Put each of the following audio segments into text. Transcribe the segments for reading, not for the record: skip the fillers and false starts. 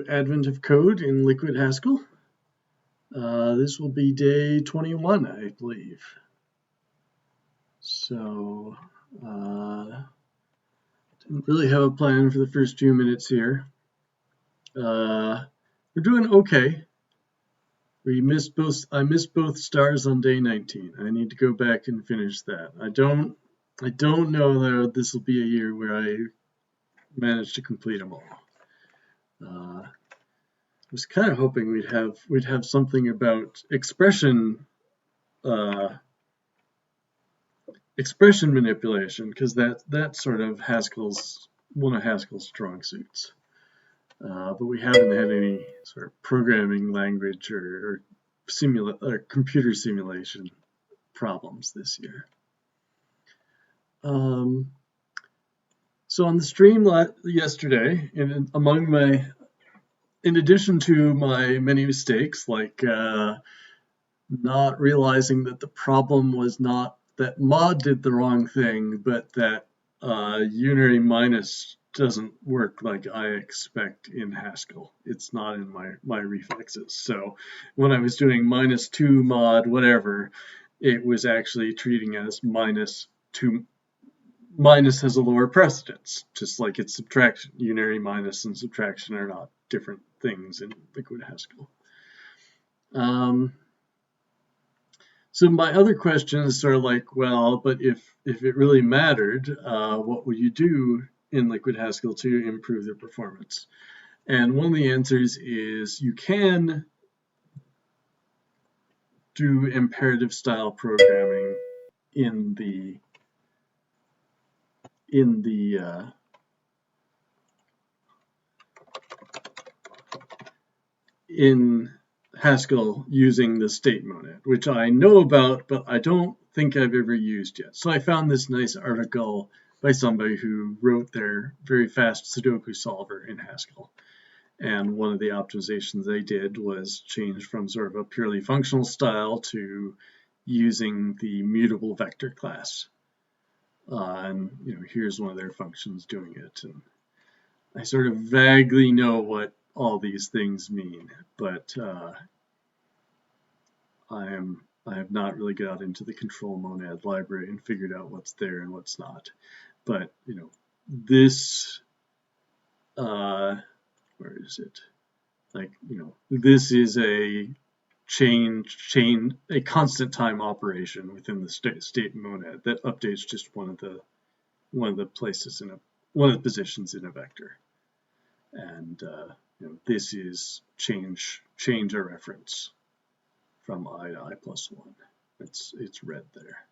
Advent of Code in Liquid Haskell. This will be day 21, I believe. So, didn't really have a plan for the first few minutes here. We're doing okay. I missed both stars on day 19. I need to go back and finish that. I don't know though this will be a year where I manage to complete them all. I was kind of hoping we'd have something about expression manipulation, because that's sort of one of Haskell's strong suits. But we haven't had any sort of programming language or computer simulation problems this year. So on the stream yesterday, in addition to my many mistakes, like not realizing that the problem was not that mod did the wrong thing, but that unary minus doesn't work like I expect in Haskell. It's not in my reflexes. So when I was doing -2 mod whatever, it was actually treating as -2. Minus has a lower precedence, just like it's subtraction. Unary minus and subtraction are not different things in Liquid Haskell. So my other questions are like, well, but if it really mattered, what would you do in Liquid Haskell to improve their performance? And one of the answers is you can do imperative style programming in Haskell using the state monad, which I know about, but I don't think I've ever used yet. So I found this nice article by somebody who wrote their very fast Sudoku solver in Haskell. And one of the optimizations they did was change from sort of a purely functional style to using the mutable vector class. And here's one of their functions doing it. And I sort of vaguely know what all these things mean, but I have not really got into the control monad library and figured out what's there and what's not. But this where is it? Like this is a a constant time operation within the state monad that updates just one of the positions in a vector, and this is change a reference from I to I+1. It's red there.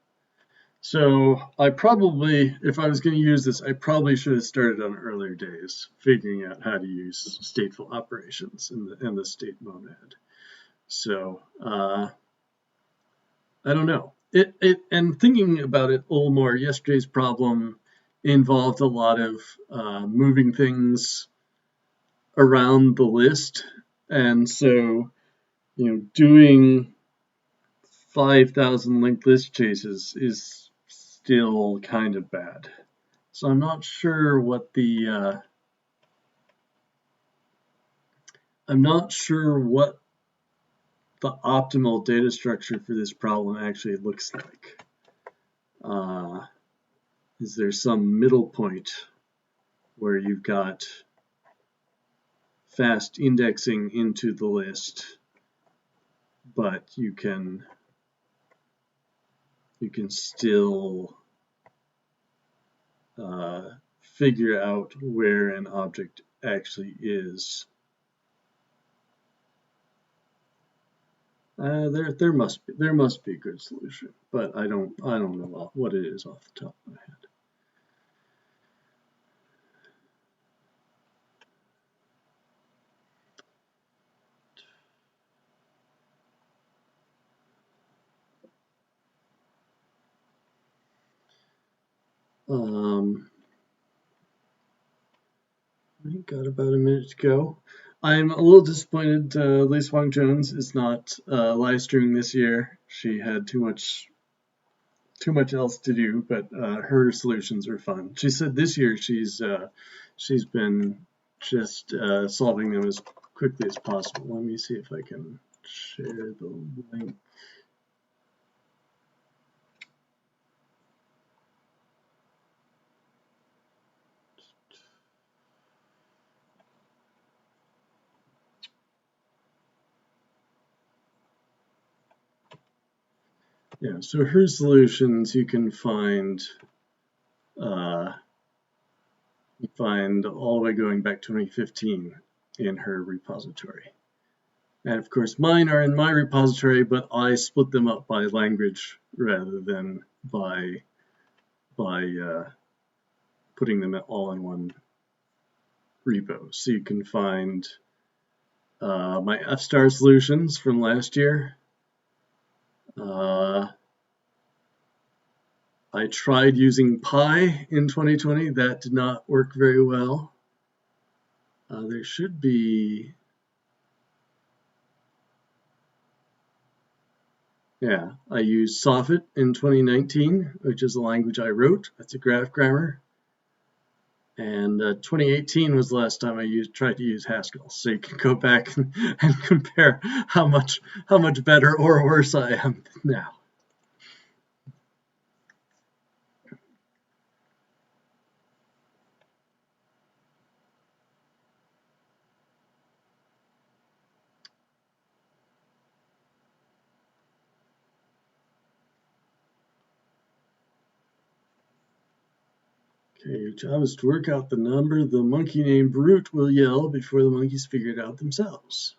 So I probably, if I was going to use this, I probably should have started on earlier days, figuring out how to use stateful operations in the state monad. So I don't know. And thinking about it a little more, yesterday's problem involved a lot of moving things around the list, and so doing 5,000 linked list chases is still kind of bad. So I'm not sure what the optimal data structure for this problem actually looks like. Is there some middle point where you've got fast indexing into the list, but you can still figure out where an object actually is? There must be a good solution, but I don't know what it is off the top of my head. I got about a minute to go. I'm a little disappointed Lisa Wong Jones is not live streaming this year. She had too much else to do, but her solutions are fun. She said this year she's been just solving them as quickly as possible. Let me see if I can share the link. Yeah, so her solutions you can find all the way going back to 2015 in her repository. And of course, mine are in my repository, but I split them up by language rather than by putting them all in one repo. So you can find my F-star solutions from last year. I tried using Pi in 2020. That did not work very well. There should be, yeah, I used Soffit in 2019, which is a language I wrote. That's a graph grammar. And 2018 was the last time I tried to use Haskell. So you can go back and compare how much better or worse I am now. Okay, your job is to work out the number the monkey named Brute will yell before the monkeys figure it out themselves.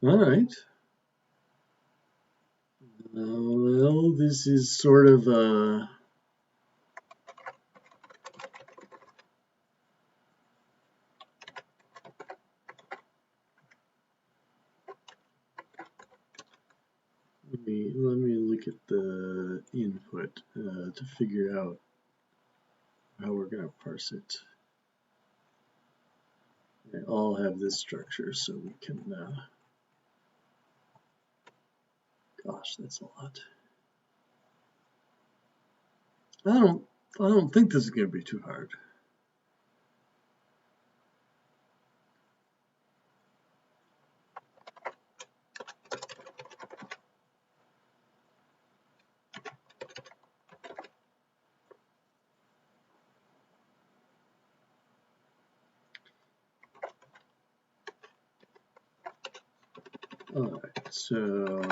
All right. Well, this is sort of a let me look at the input to figure out how we're going to parse it. They all have this structure, so we can. Gosh, that's a lot. I don't think this is going to be too hard. All right, so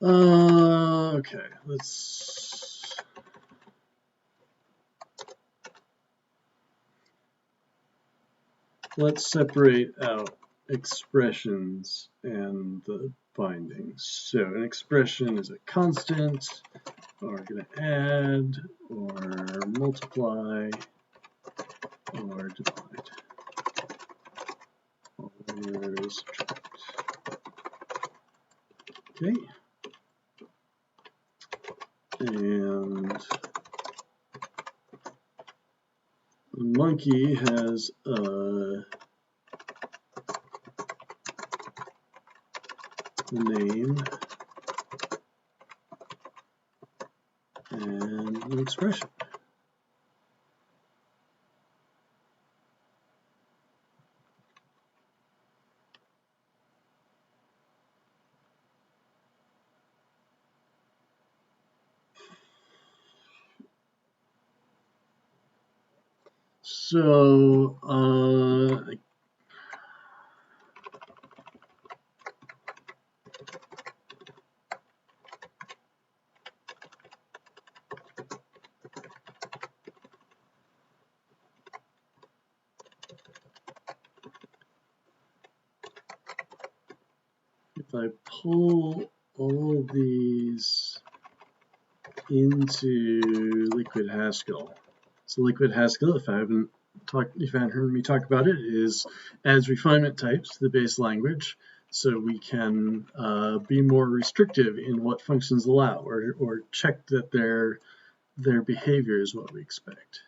okay, let's separate out expressions and the bindings. So an expression is a constant, or we're going to add, or multiply, or divide, or subtract. Okay. And the monkey has a name and an expression. So I if I pull all these into liquid Haskell, so liquid Haskell, if I haven't heard me talk about it, is adds refinement types to the base language, so we can be more restrictive in what functions allow, or check that their behavior is what we expect.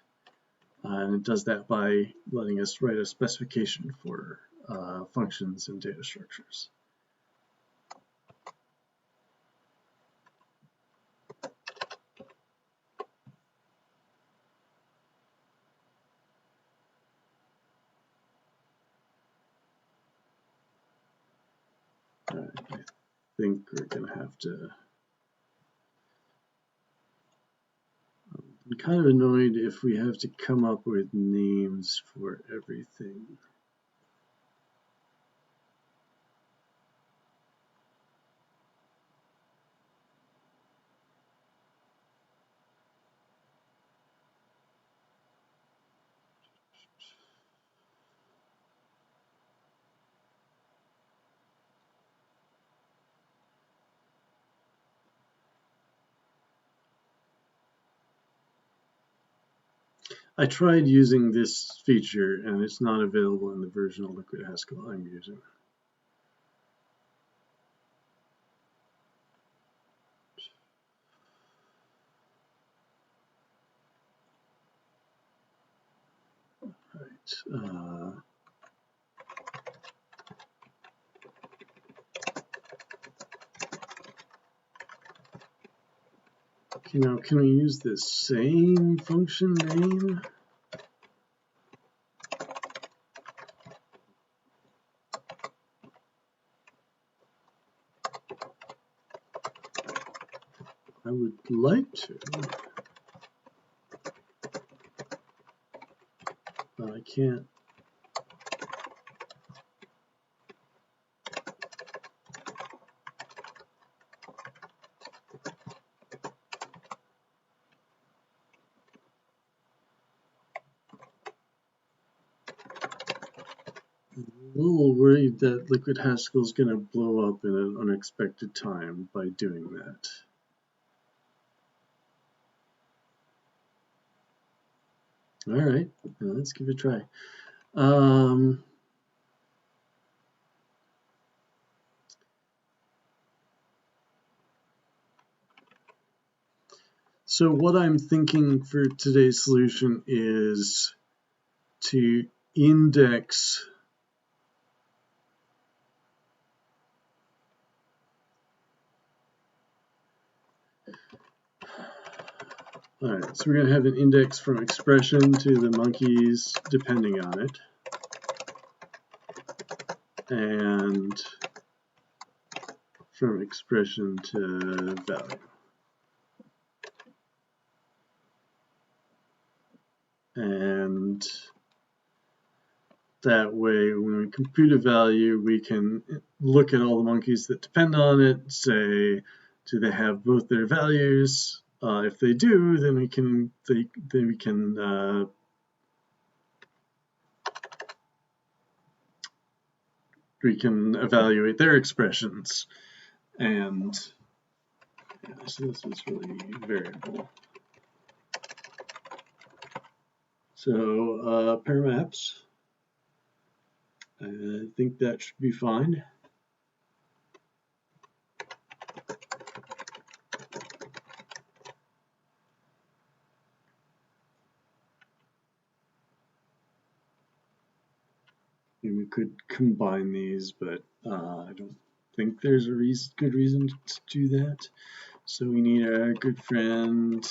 And it does that by letting us write a specification for functions and data structures. I think we're going to have to. I'm kind of annoyed if we have to come up with names for everything. I tried using this feature and it's not available in the version of Liquid Haskell I'm using. Right. Now, can we use the same function name? I would like to, but I can't. I'm a little worried that Liquid Haskell is going to blow up in an unexpected time by doing that. All right, let's give it a try. So what I'm thinking for today's solution is to index all right, so we're going to have an index from expression to the monkeys depending on it, and from expression to value. And that way, when we compute a value, we can look at all the monkeys that depend on it, say, do they have both their values? If they do, then we can evaluate their expressions. And yeah, so this is really variable. So pair maps, I think that should be fine. And we could combine these, but I don't think there's a good reason to do that. So we need our good friend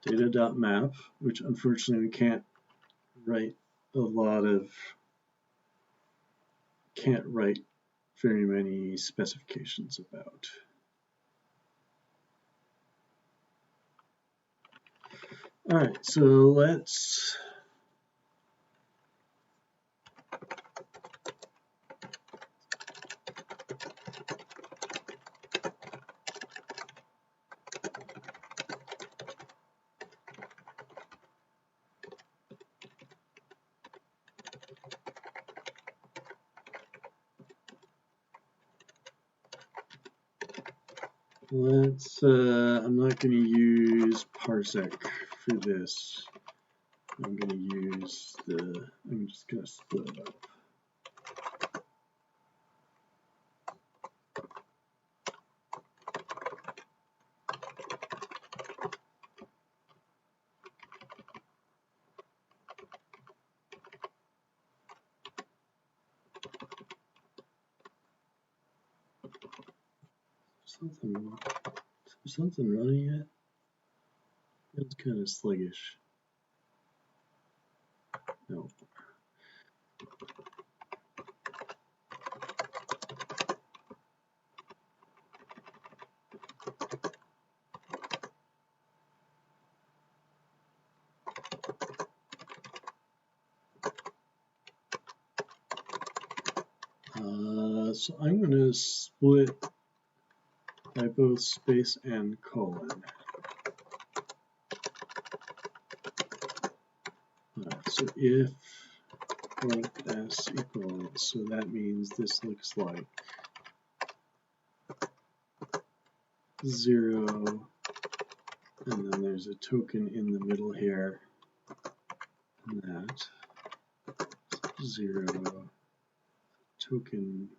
data.map, which unfortunately we can't write very many specifications about. All right, so let's Let's, I'm not going to use parsec for this. I'm going to use I'm just going to split it up. Something running yet? It's kind of sluggish. No. So I'm going to split by both space and colon. So if length s equals, so that means this looks like 0, and then there's a token in the middle here, and that 0, token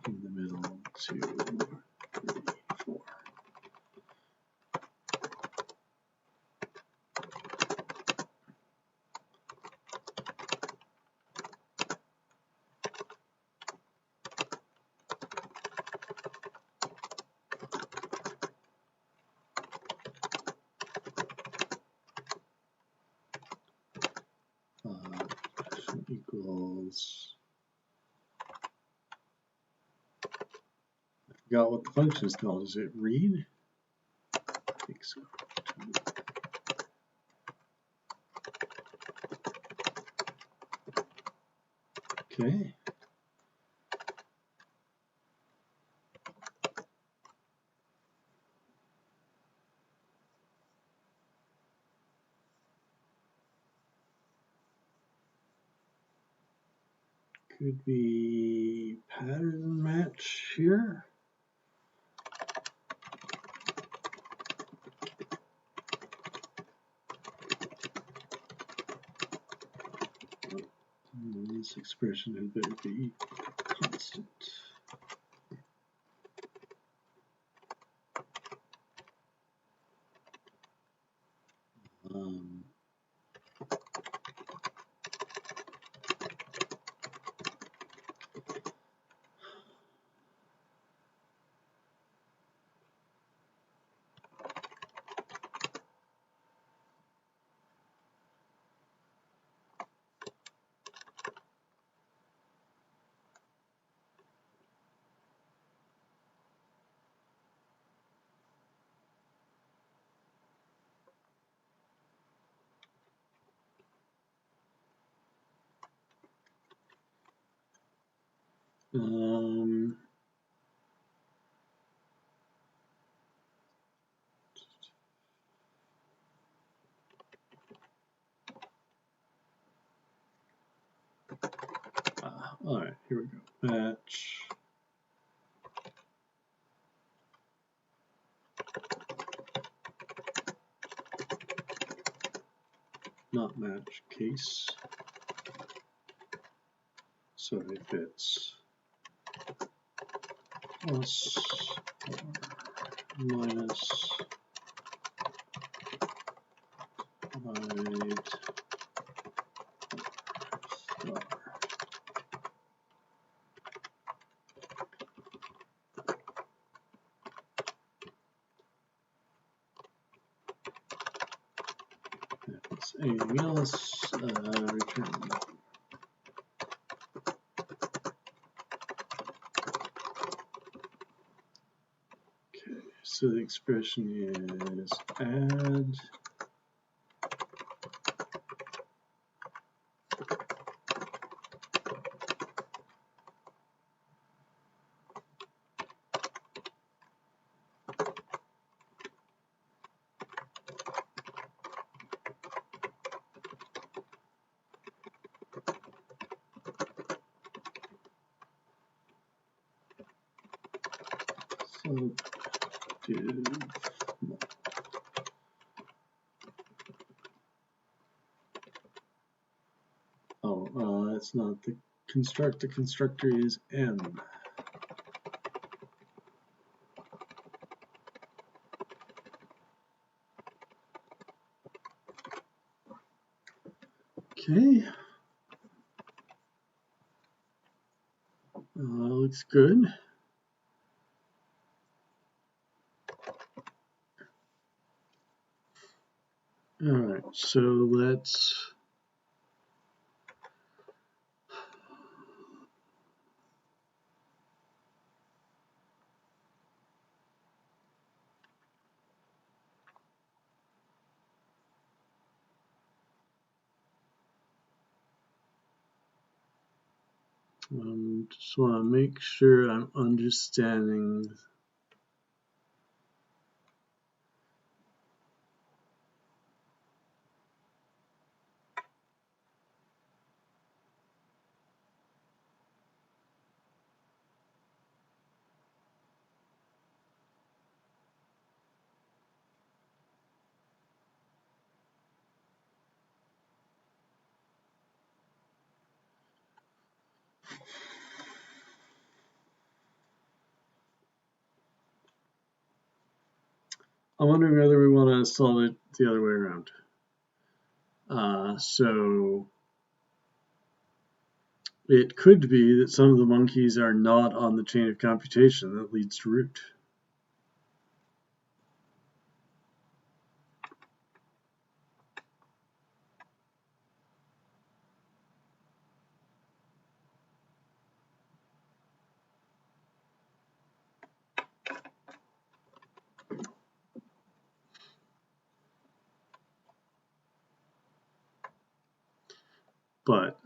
in the middle, 2, 3, 4. Equals, I forgot what the function is called. Is it read? I think so. Okay. Could be pattern match here. This expression had better be constant. All right, here we go. Match. Not match case. So if it's plus or minus divide star. If it's anything else, return. Okay, so the expression is add Oh, that's not the construct. The constructor is M. Okay. Looks good. All right, so let's just want to make sure I'm understanding. I'm wondering whether we want to solve it the other way around. So it could be that some of the monkeys are not on the chain of computation that leads to root. But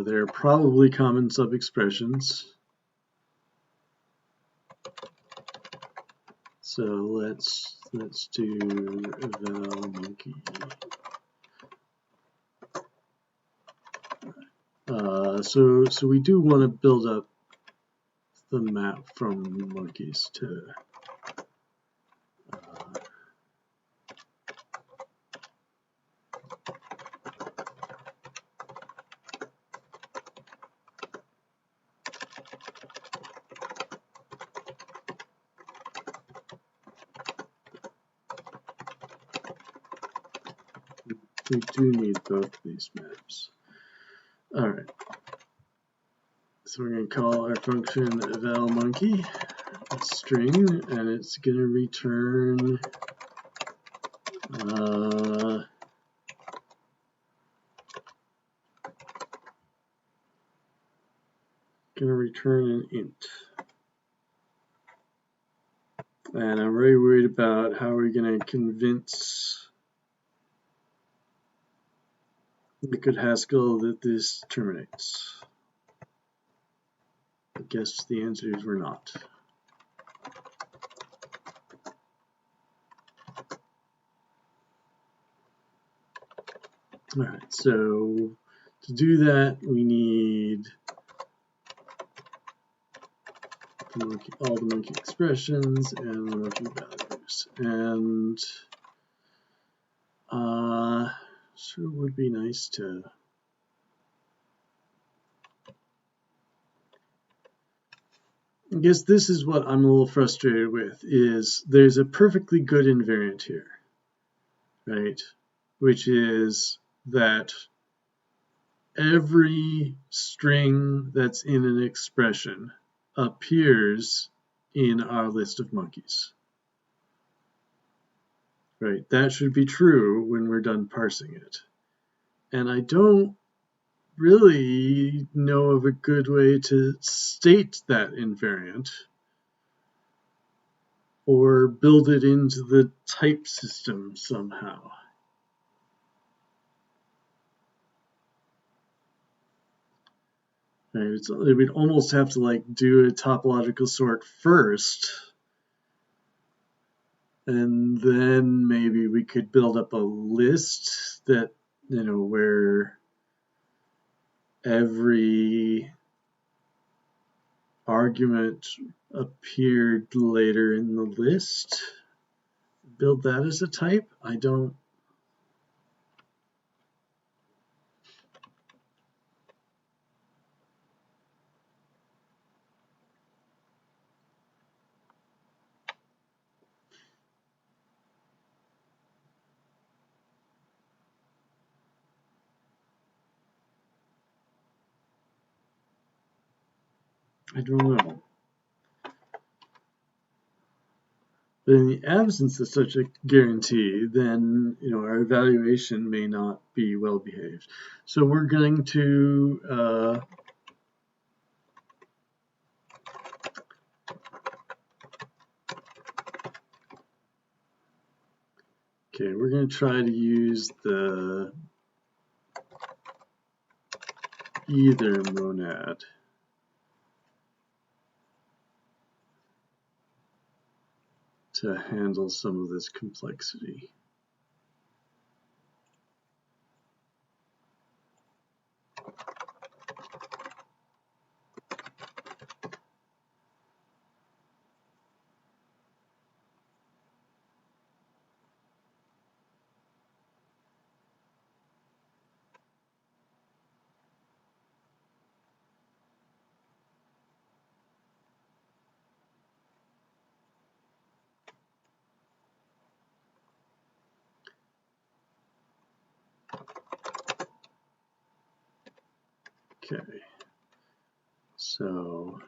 there are probably common sub-expressions. So let's do eval monkey. So we do want to build up the map from monkeys to we do need both these maps. All right. So we're going to call our function eval monkey a string, and it's going to return an int. And I'm very worried about how we're going to convince Liquid Haskell that this terminates. I guess the answer is we're not. All right, so to do that, we need all the monkey expressions and the monkey values. And sure would be nice to I guess this is what I'm a little frustrated with, is there's a perfectly good invariant here, right? Which is that every string that's in an expression appears in our list of monkeys, right? That should be true when we're done parsing it. And I don't really know of a good way to state that invariant or build it into the type system somehow. Right, we'd almost have to like do a topological sort first, and then maybe we could build up a list that, you know, where every argument appeared later in the list. build that as a type? I don't. I don't know. But in the absence of such a guarantee, then our evaluation may not be well behaved. So we're going to okay, we're going to try to use the either monad. To handle some of this complexity. Okay, so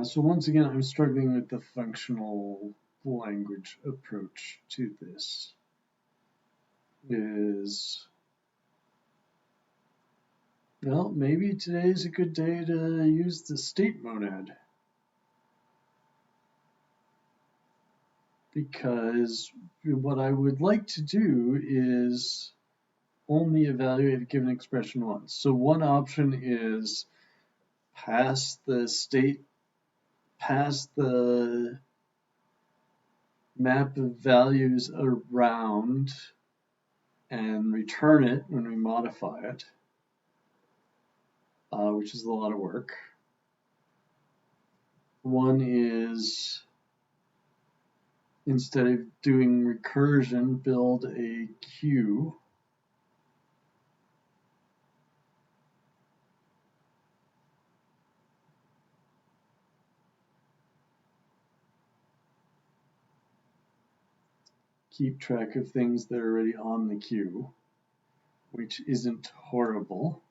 so once again, I'm struggling with the functional language approach to this. Well, maybe today is a good day to use the state monad. Because what I would like to do is only evaluate a given expression once. So one option is pass the map of values around and return it when we modify it, which is a lot of work. One is, instead of doing recursion, build a queue. Keep track of things that are already on the queue, which isn't horrible.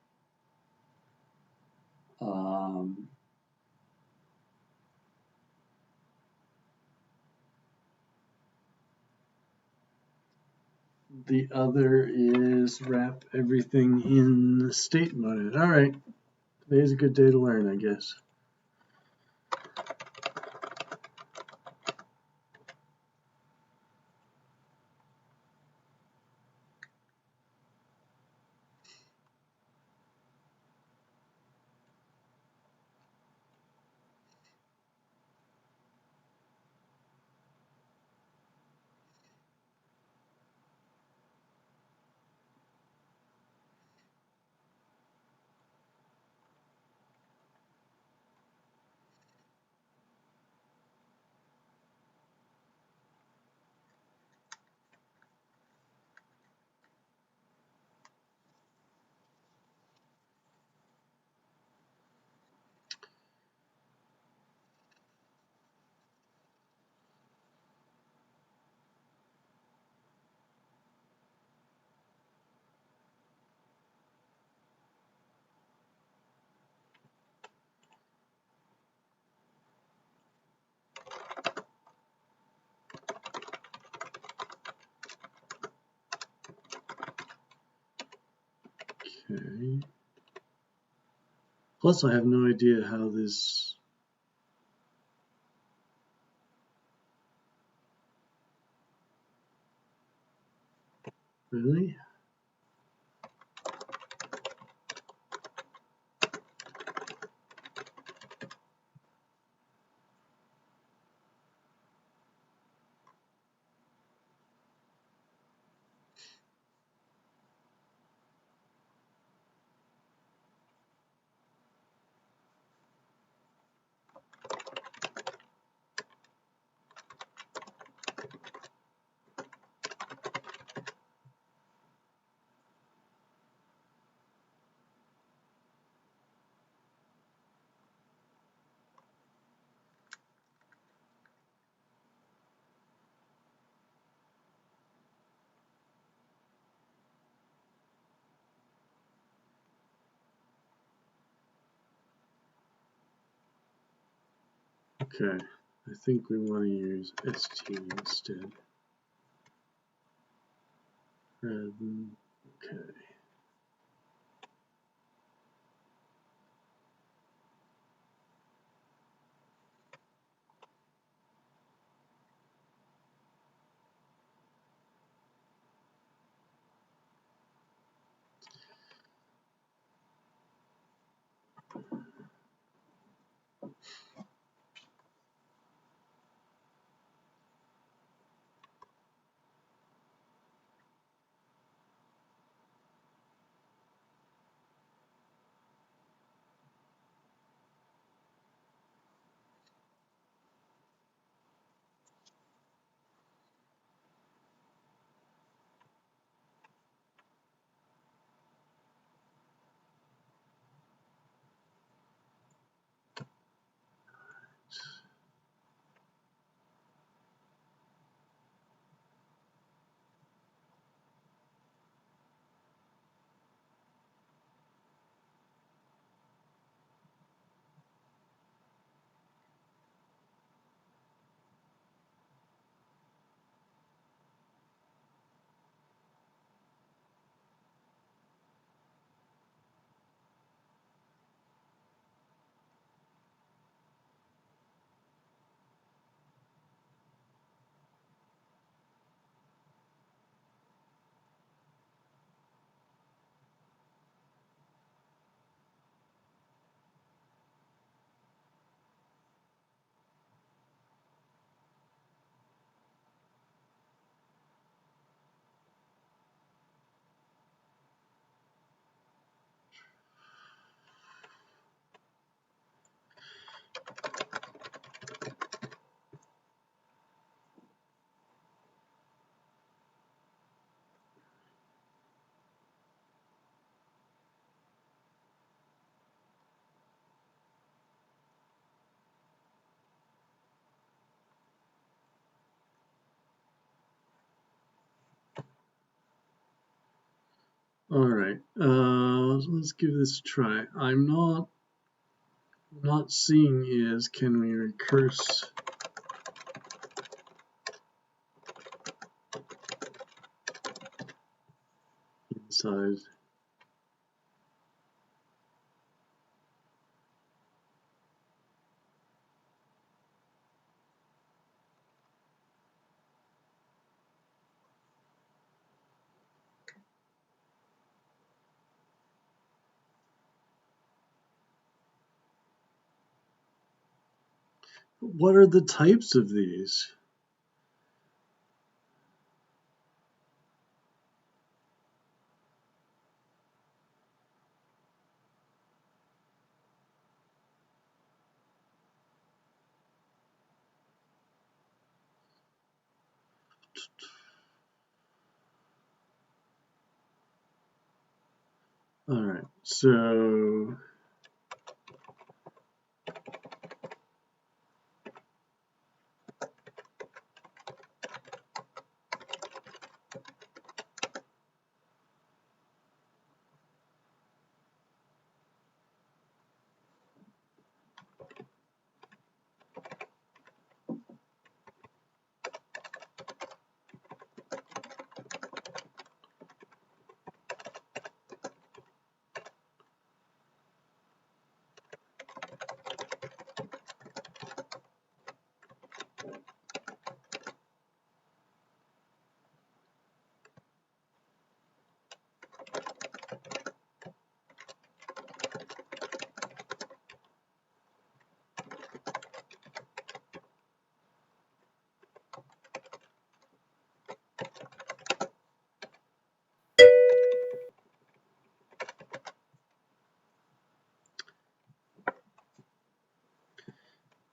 The other is wrap everything in state mode. All right, today's a good day to learn, I guess. Okay. Plus, I have no idea how this. Really? Okay, I think we want to use st instead. Okay. All right, let's give this a try. I'm not seeing is, can we recurse inside? What are the types of these? All right, so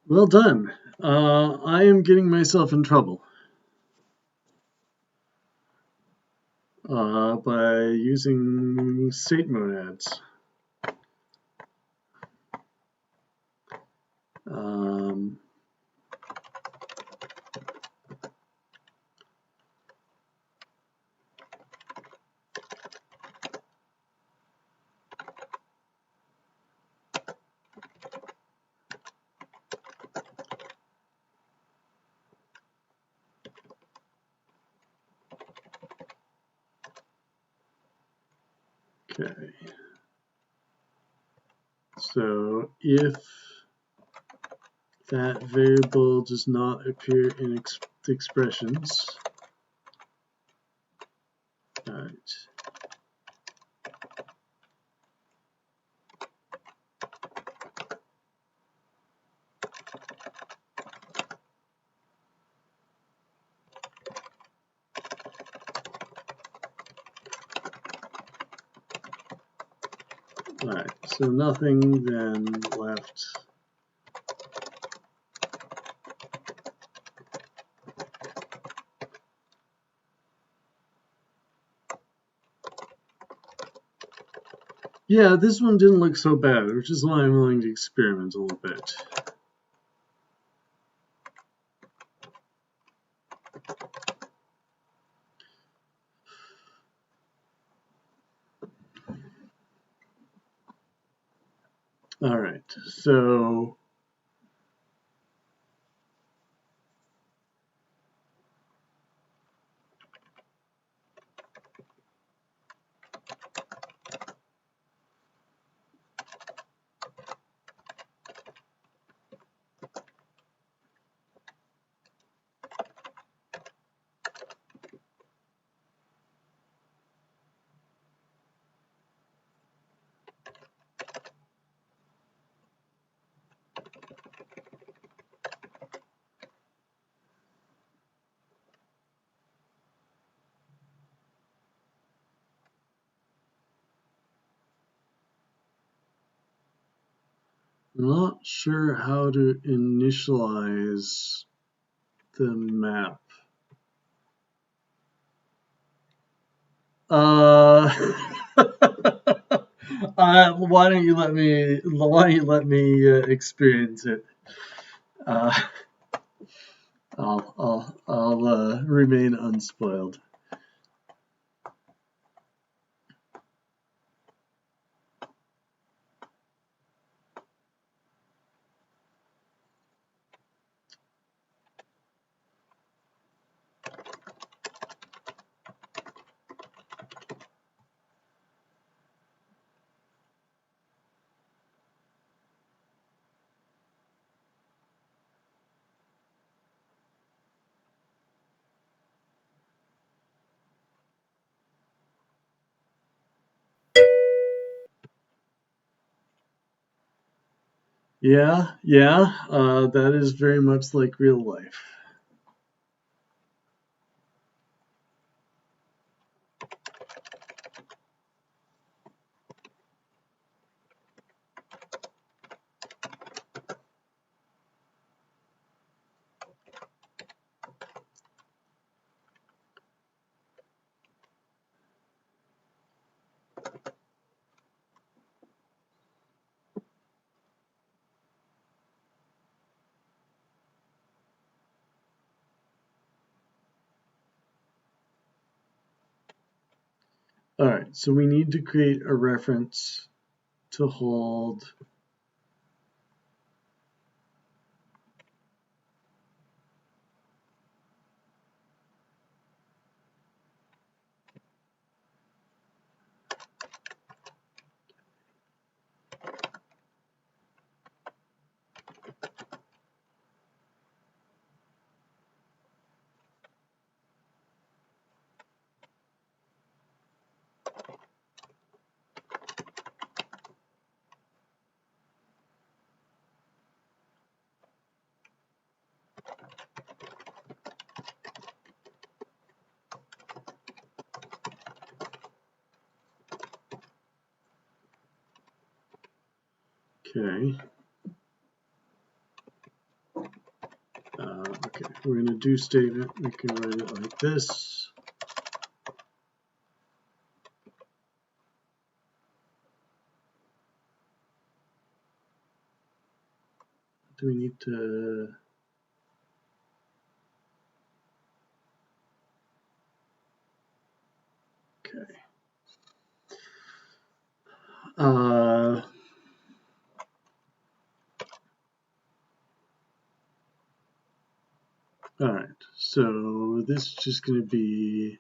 well done. I am getting myself in trouble by using state monads. Okay. So if that variable does not appear in the expressions, all right. All right, so nothing then left. Yeah, this one didn't look so bad, which is why I'm willing to experiment a little bit. All right, so I'm not sure how to initialize the map. Why don't you let me experience it? I'll remain unspoiled. Yeah, that is very much like real life. All right, so we need to create a reference to hold Okay. Okay, we're going to do statement. We can write it like this. Do we need to? Okay. All right, so this is just going to be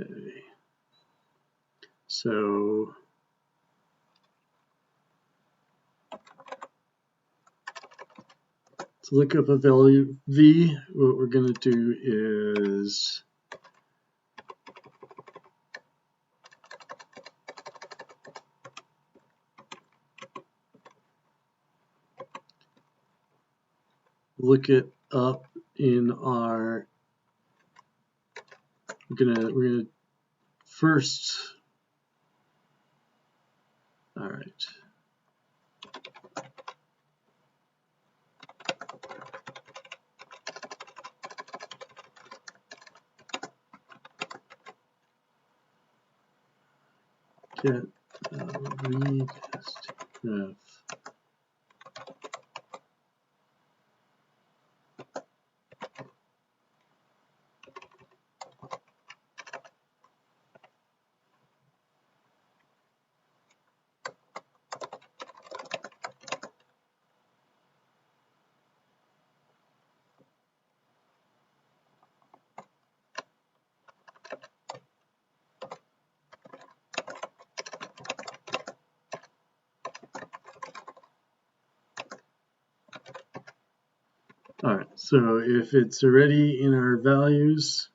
Okay. So to look up a value v, what we're going to do is look it up in our, we're gonna first, all right. Get read stref. All right, so if it's already in our values,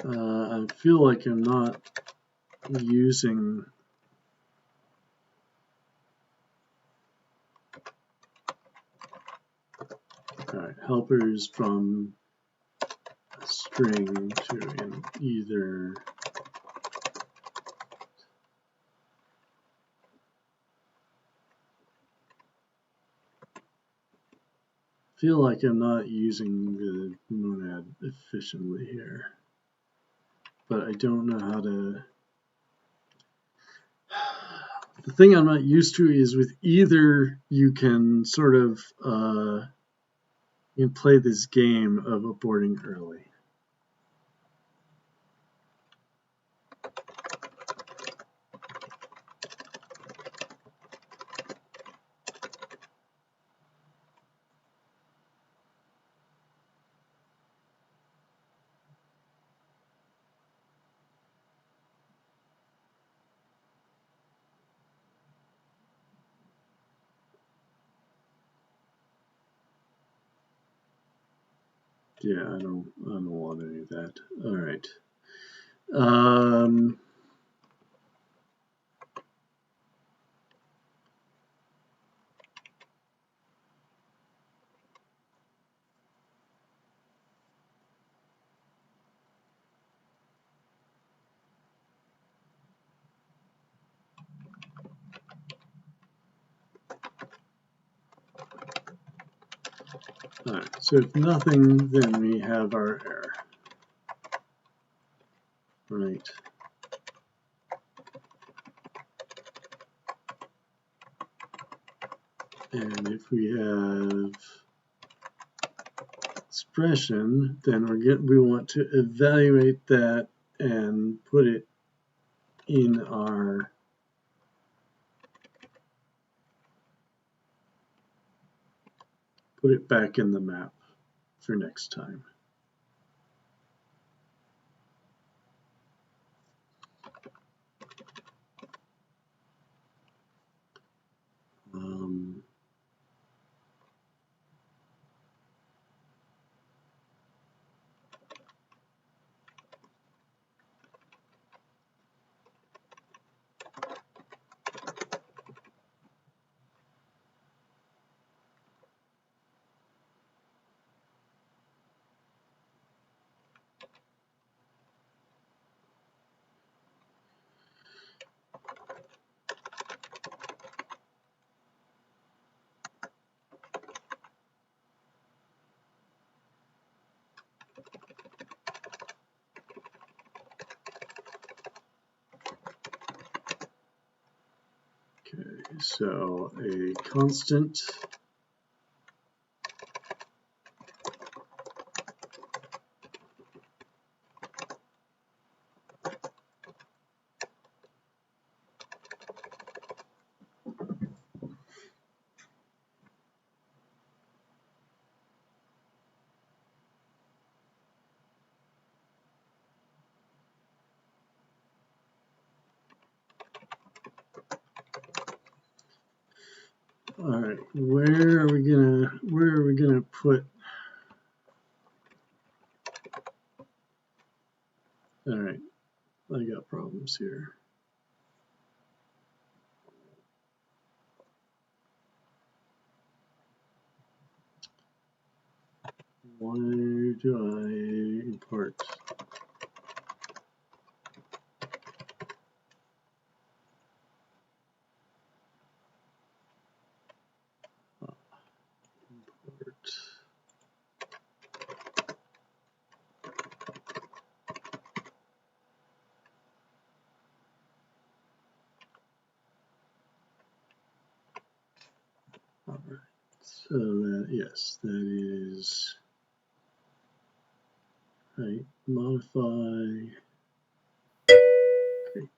I feel like I'm not using helpers from a string to an either. Feel like I'm not using the monad efficiently here, but I don't know how to. The thing I'm not used to is with either you can sort of you can play this game of aborting early. Yeah, I don't want any of that. All right. All right, so if nothing, then we have our error. Right. And if we have expression, then we want to evaluate that and put it in our back in the map for next time. Okay, so a constant All right, where are we gonna put? All right, I got problems here. Why do I import? All right, so that, yes, that is right. Modify. Great.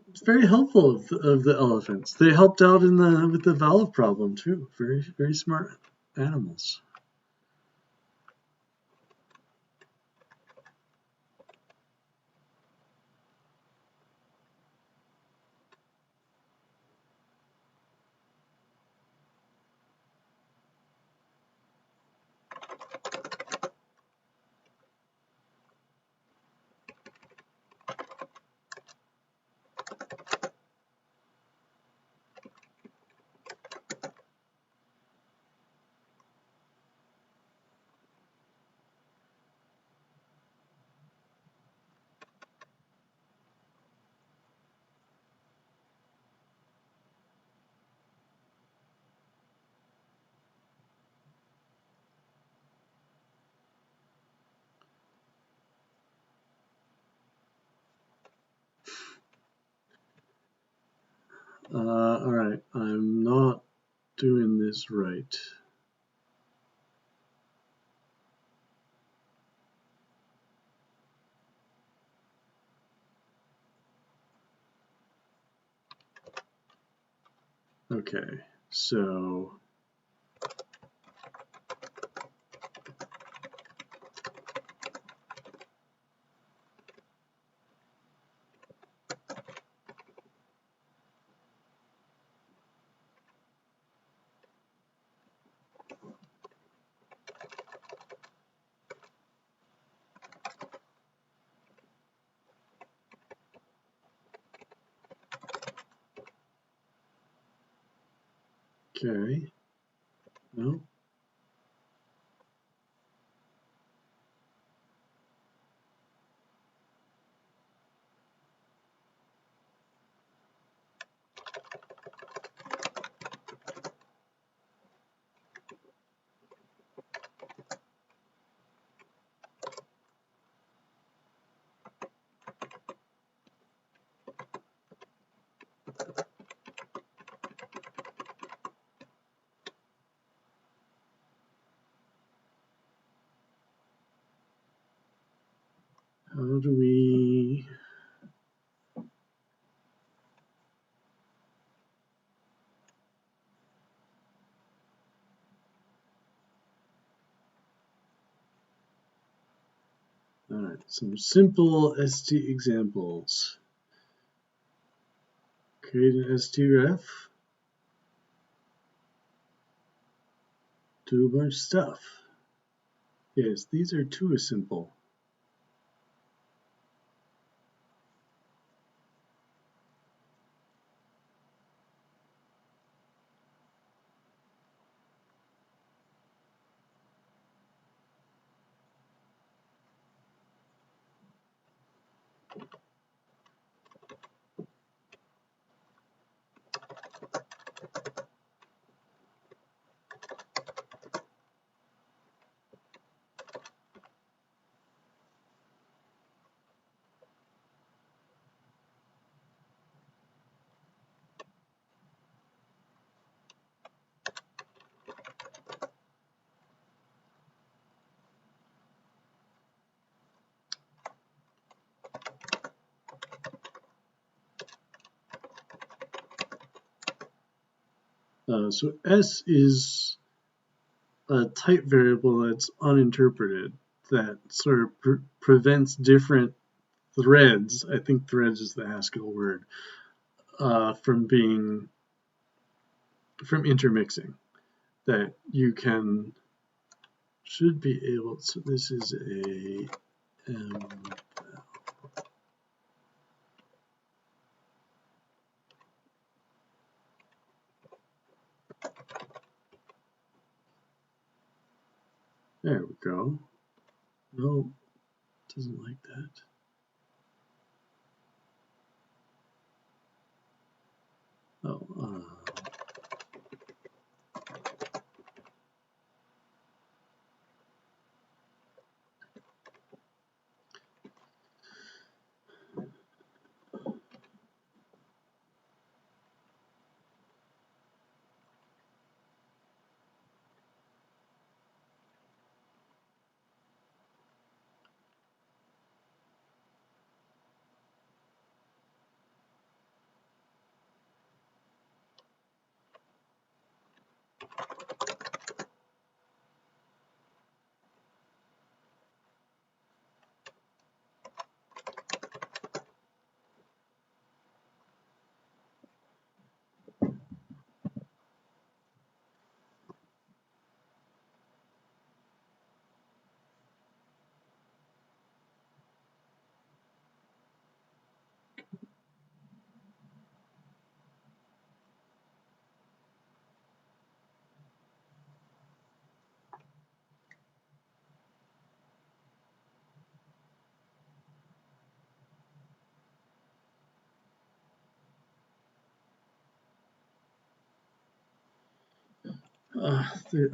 It's very helpful of the elephants. They helped out in with the valve problem too. Very smart animals. All right, I'm not doing this right. Okay, so okay, no. How do we? All right, some simple ST examples. Create an STREF. Do a bunch of stuff. Yes, these are too simple. So S is a type variable that's uninterpreted, that sort of prevents different threads, I think threads is the Haskell word, from intermixing, that you should be able, so this is a there we go. No, doesn't like that. Oh,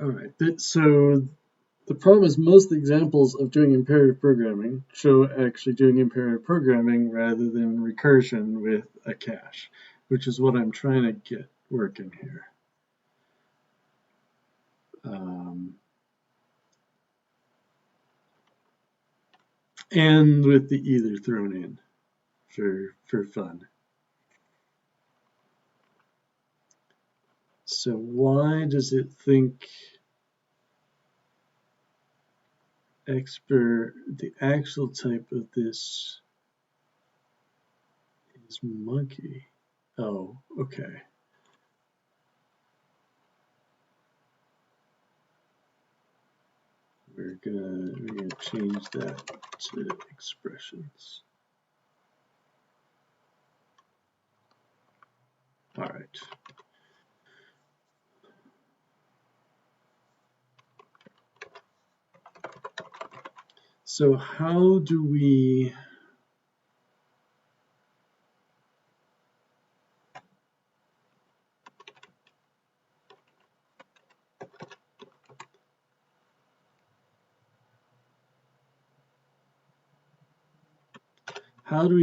all right. So the problem is most examples of doing imperative programming show actually doing imperative programming rather than recursion with a cache, which is what I'm trying to get working here. And with the either thrown in for fun. So why does it think the actual type of this is monkey? Oh, okay. We're gonna change that to expressions. All right. So how do we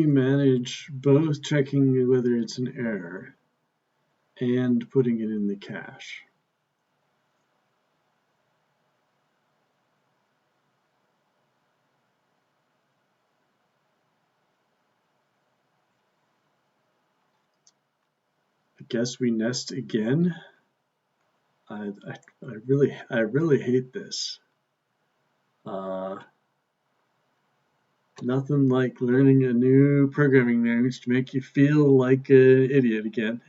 manage both checking whether it's an error and putting it in the cache? I guess we nest again. I really hate this. Nothing like learning a new programming language to make you feel like an idiot again.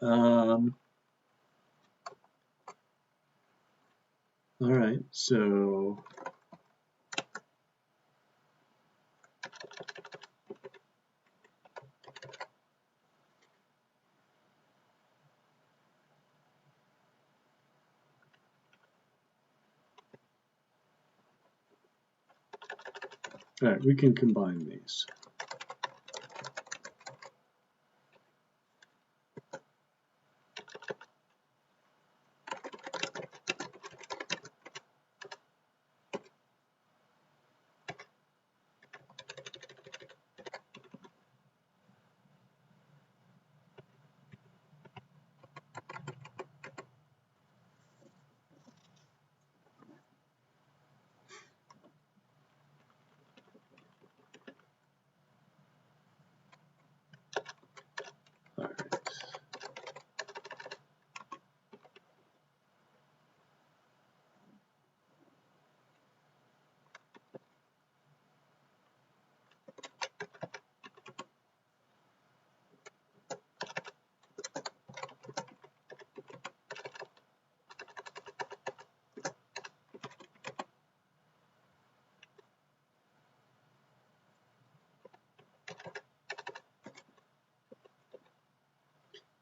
All right, so all right, we can combine these.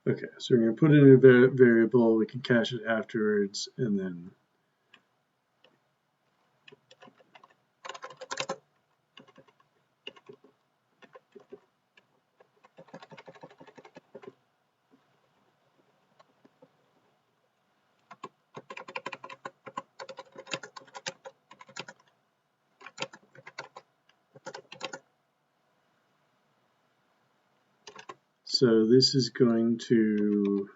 Okay, so we're going to put in a variable, we can cache it afterwards, and then so this is going to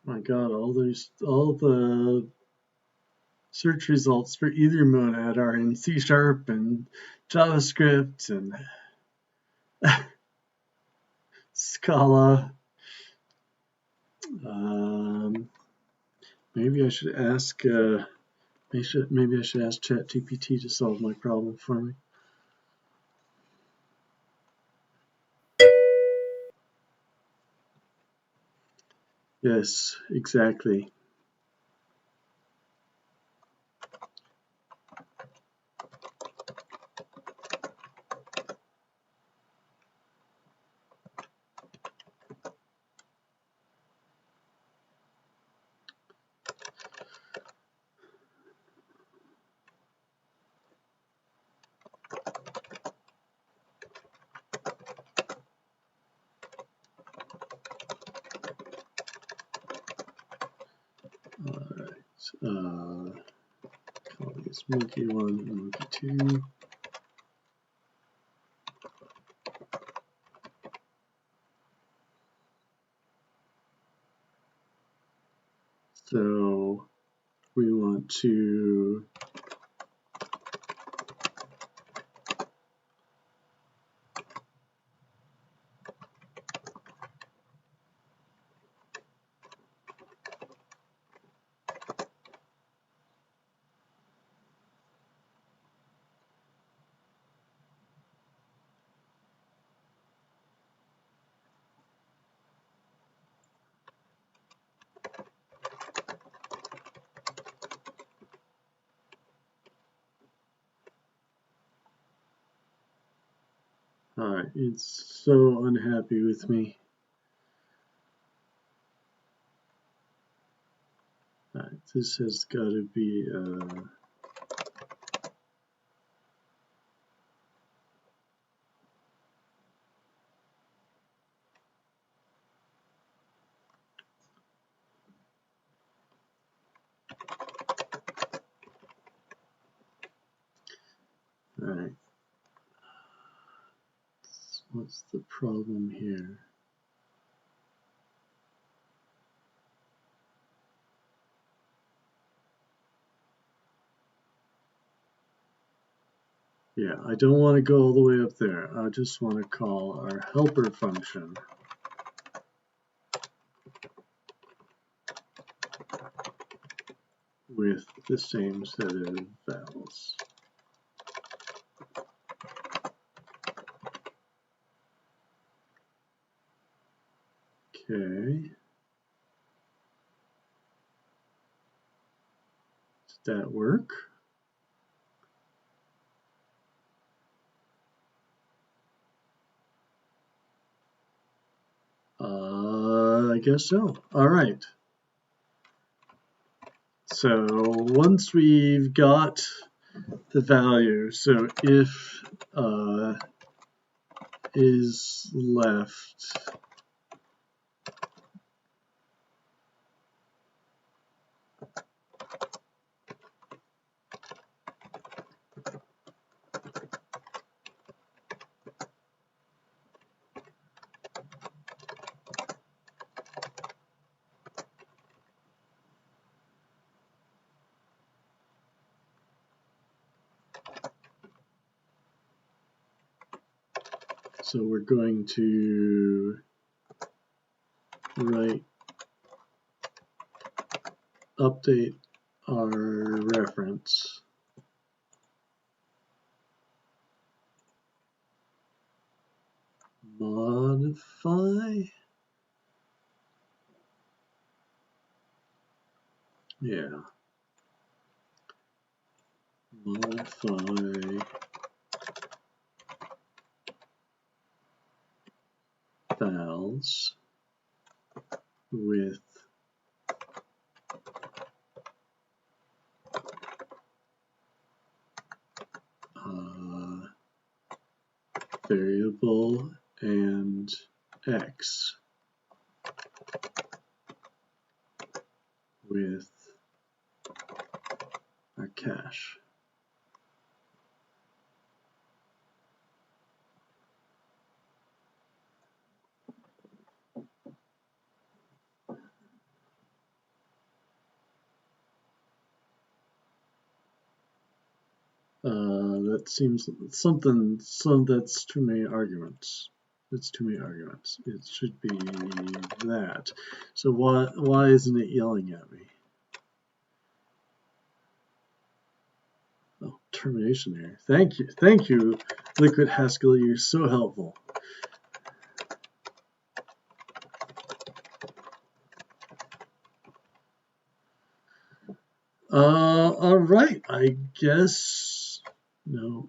my God, all the search results for either monad are in C# and JavaScript and Scala. Maybe I should ask maybe I should ask ChatGPT to solve my problem for me. Yes, exactly. All right. Call this monkey 1 and monkey 2. So we want to it's so unhappy with me. All right, this has got to be all right. What's the problem here? Yeah, I don't want to go all the way up there. I just want to call our helper function with the same set of vowels. Okay. Did that work? I guess so. All right. So once we've got the value, so if is left So we're going to update our reference. Modify. Yeah. Modify vowels with variable and x with our cache. That seems something, so that's too many arguments. It's too many arguments. It should be that. So why isn't it yelling at me? Oh, termination error. Thank you, Liquid Haskell. You're so helpful. All right. I guess no.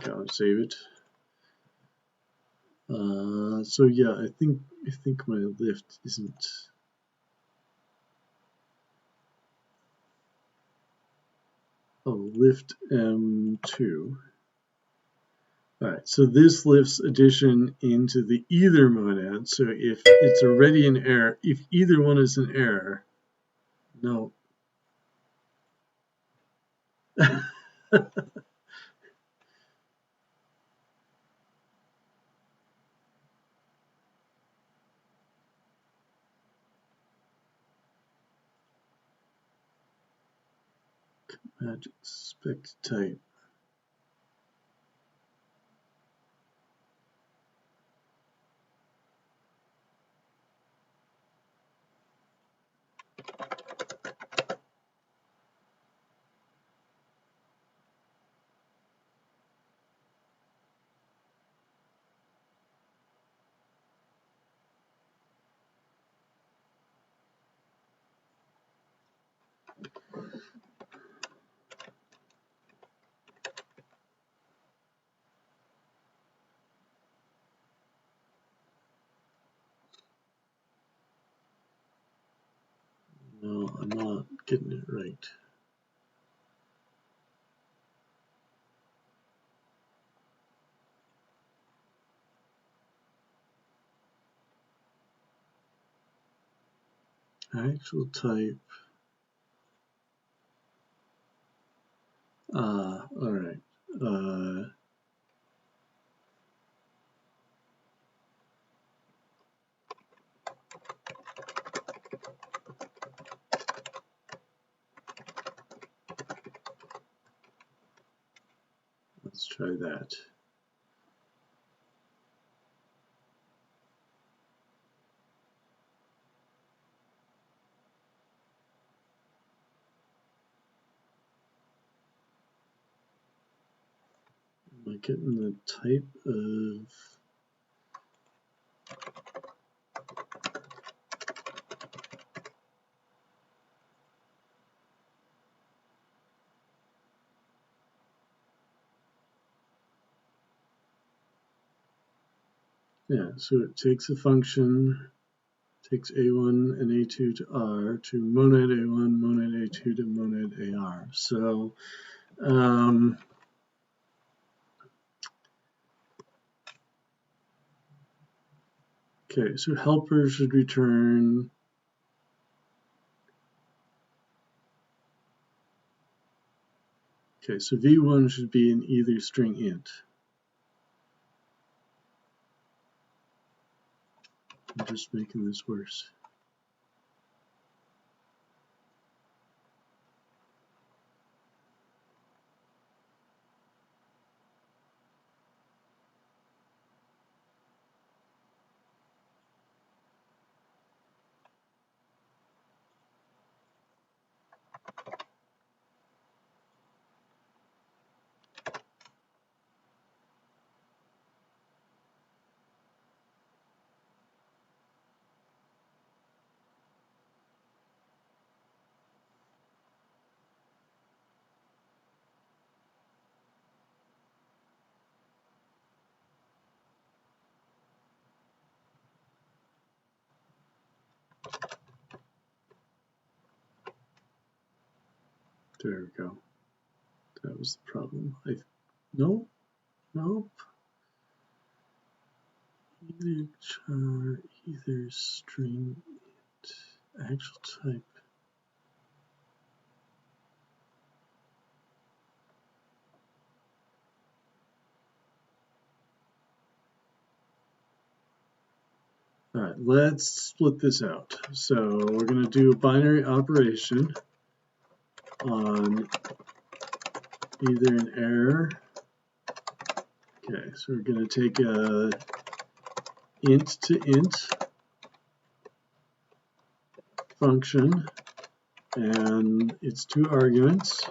Gotta save it. So yeah, I think my lift isn't. Oh, lift M2. All right, so this lifts addition into the either monad. So if it's already an error, if either one is an error, no. Magic spec type. No, I'm not getting it right. Actual type. All right. Let's try that. Am I getting the type of yeah, so it takes a function, takes A1 and A2 to R to monad A1, monad A2 to monad AR. So Okay, so helper should return okay, so v1 should be an either string int. I'm just making this worse. There we go. That was the problem. Nope. Either char, either string, actual type. All right, let's split this out. So we're going to do a binary operation on either an error. Okay, so we're going to take a int to int function, and it's 2 arguments,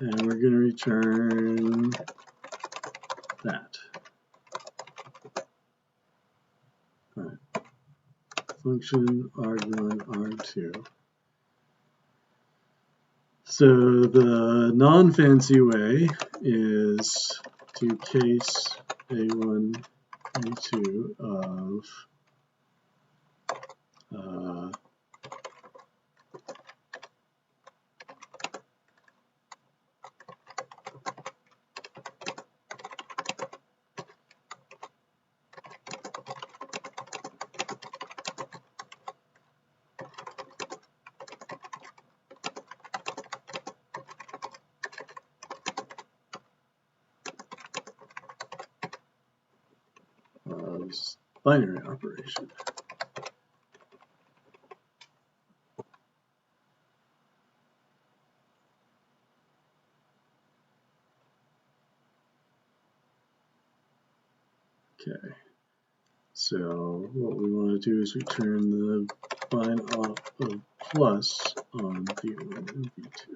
and we're going to return that. All right. Function arg1, arg2. So the non-fancy way is to case a1, a2 of binary operation. Okay, so what we want to do is return the bind op of plus on v1 and v2.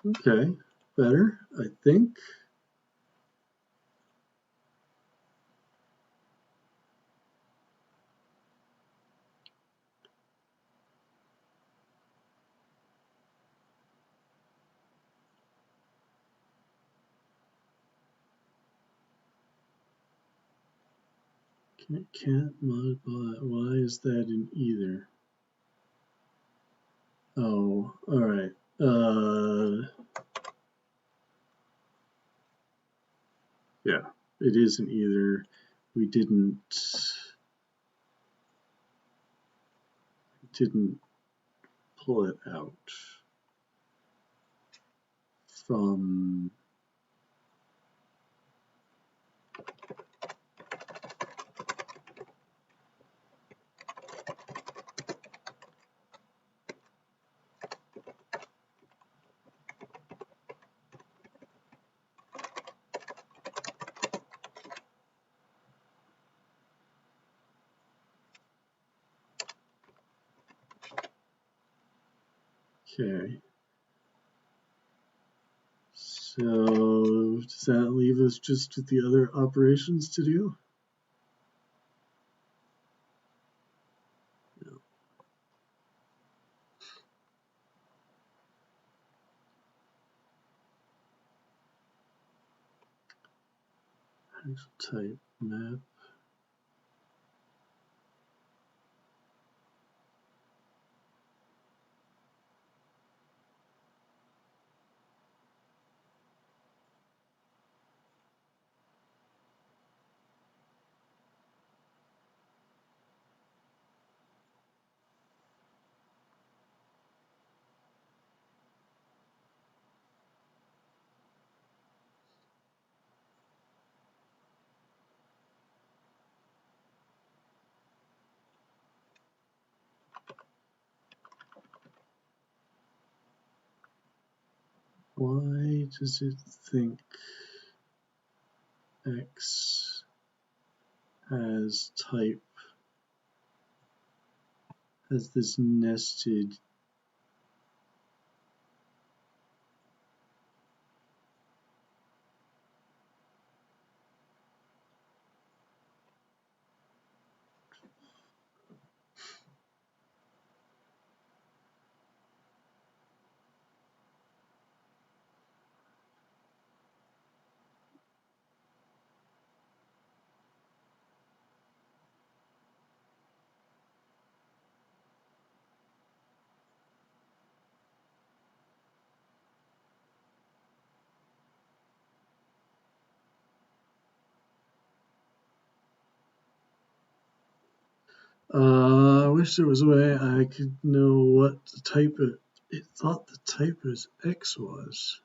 Okay, better, I think. Can't modify. Why is that in either? Oh, all right. Yeah, it is in either. We didn't pull it out from. Okay. So does that leave us just with the other operations to do? No. type map. Why does it think X has type, has this nested I wish there was a way I could know what the type of, it thought the type of X was.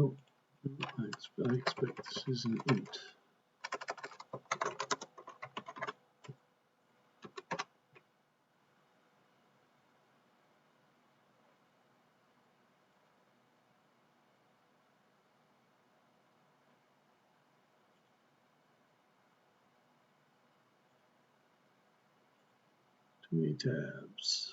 Oh, I expect this is an int. Too many tabs.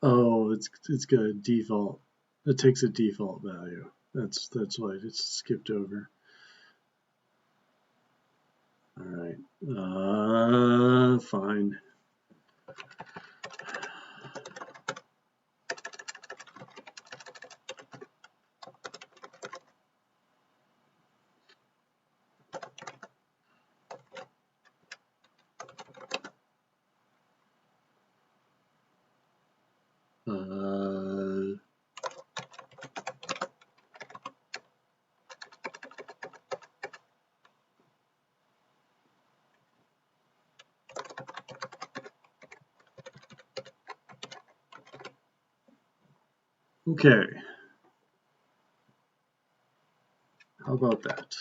Oh, it's got a default. It takes a default value. That's why it's skipped over. All right. Fine. Okay. How about that?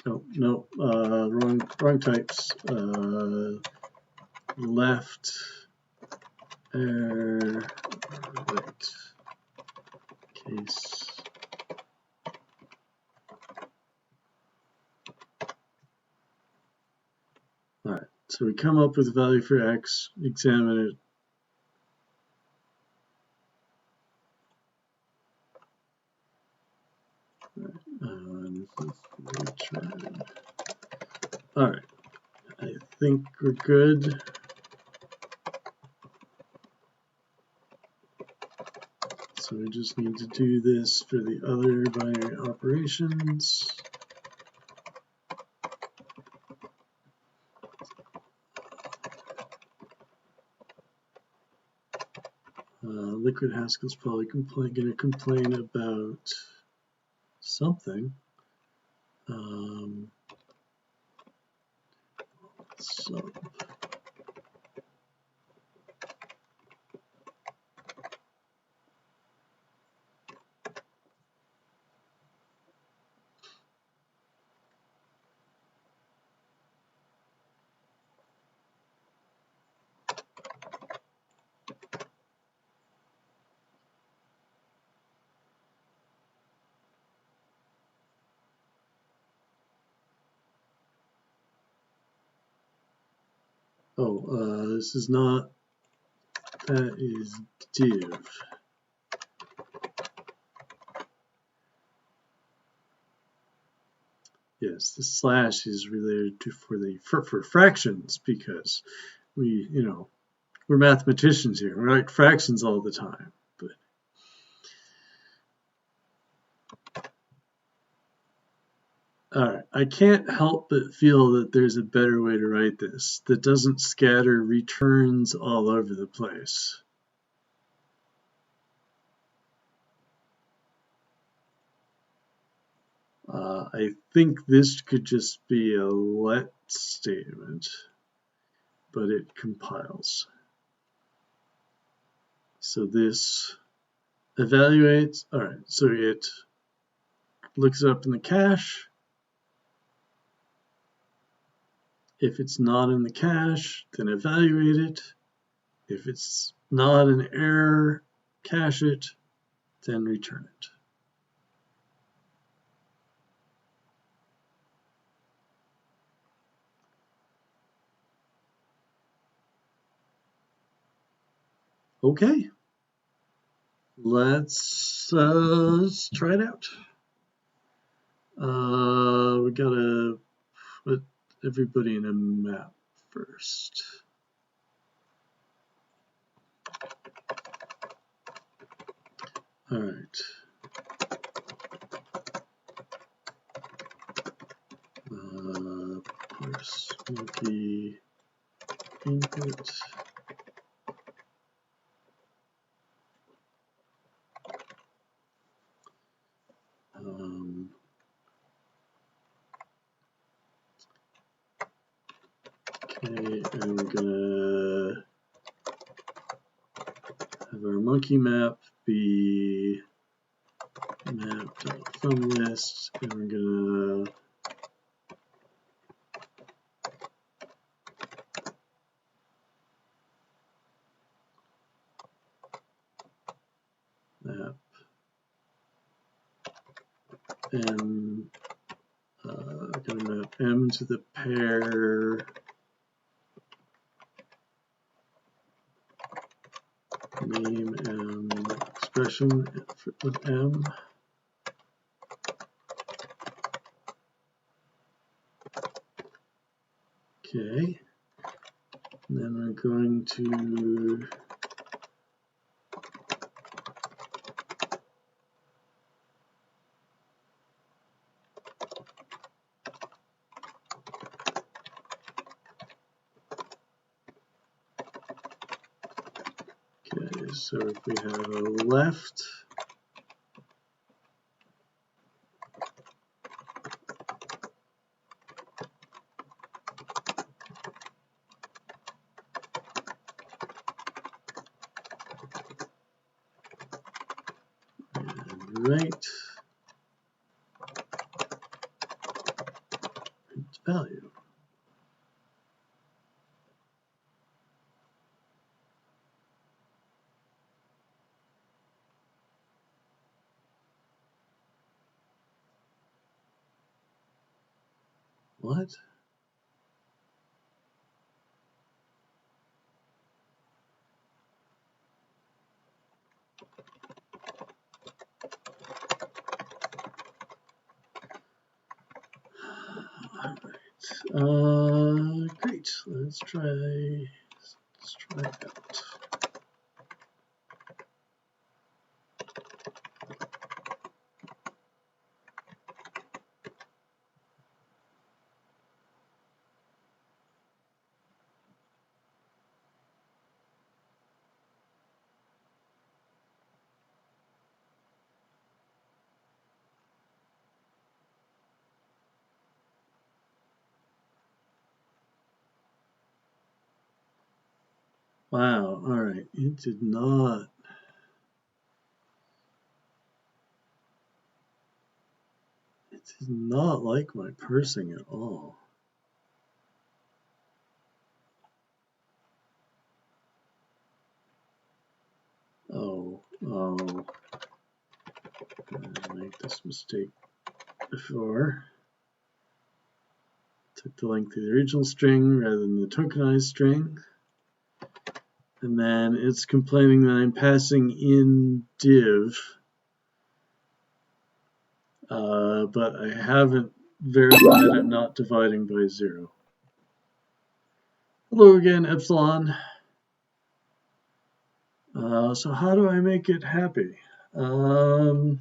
Oh, no, wrong types. Left, right, case. All right, so we come up with a value for X, examine it. Return. All right, I think we're good. So So we just need to do this for the other binary operations. Liquid Haskell's probably going to complain about something. So this is not, that is div. Yes, the slash is related to for fractions, because we, we're mathematicians here. We write fractions all the time. But all right, I can't help but feel that there's a better way to write this that doesn't scatter returns all over the place. I think this could just be a let statement, but it compiles. So this evaluates, all right, so it looks it up in the cache. If it's not in the cache, then evaluate it. If it's not an error, cache it, then return it. Okay, let's try it out. We gotta put everybody in a map first. All right. Parse monkey input. Okay, and we're gonna have our monkey map be map.from list, and we're gonna map m, gonna map m to the pair name and expression with m. Okay, and then we're going to so if we have a left, and right, its value. What? All right. Great. Let's try it out. Wow, all right, it did not. It did not like my parsing at all. Oh, I made this mistake before. Took the length of the original string rather than the tokenized string. And then it's complaining that I'm passing in div, but I haven't verified I'm not dividing by 0. Hello again, Epsilon. So how do I make it happy? All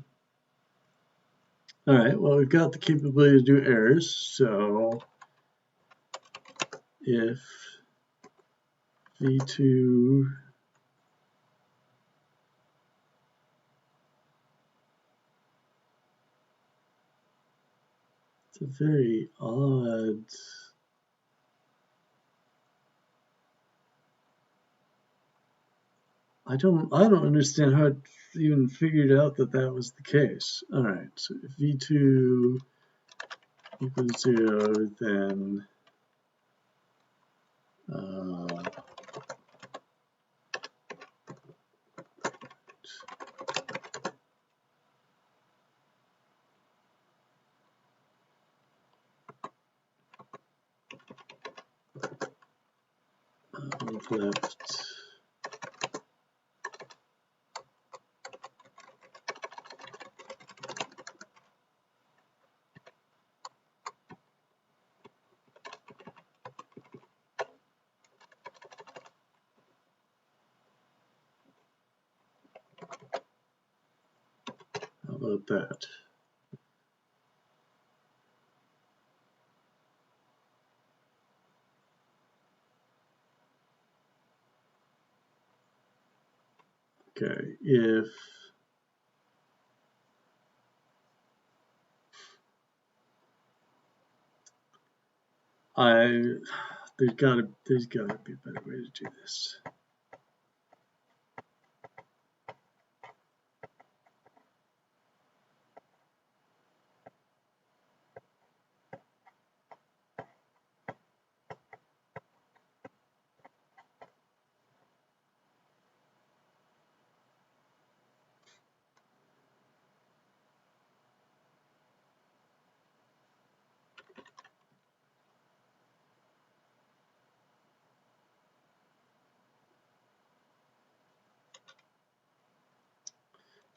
right, well, we've got the capability to do errors, so if v2 it's a very odd I don't understand how it even figured out that that was the case. All right, so if v2 equals 0, then I've left how about that? Okay, if there's gotta be a better way to do this.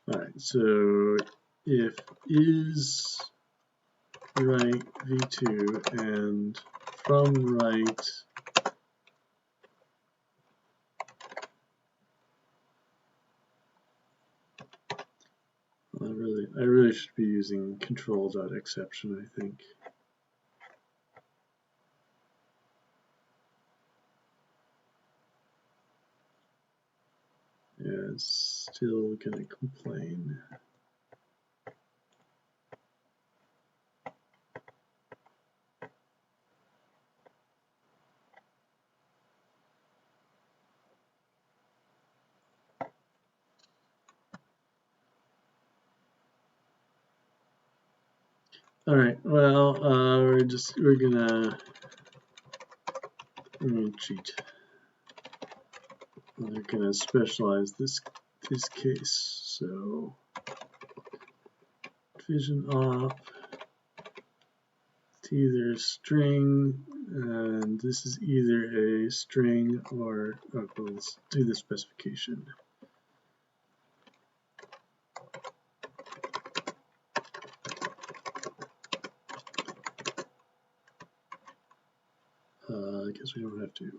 All right, so if is right v2 and from right I really should be using control.exception, I think. Yeah, it's still gonna complain. All right, well, we're gonna cheat. We're gonna specialize this case. So division op, it's either a string, and this is either a string or let's do the specification. I guess we don't have to.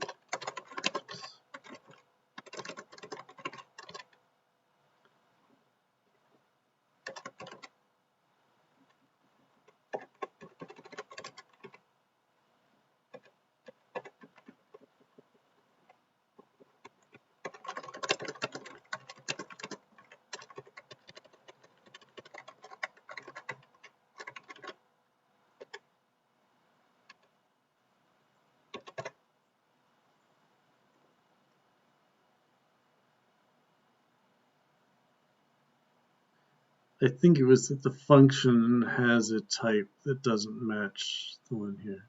I think it was that the function has a type that doesn't match the one here.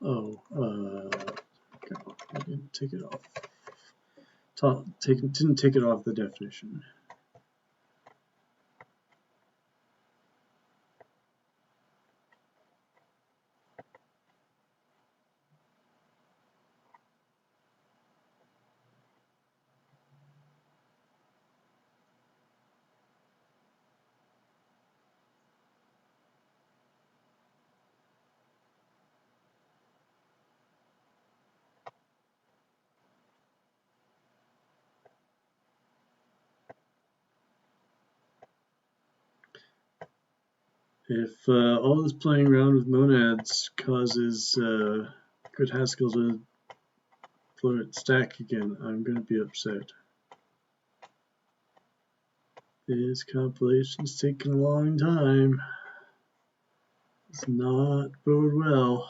I didn't take it off. Didn't take it off the definition. If all this playing around with monads causes good Haskell to float its stack again, I'm going to be upset. This compilation's taking a long time. It's not bode well.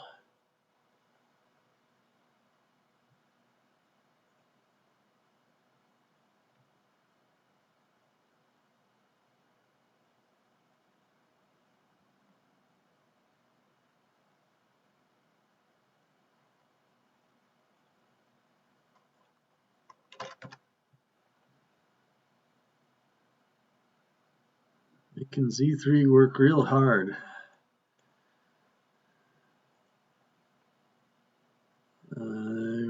Making Z3 work real hard. I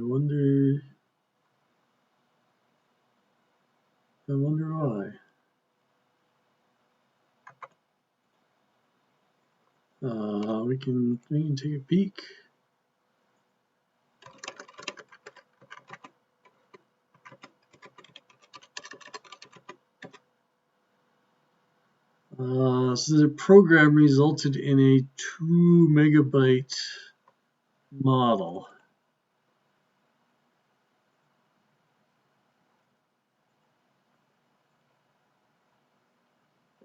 wonder why. We can take a peek. So the program resulted in a 2 megabyte model.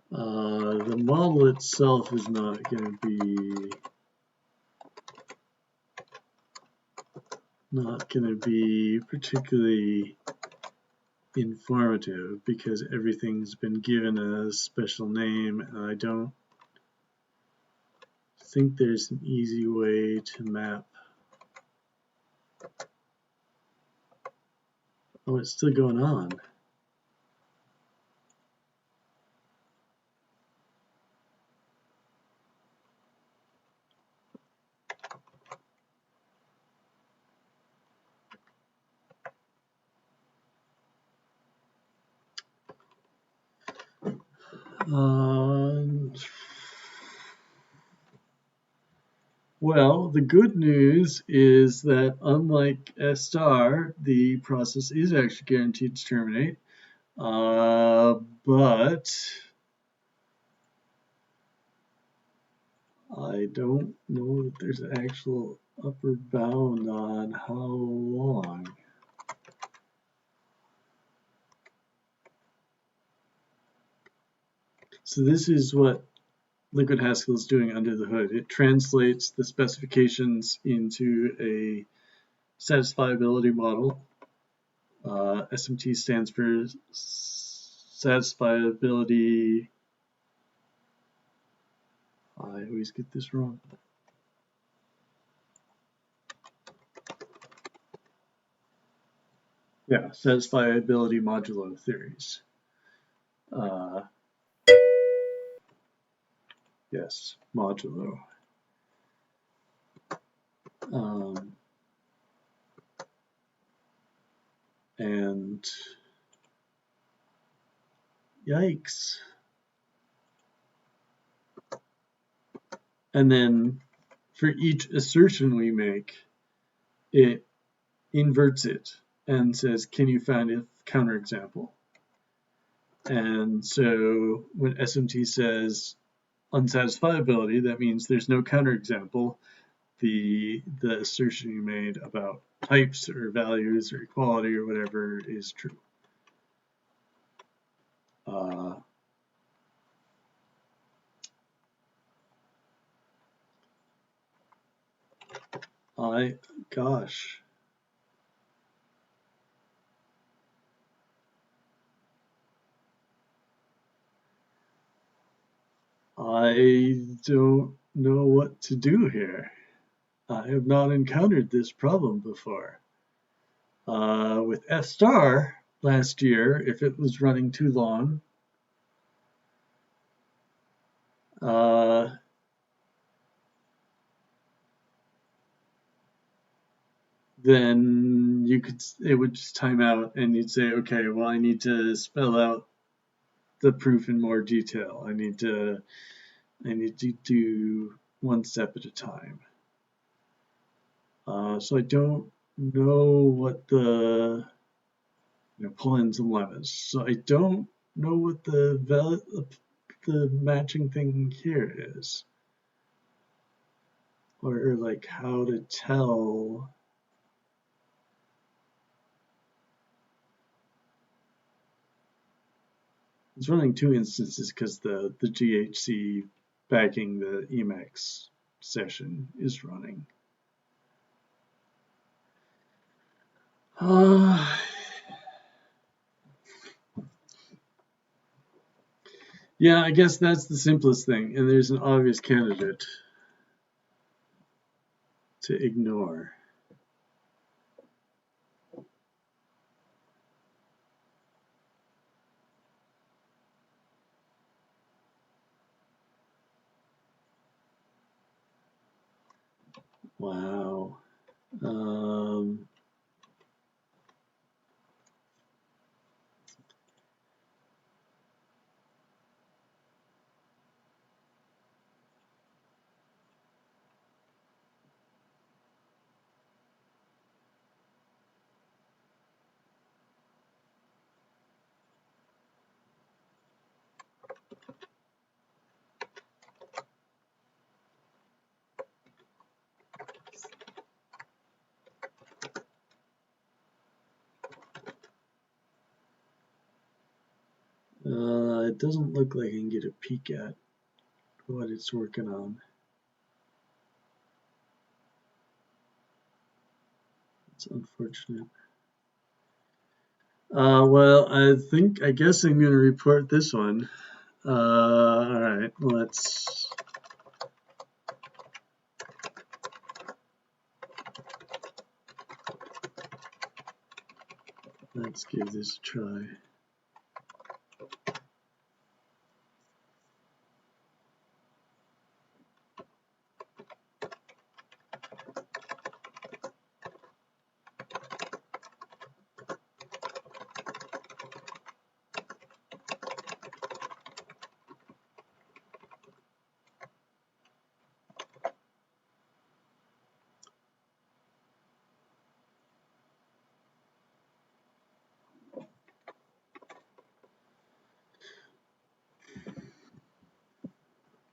The model itself is not going to be particularly informative because everything's been given a special name, and I don't think there's an easy way to map. Oh, it's still going on. Well, the good news is that unlike S star, the process is actually guaranteed to terminate, but I don't know that there's an actual upper bound on how long. So this is what Liquid Haskell is doing under the hood. It translates the specifications into a satisfiability model. SMT stands for satisfiability. I always get this wrong. Yeah, satisfiability modulo theories. Yes, modulo. And yikes. And then for each assertion we make, it inverts it and says, can you find a counterexample? And so when SMT says unsatisfiability, that means there's no counterexample. The assertion you made about types or values or equality or whatever is true. Gosh. I don't know what to do here. I have not encountered this problem before. With F star last year, if it was running too long, then it would just time out and you'd say, okay, well, I need to spell out the proof in more detail. I need to do one step at a time. So I don't know what the, pull in some lemmas. So I don't know what the matching thing here is, or like how to tell. It's running two instances because the GHC backing the Emacs session is running. Yeah, I guess that's the simplest thing, and there's an obvious candidate to ignore. Wow. It doesn't look like I can get a peek at what it's working on. It's unfortunate. Well, I guess I'm going to report this one. All right, let's give this a try.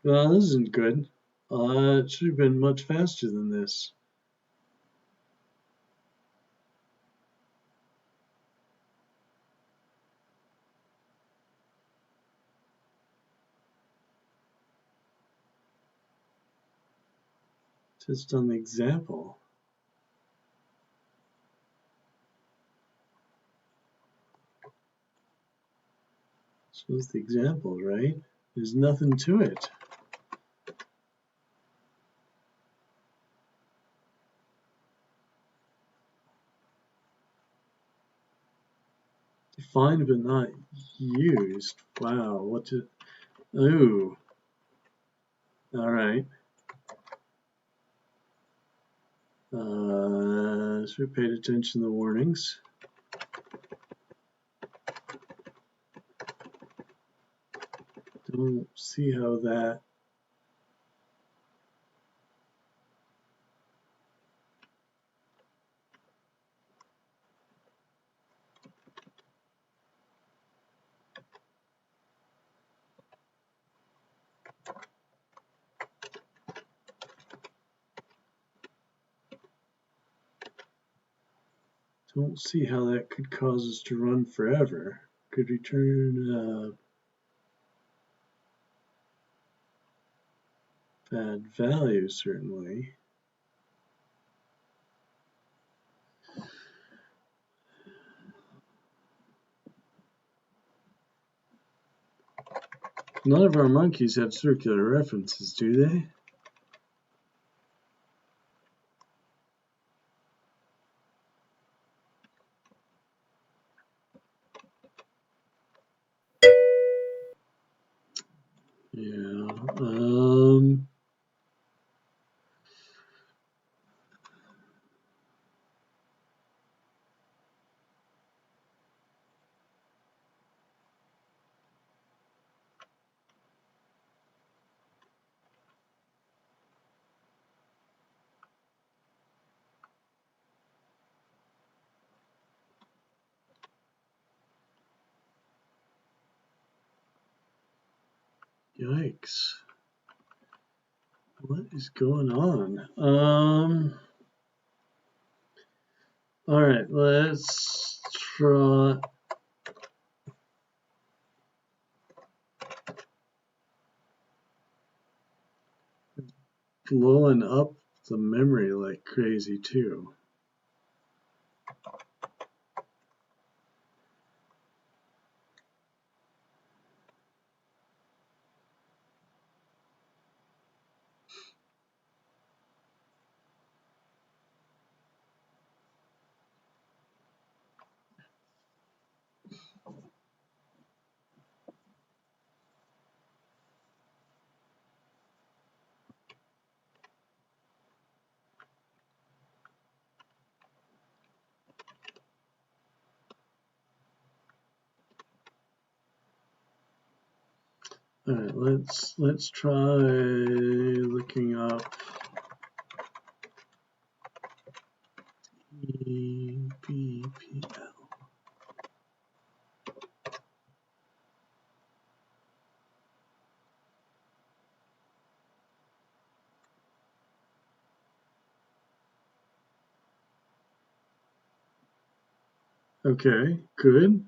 Well, this isn't good. It should have been much faster than this. Just on the example. Shows the example, right? There's nothing to it. Defined but not used. Wow, what to... Ooh. All right. Should have paid attention to the warnings. Don't see how that... Don't see how that could cause us to run forever. Could return bad value, certainly. None of our monkeys have circular references, do they? Yeah. Yikes. What is going on? All right, let's try. Blowing up the memory like crazy too. All right, let's try looking up EBPL. Okay, good.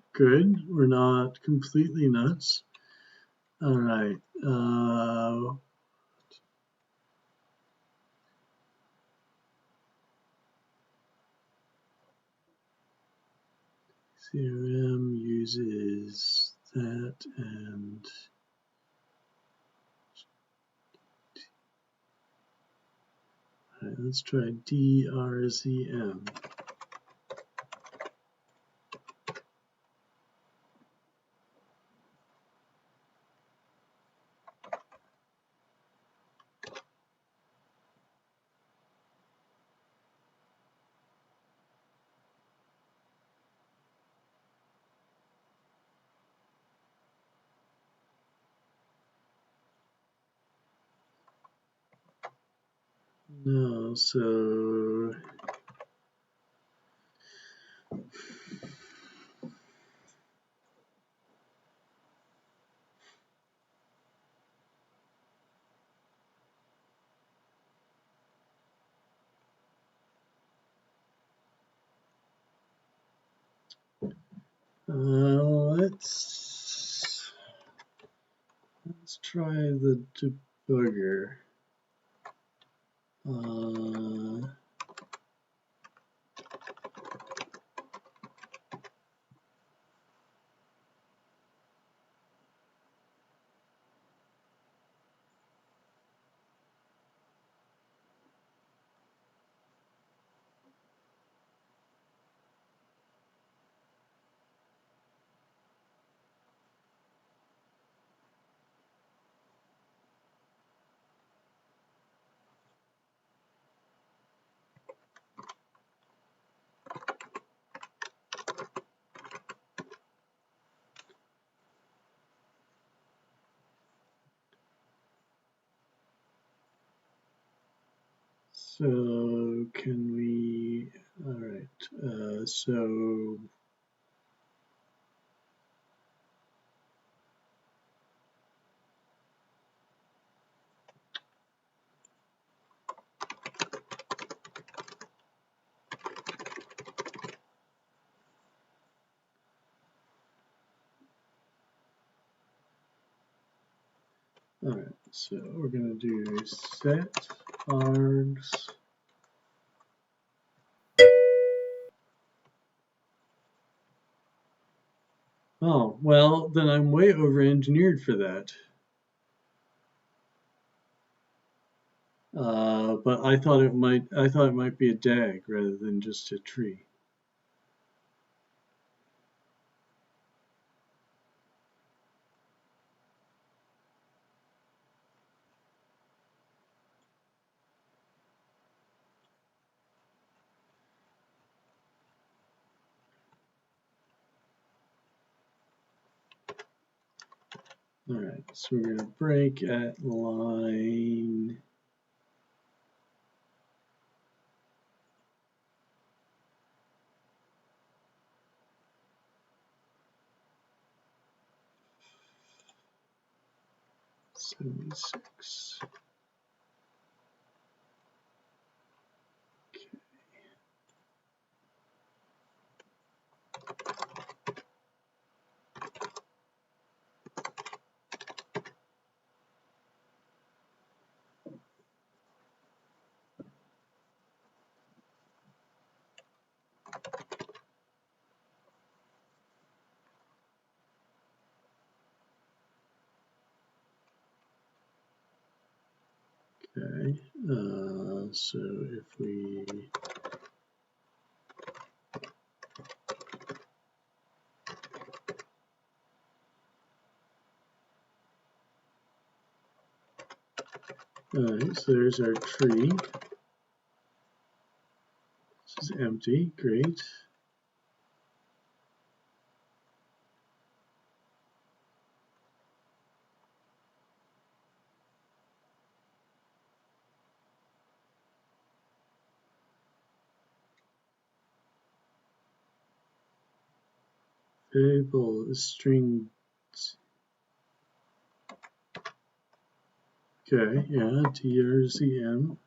We're not completely nuts. All right. CRM uses that and all right, let's try DRZM. No, so let's try the debugger. So can we, all right, so all right, so we're going to do set args. Oh, well, then I'm way over engineered for that. But I thought it might be a DAG rather than just a tree. All right, so we're going to break at line 76. Okay, so if we all right, so there's our tree. This is empty, great. Variable string. Okay, yeah, TRZM.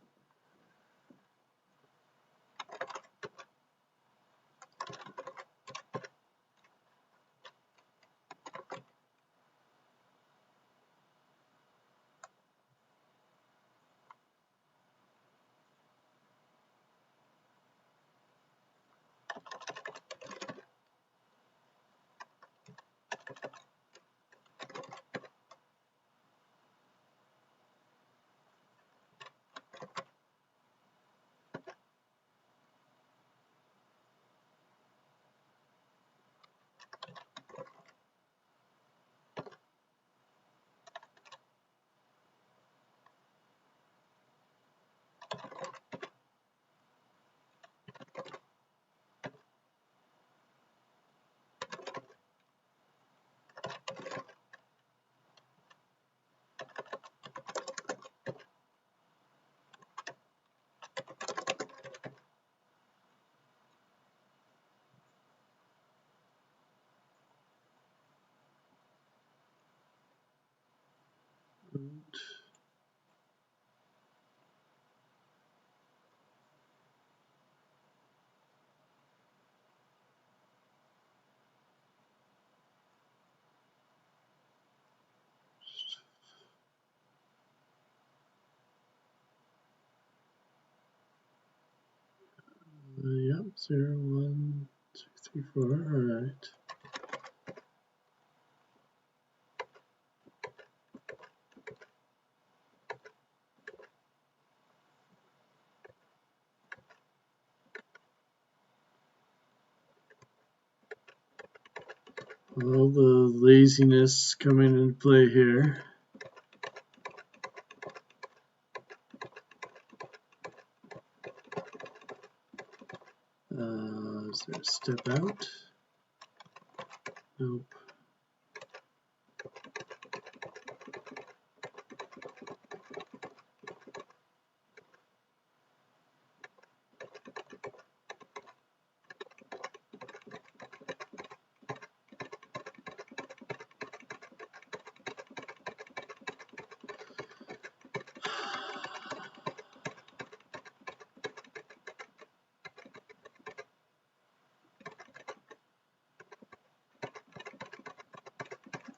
Yep, 0, 1, 2, 3, 4. All right. All the laziness coming into play here. Is there a step out? Nope.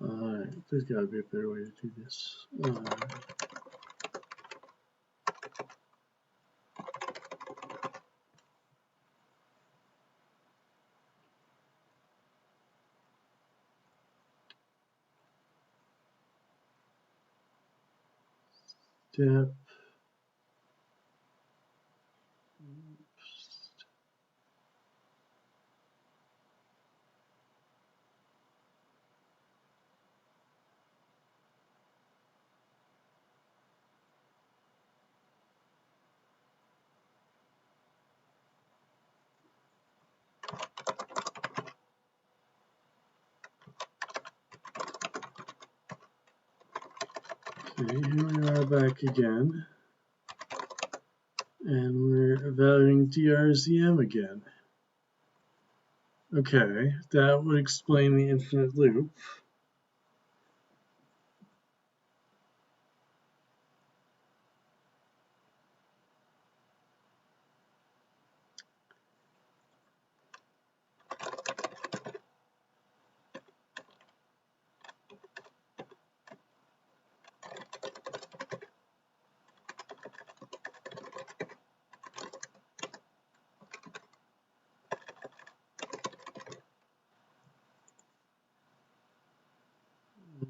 Alright, there's got to be a better way to do this. Step Okay, here we are back again. And we're evaluating DRZM again. Okay, that would explain the infinite loop.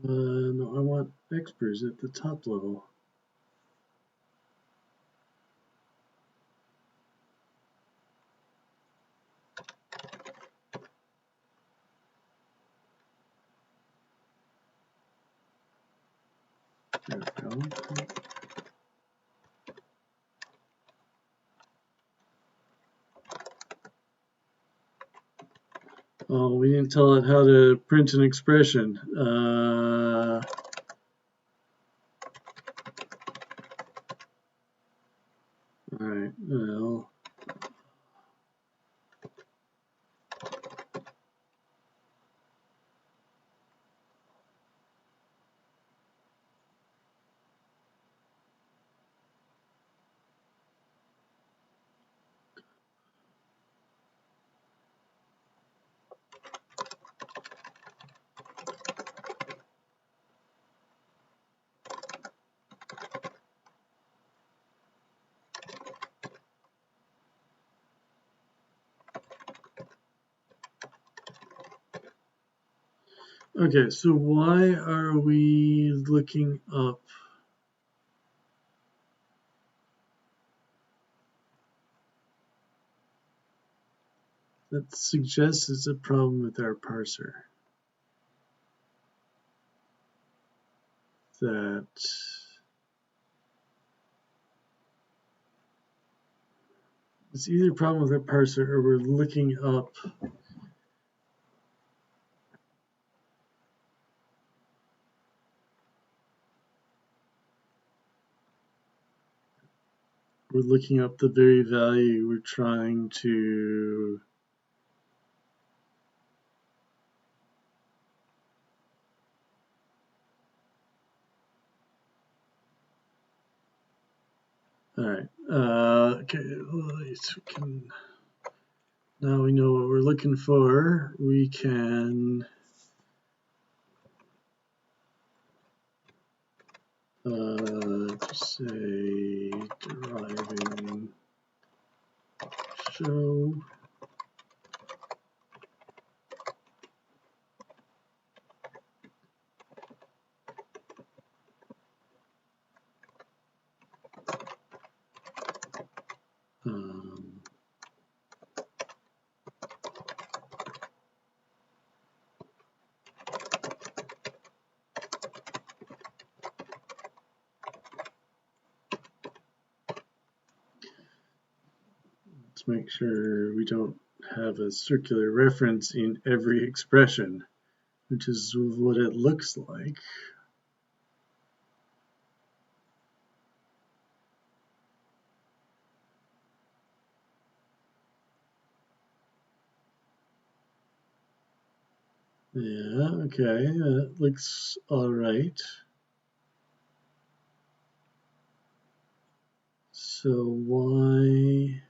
No, I want expers at the top level. There we go. Oh, we didn't tell it how to print an expression. All right, well. Okay, so why are we looking up? That suggests it's a problem with our parser. That it's either a problem with our parser or we're looking up the very value we're trying to all right. Okay, so we can, now we know what we're looking for. We can just say deriving show let's make sure we don't have a circular reference in every expression, which is what it looks like. Yeah, okay, that looks all right. So why?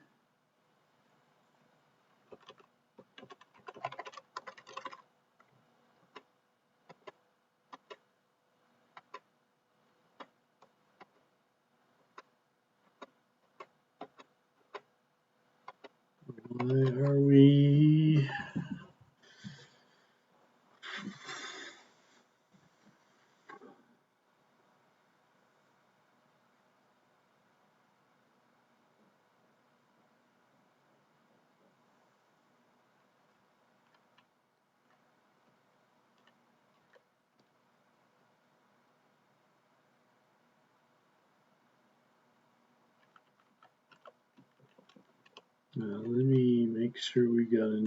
Why are we? Let me make sure we got a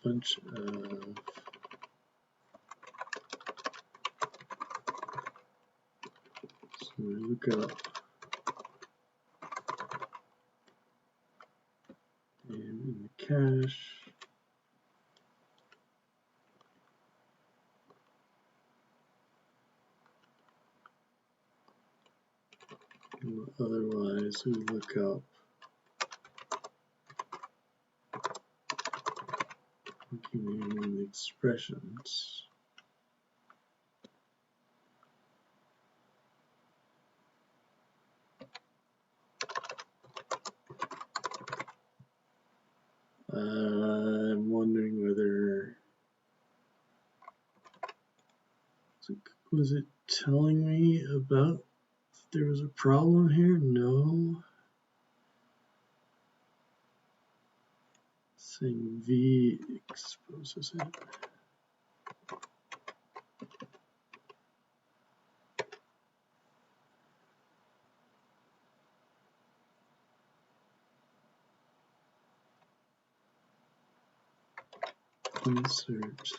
bunch of we look up name in the cache. Otherwise, we look up name in the expressions. I'm wondering whether was it telling me about if there was a problem here? No. Saying V exposes it. Insert.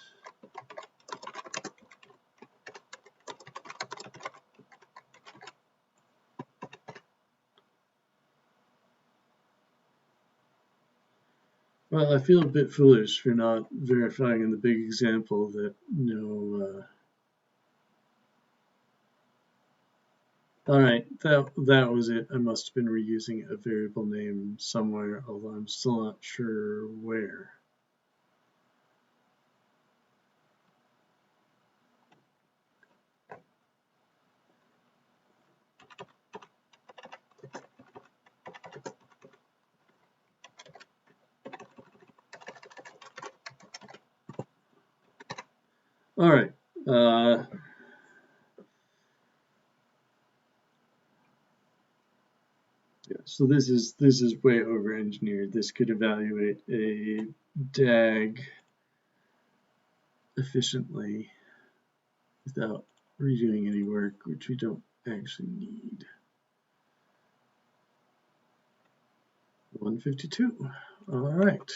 Well, I feel a bit foolish for not verifying in the big example that no. All right, that was it. I must have been reusing a variable name somewhere, although I'm still not sure where. All right. Yeah, so this is way over engineered. This could evaluate a DAG efficiently without redoing any work, which we don't actually need. 152. All right.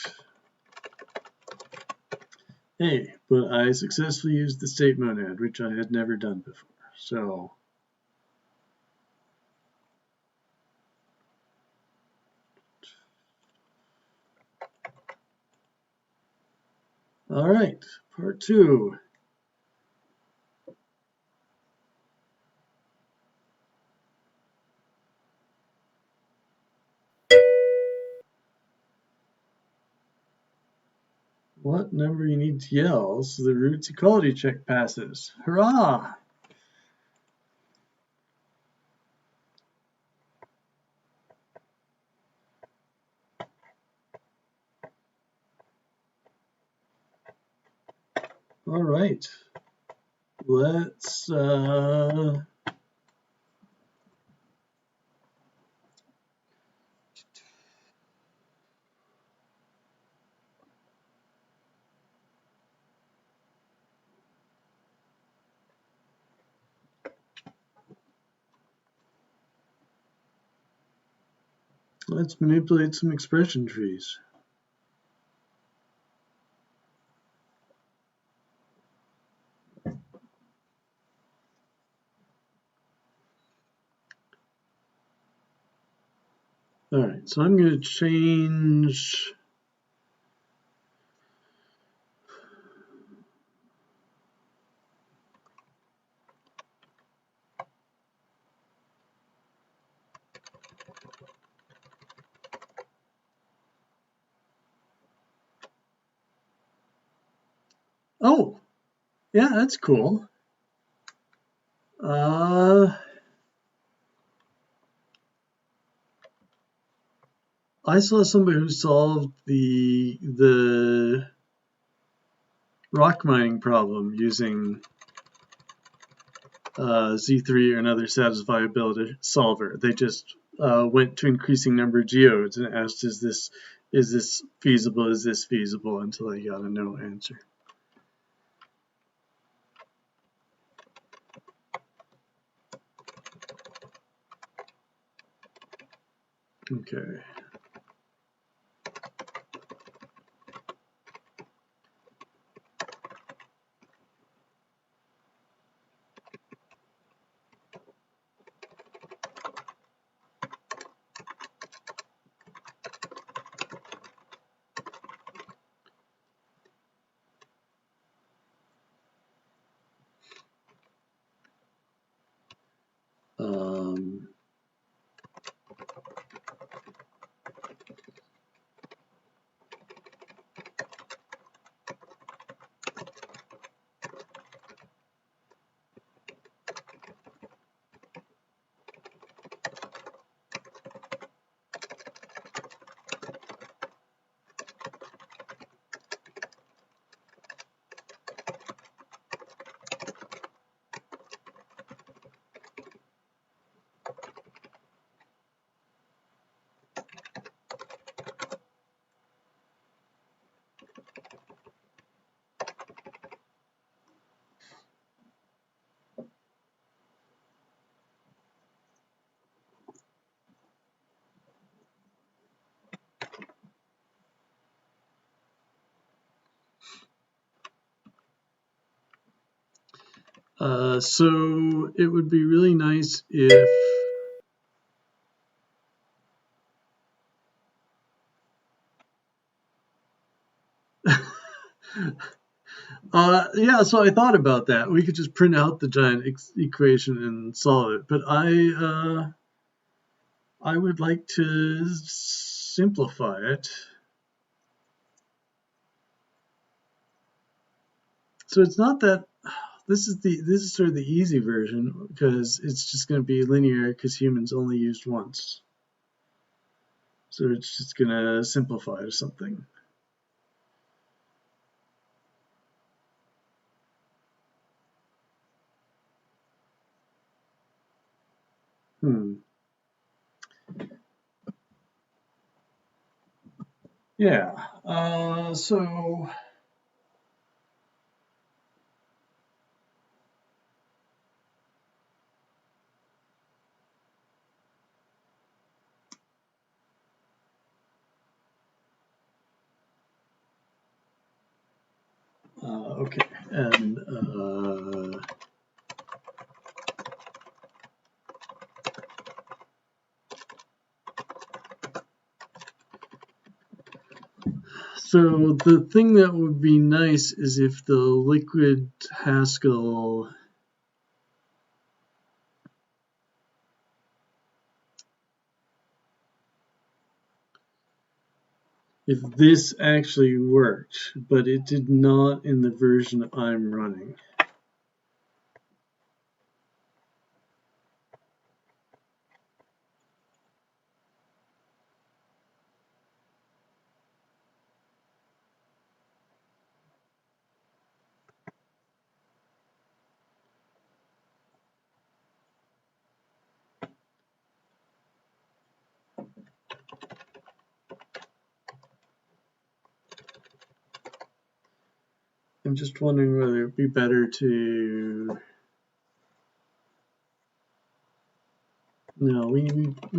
Hey, but I successfully used the state monad, which I had never done before. So all right, part 2. What number you need to yell so the roots equality check passes? Hurrah! All right, let's manipulate some expression trees. All right, so I'm going to change oh, yeah, that's cool. I saw somebody who solved the rock mining problem using Z3 or another satisfiability solver. They just went to increasing number of geodes and asked, is this feasible? Is this feasible? Until I got a no answer. Okay. So it would be really nice if yeah, so I thought about that. We could just print out the giant equation and solve it, but I would like to simplify it. So it's not that this is sort of the easy version because it's just going to be linear because humans only used once. So it's just going to simplify to something. Yeah. So okay, and so the thing that would be nice is if the liquid Haskell if this actually worked, but it did not in the version I'm running. I'm just wondering whether it'd be better to. No, we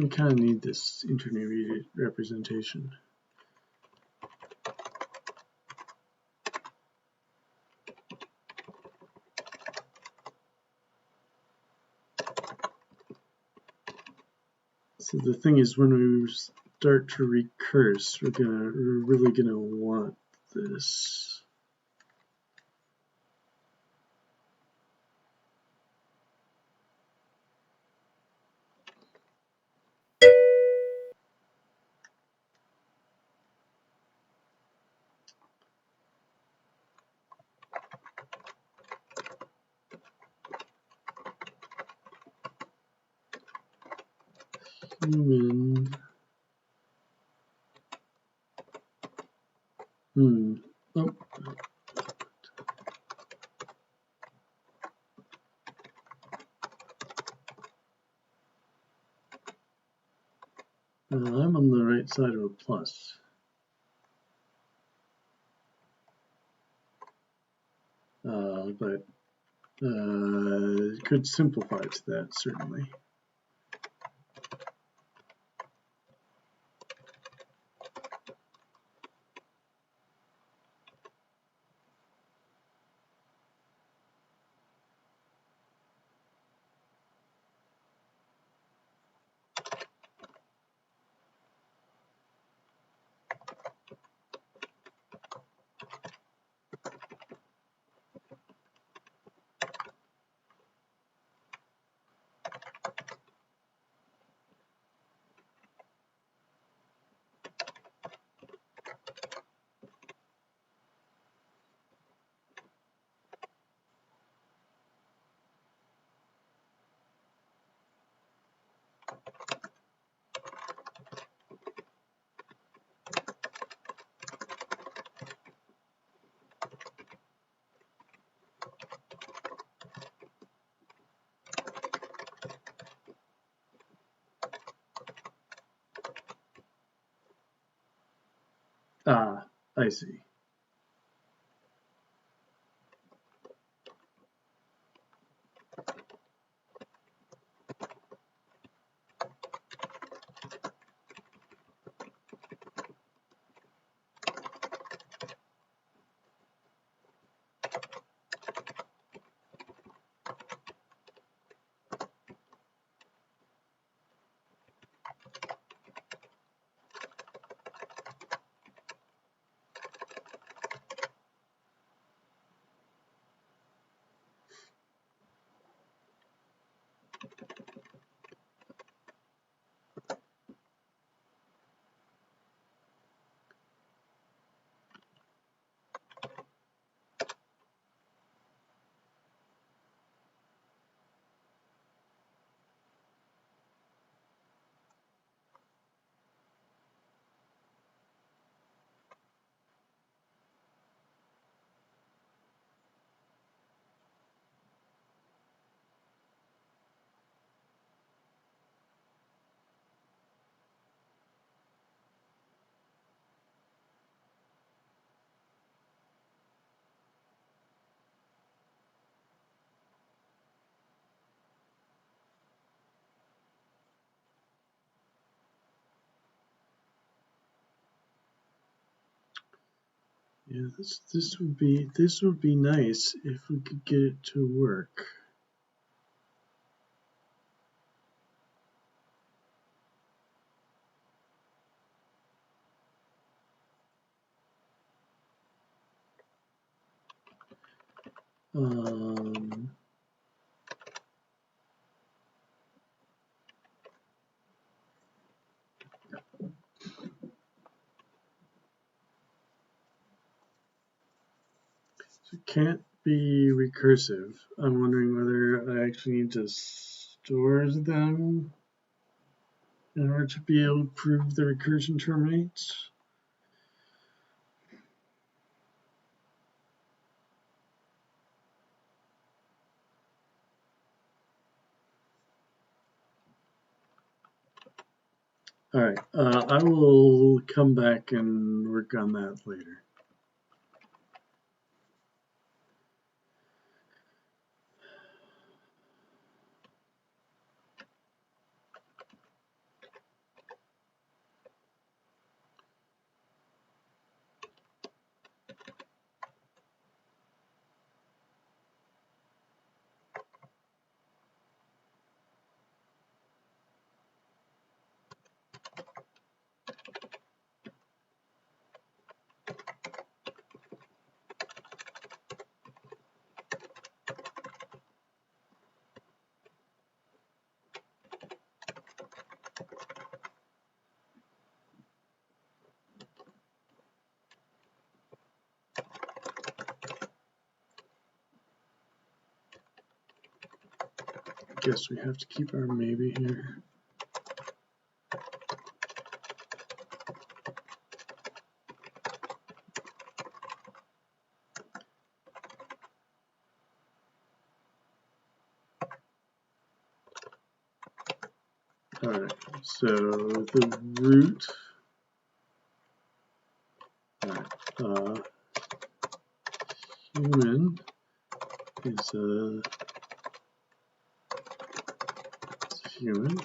kind of need this intermediate representation. So the thing is, when we start to recurse, we're really gonna want this. Human. Oh. I'm on the right side of a plus. But could simplify to that, certainly. Ah, I see. Yeah, this would be nice if we could get it to work. So it can't be recursive. I'm wondering whether I actually need to store them in order to be able to prove the recursion terminates. All right, I will come back and work on that later. I guess we have to keep our maybe here. All right, so the root, human is human.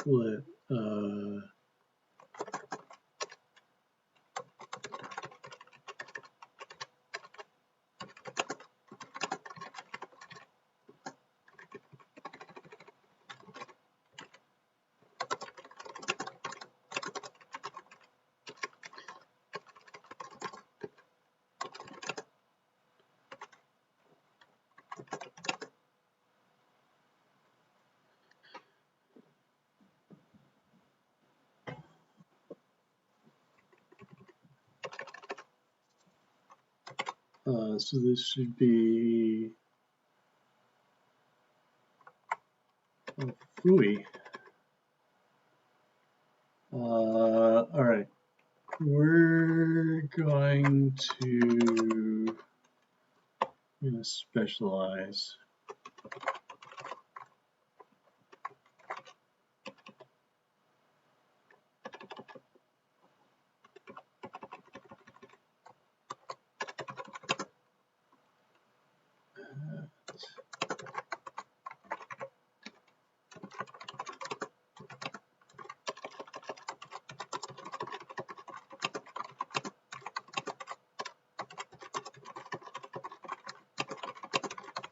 Let so this should be Fui. All right, we're going to specialize.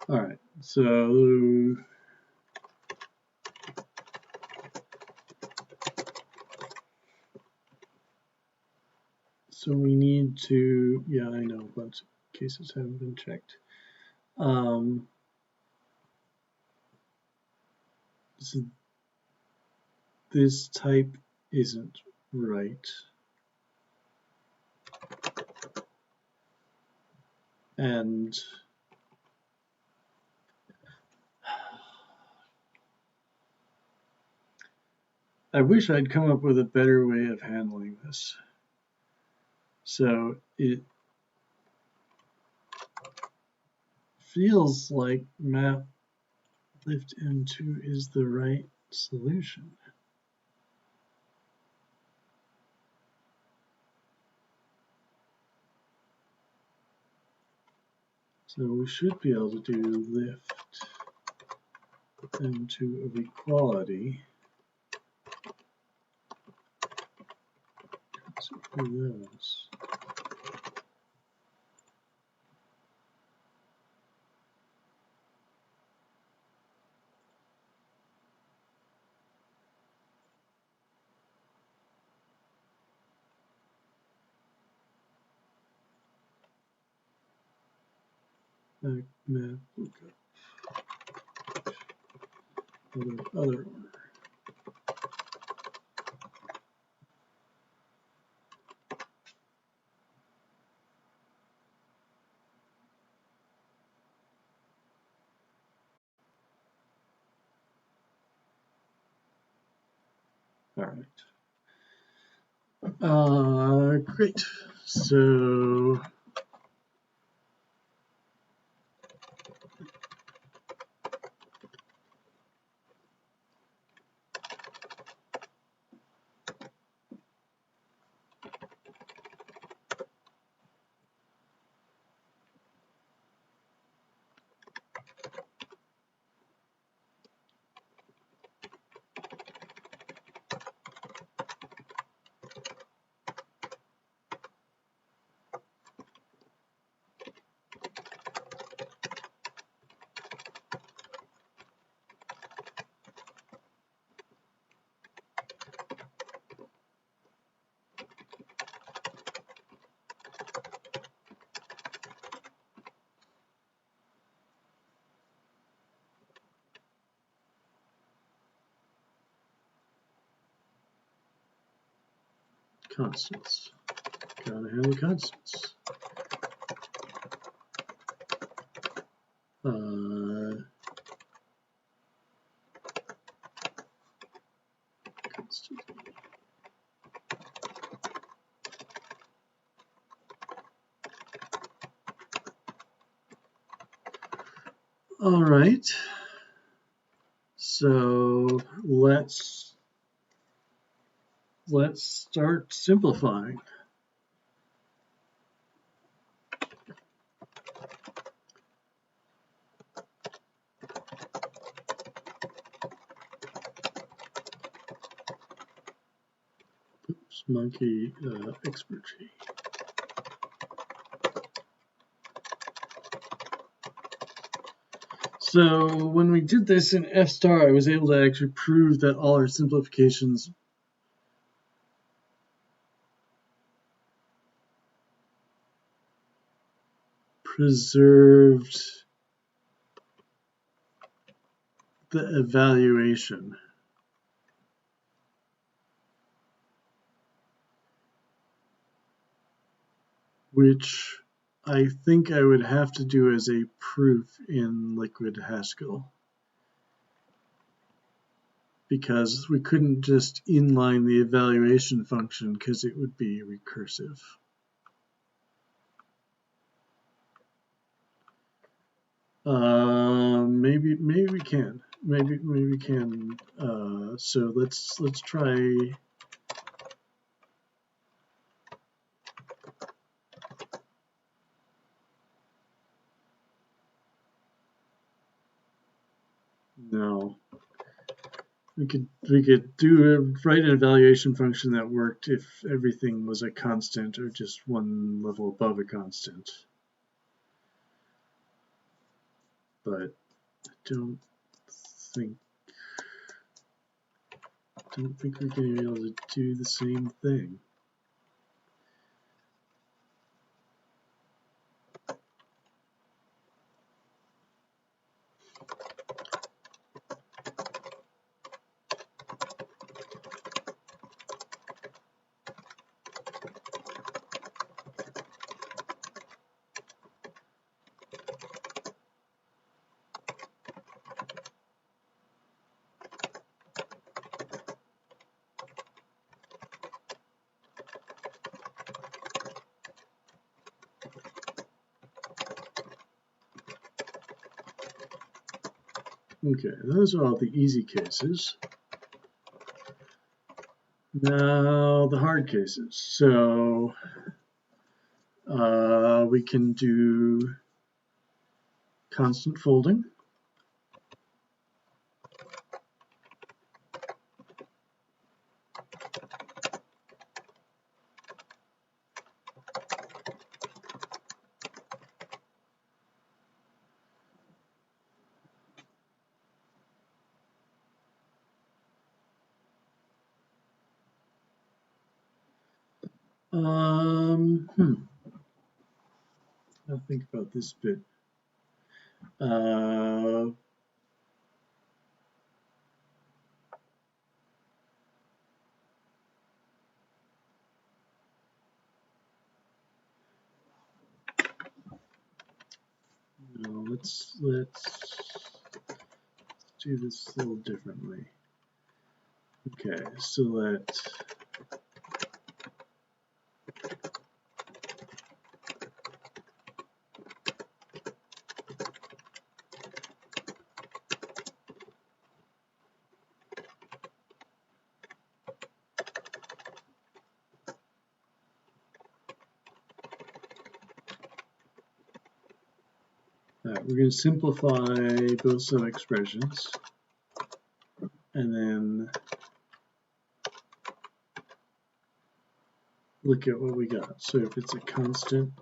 All right, so So we need to, yeah, I know a bunch of cases haven't been checked. So this type isn't right. And I wish I'd come up with a better way of handling this. So it feels like map lift M2 is the right solution. So we should be able to do lift M2 of equality. So for those. Map lookup. Other order. All right. Great. So constants. Gotta handle constants. Constant. All right. So let's start simplifying. Oops, monkey expert G. So when we did this in F star, I was able to actually prove that all our simplifications preserved the evaluation. Which I think I would have to do as a proof in liquid Haskell. Because we couldn't just inline the evaluation function because it would be recursive. Maybe we can. Maybe we can. So let's try. No. We could write an evaluation function that worked if everything was a constant or just one level above a constant. But I don't think we're going to be able to do the same thing. Okay, those are all the easy cases. Now the hard cases. So we can do constant folding. I'll think about this bit. No, let's do this a little differently. Okay, so we're going to simplify both sub-expressions, and then look at what we got. So if it's a constant,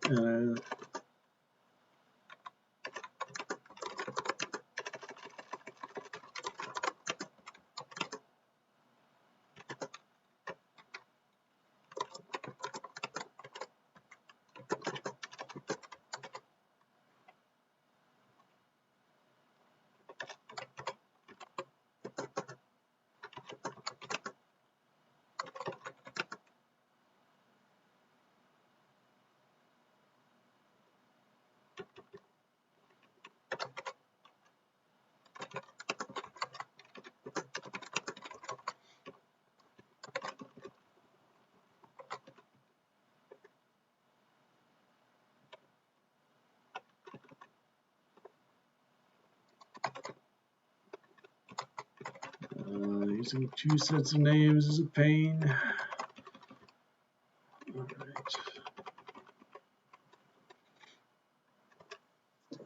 using two sets of names is a pain.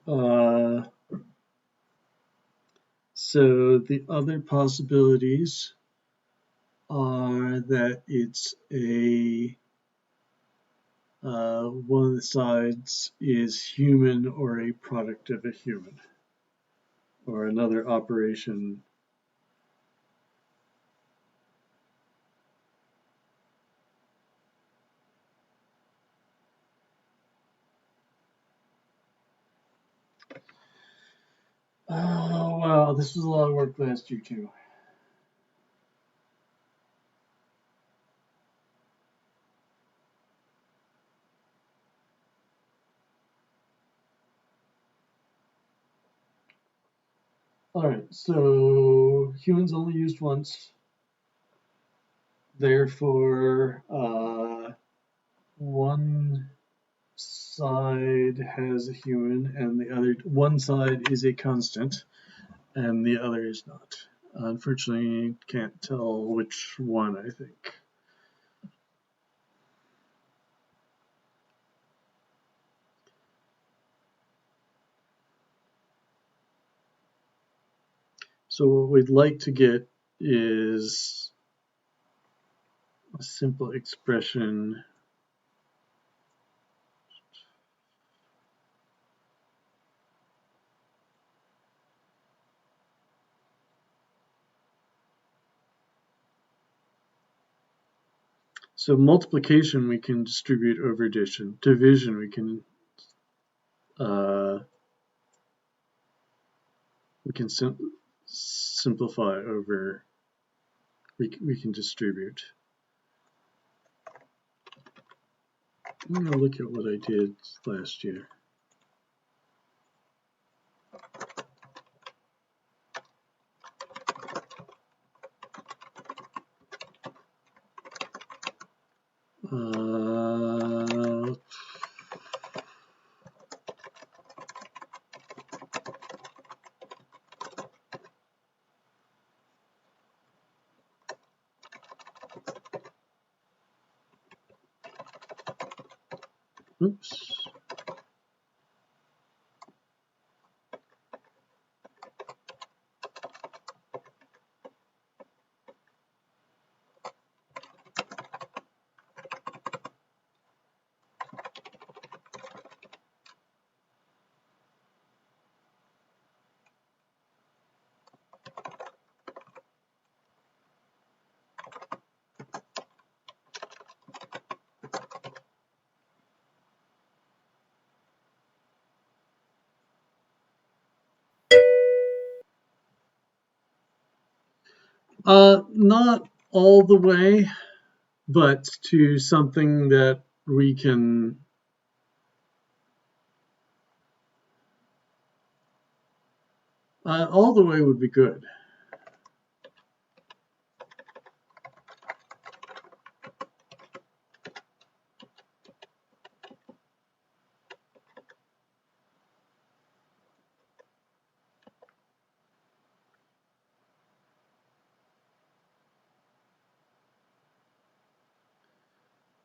All right. So the other possibilities are that it's a one of the sides is human or a product of a human, or another operation. Oh wow, this was a lot of work last year too. All right, so humans only used once. Therefore, one side has a human and the other one side is a constant and the other is not. Unfortunately, can't tell which one, I think. So what we'd like to get is a simple expression so multiplication we can distribute over addition. Division we can simplify over, we can distribute. I'm going to look at what I did last year. Oops. Not all the way, but to something that we can all the way would be good.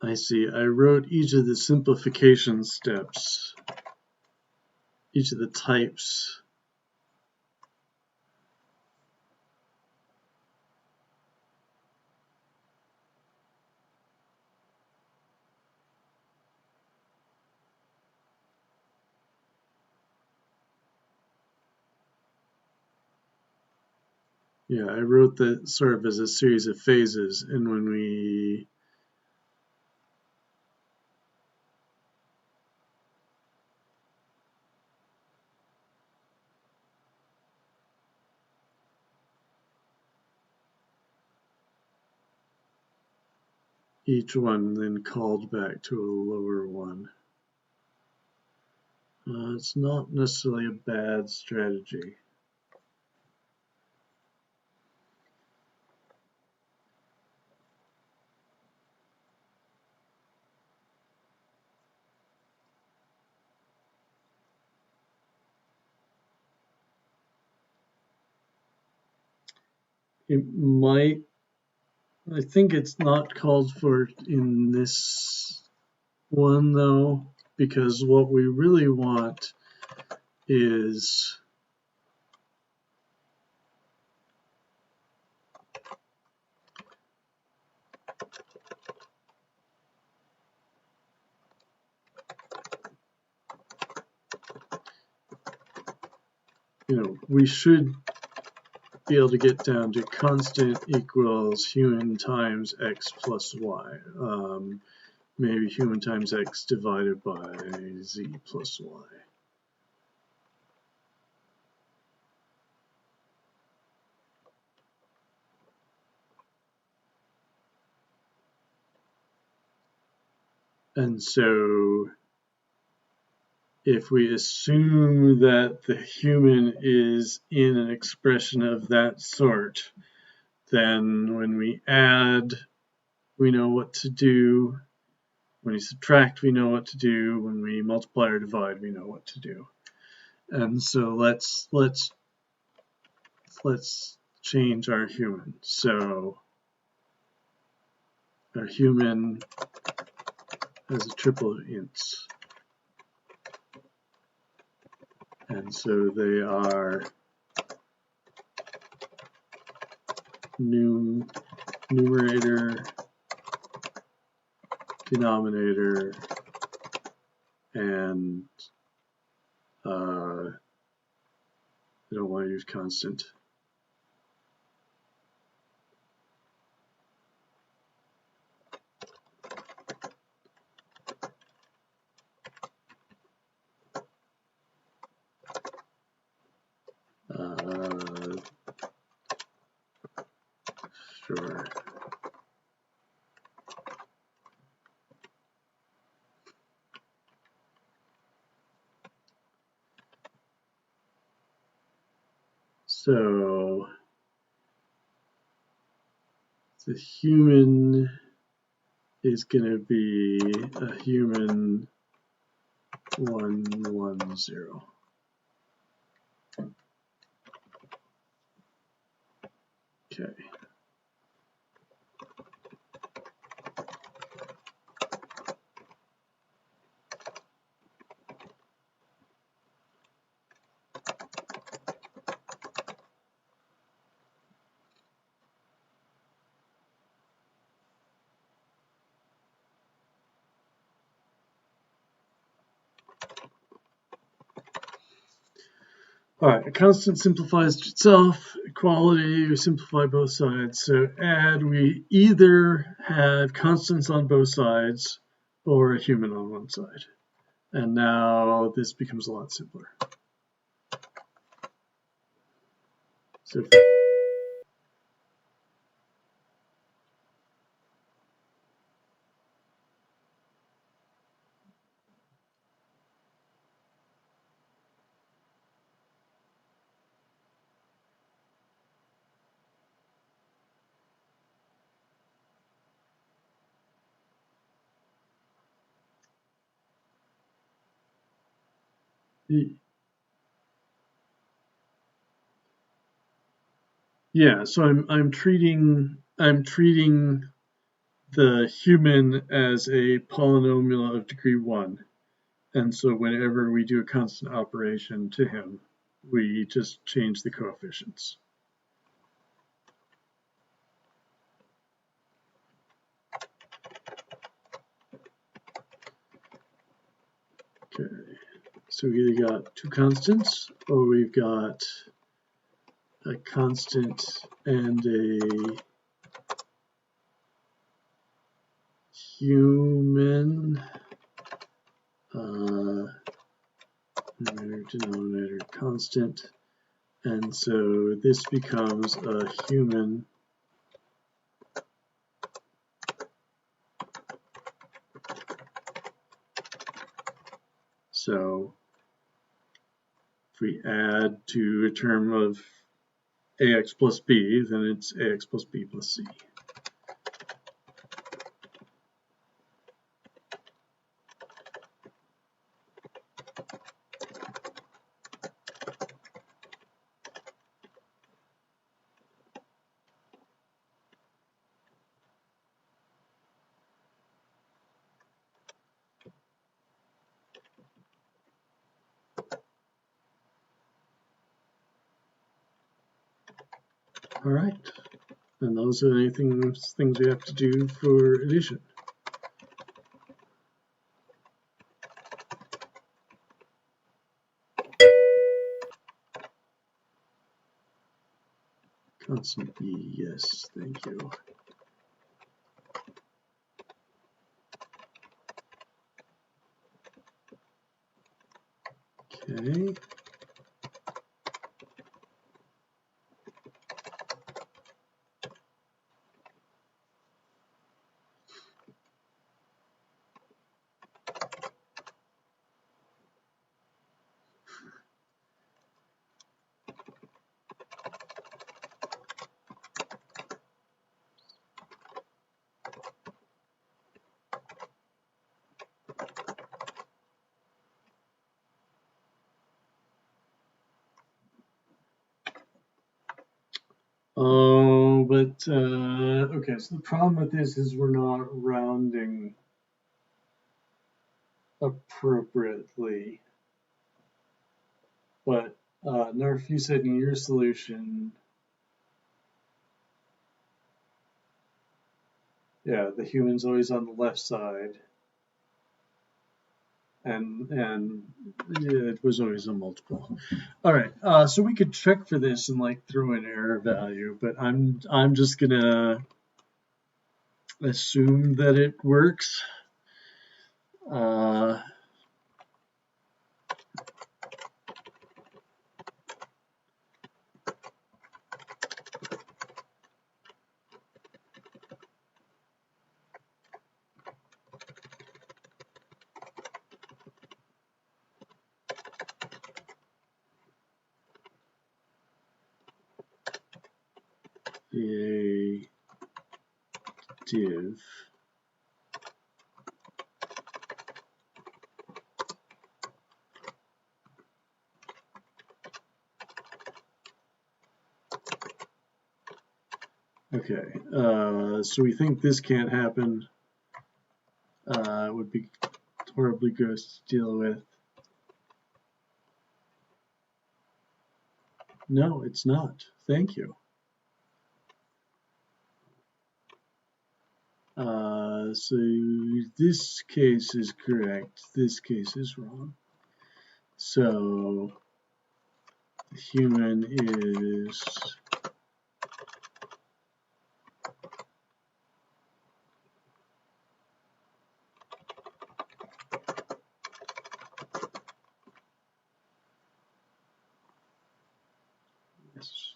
I see. I wrote each of the simplification steps, each of the types. Yeah, I wrote that sort of as a series of phases, and when we each one then called back to a lower one. It's not necessarily a bad strategy. It might, I think it's not called for in this one though, because what we really want is we should be able to get down to constant equals human times x plus y. Maybe human times x divided by z plus y. And so if we assume that the human is in an expression of that sort, then when we add, we know what to do. When we subtract, we know what to do. When we multiply or divide, we know what to do. And so let's change our human. So our human has a triple of ints. And so they are numerator, denominator, and I don't want to use constant. Sure. So the human is going to be a human 110. Okay. All right, a constant simplifies itself. Equality, we simplify both sides. So add, we either have constants on both sides or a human on one side. And now this becomes a lot simpler. So yeah, so I'm treating the human as a polynomial of degree 1. And so whenever we do a constant operation to him, we just change the coefficients. Okay, so we either got two constants or we've got a constant and a human numerator, denominator constant, and so this becomes a human so if we add to a term of ax plus b, then it's ax plus b plus c. All right, and those are the things we have to do for addition. Constant b, yes, thank you. Okay. Oh, but okay, so the problem with this is we're not rounding appropriately. But Nerf, you said in your solution, yeah, the human's always on the left side, and yeah, it was always a multiple. All right, so we could check for this and like throw an error value, but I'm just gonna assume that it works. A div okay, so we think this can't happen. It would be horribly gross to deal with. No, it's not. Thank you. So this case is correct. This case is wrong. So human is yes.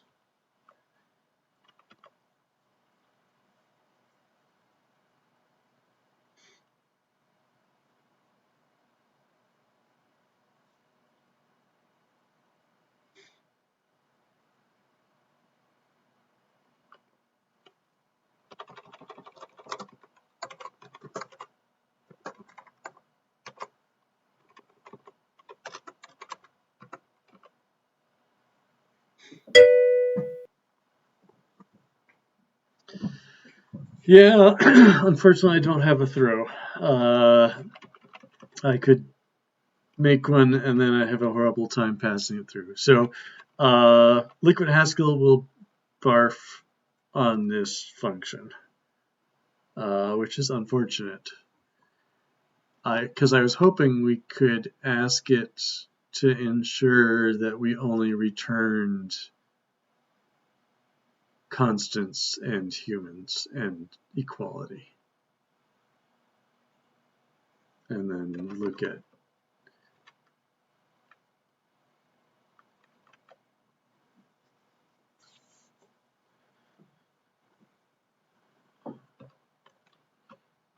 Yeah, unfortunately, I don't have a throw. I could make one, and then I have a horrible time passing it through. So, liquid Haskell will barf on this function, which is unfortunate. Because I was hoping we could ask it to ensure that we only returned constants and humans and equality. And then look at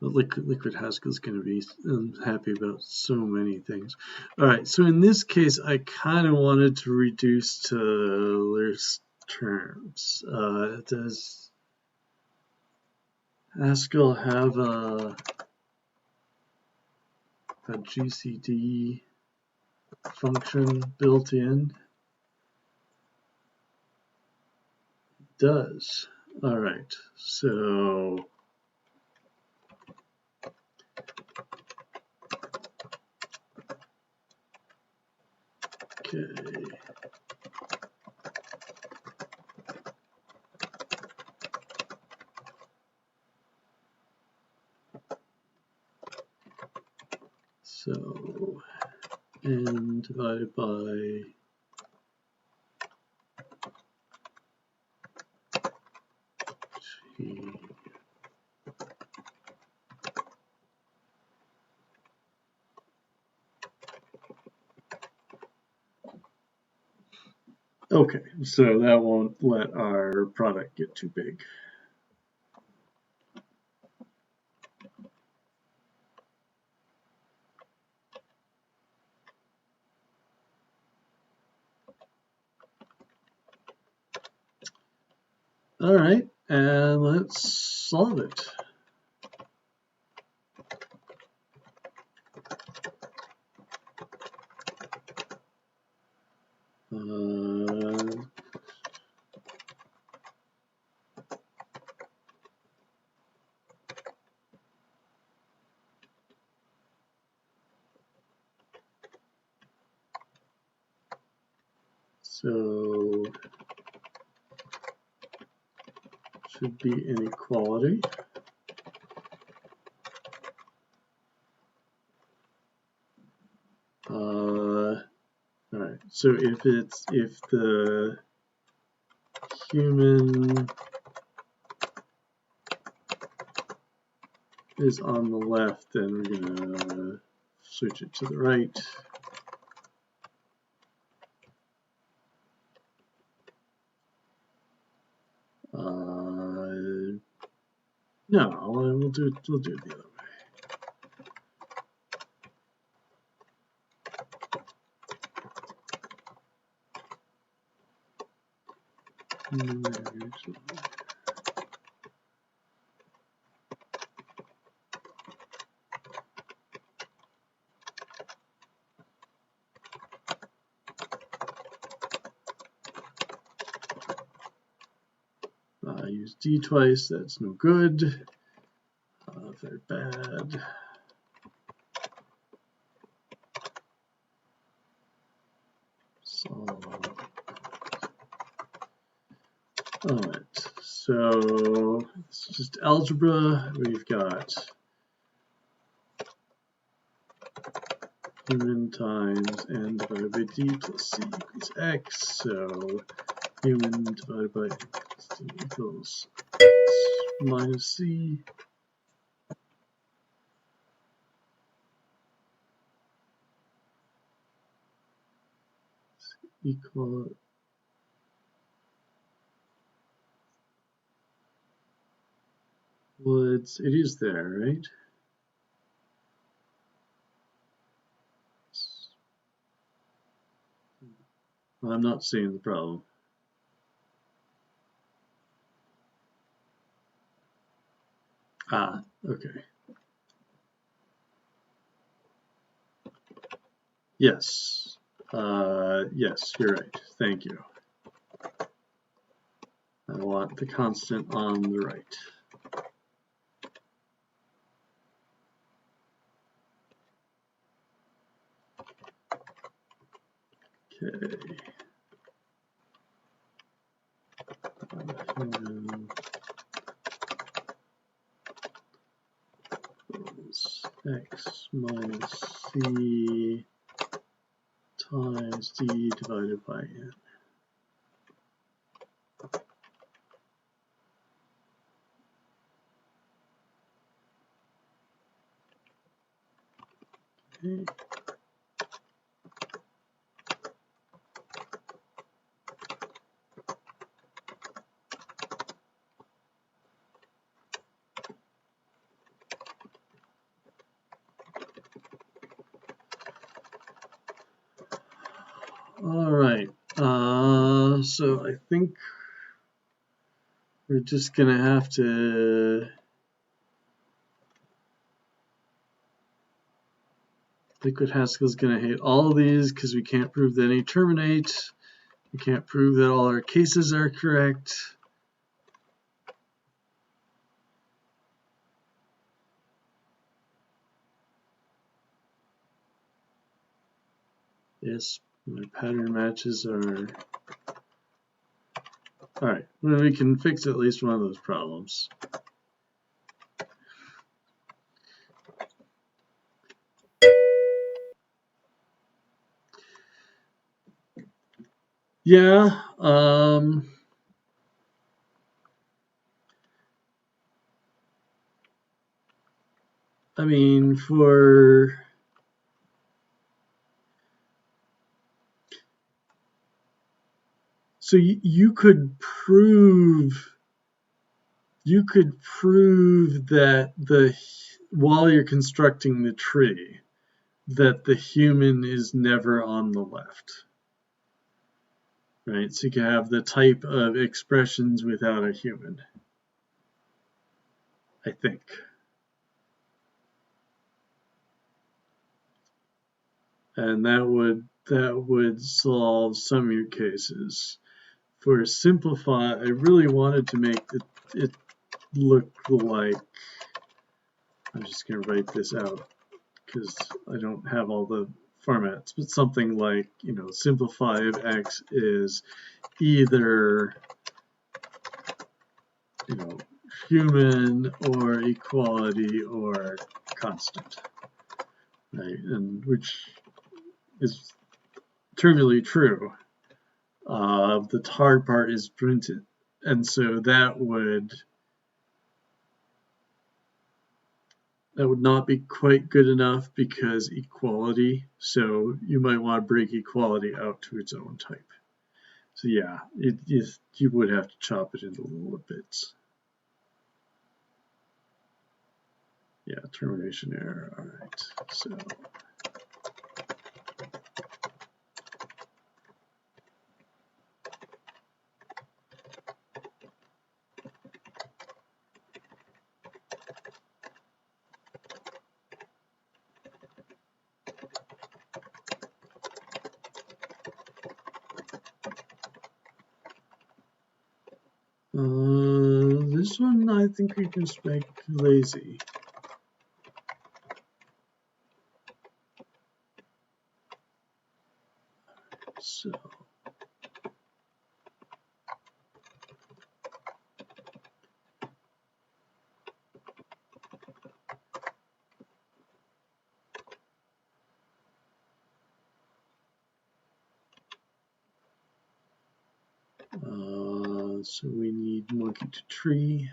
liquid Haskell is going to be happy about so many things. All right, so in this case, I kind of wanted to reduce to list terms. Does Haskell have a GCD function built in? It does. All right, so okay. So n divided by g. Okay, so that won't let our product get too big. All right, and let's solve it. So should be inequality. All right. So if the human is on the left, then we're gonna switch it to the right. No, we'll do it the other way. Use D twice, that's no good. Very bad. All right, so it's just algebra. We've got human times n divided by d plus c equals x. So human divided by x equals x minus c. Equal. Well, it is there, right? Well, I'm not seeing the problem. Ah, okay. Yes. Yes, you're right. Thank you. I want the constant on the right. Okay. X minus c times d divided by n. Okay. All right. So I think we're just gonna have to. Liquid Haskell's gonna hate all of these because we can't prove that any terminate. We can't prove that all our cases are correct. Yes, my pattern matches are. All right, well, we can fix at least one of those problems. Yeah, I mean, so you could prove that while you're constructing the tree, that the human is never on the left, right? So you can have the type of expressions without a human, I think. And that would solve some of your cases. For simplify, I really wanted to make it look like, I'm just going to write this out because I don't have all the formats, but something like, simplify of x is either, human or equality or constant, right? And which is trivially true. The hard part is printed, and so that would not be quite good enough because equality. So you might want to break equality out to its own type. So yeah, you would have to chop it into little bits. Yeah, termination error. All right, so. This one I think we can just make lazy. So. So we need monkey to tree.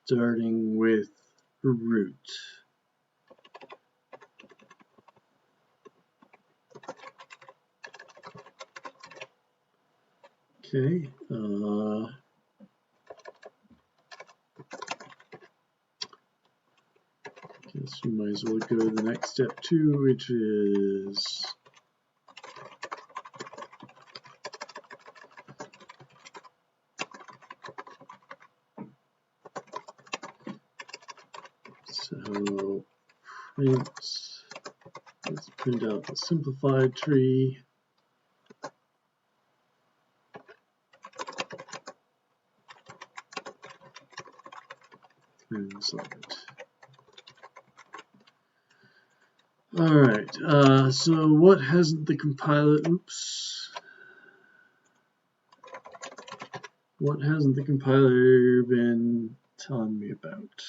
Starting with root. Okay. Guess we might as well go to the next step too, which is so print. Let's print out the simplified tree. And select. All right. So what hasn't the compiler? Oops. What hasn't the compiler been telling me about?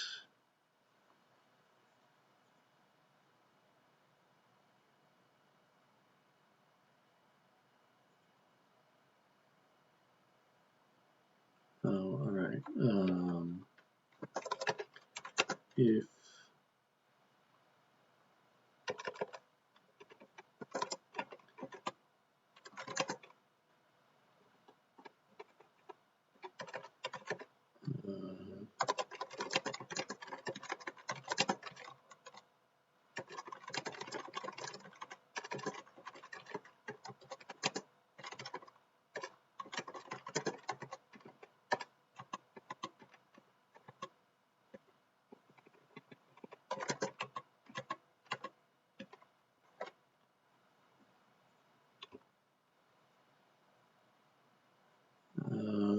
Oh, all right. If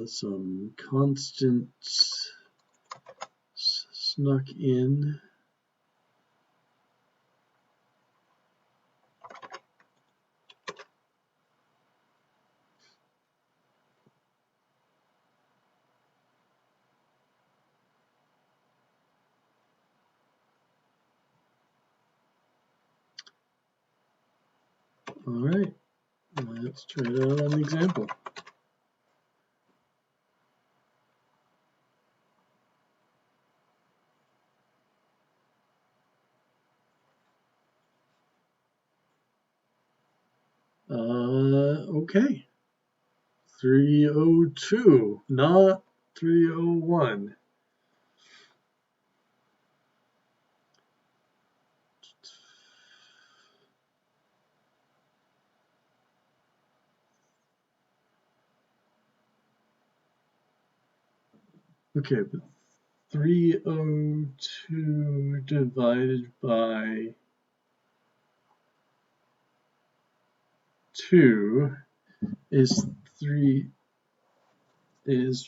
some constants snuck in. All right, let's try it out on the example. Okay. 302, not 301. Okay, but 302 divided by 2 is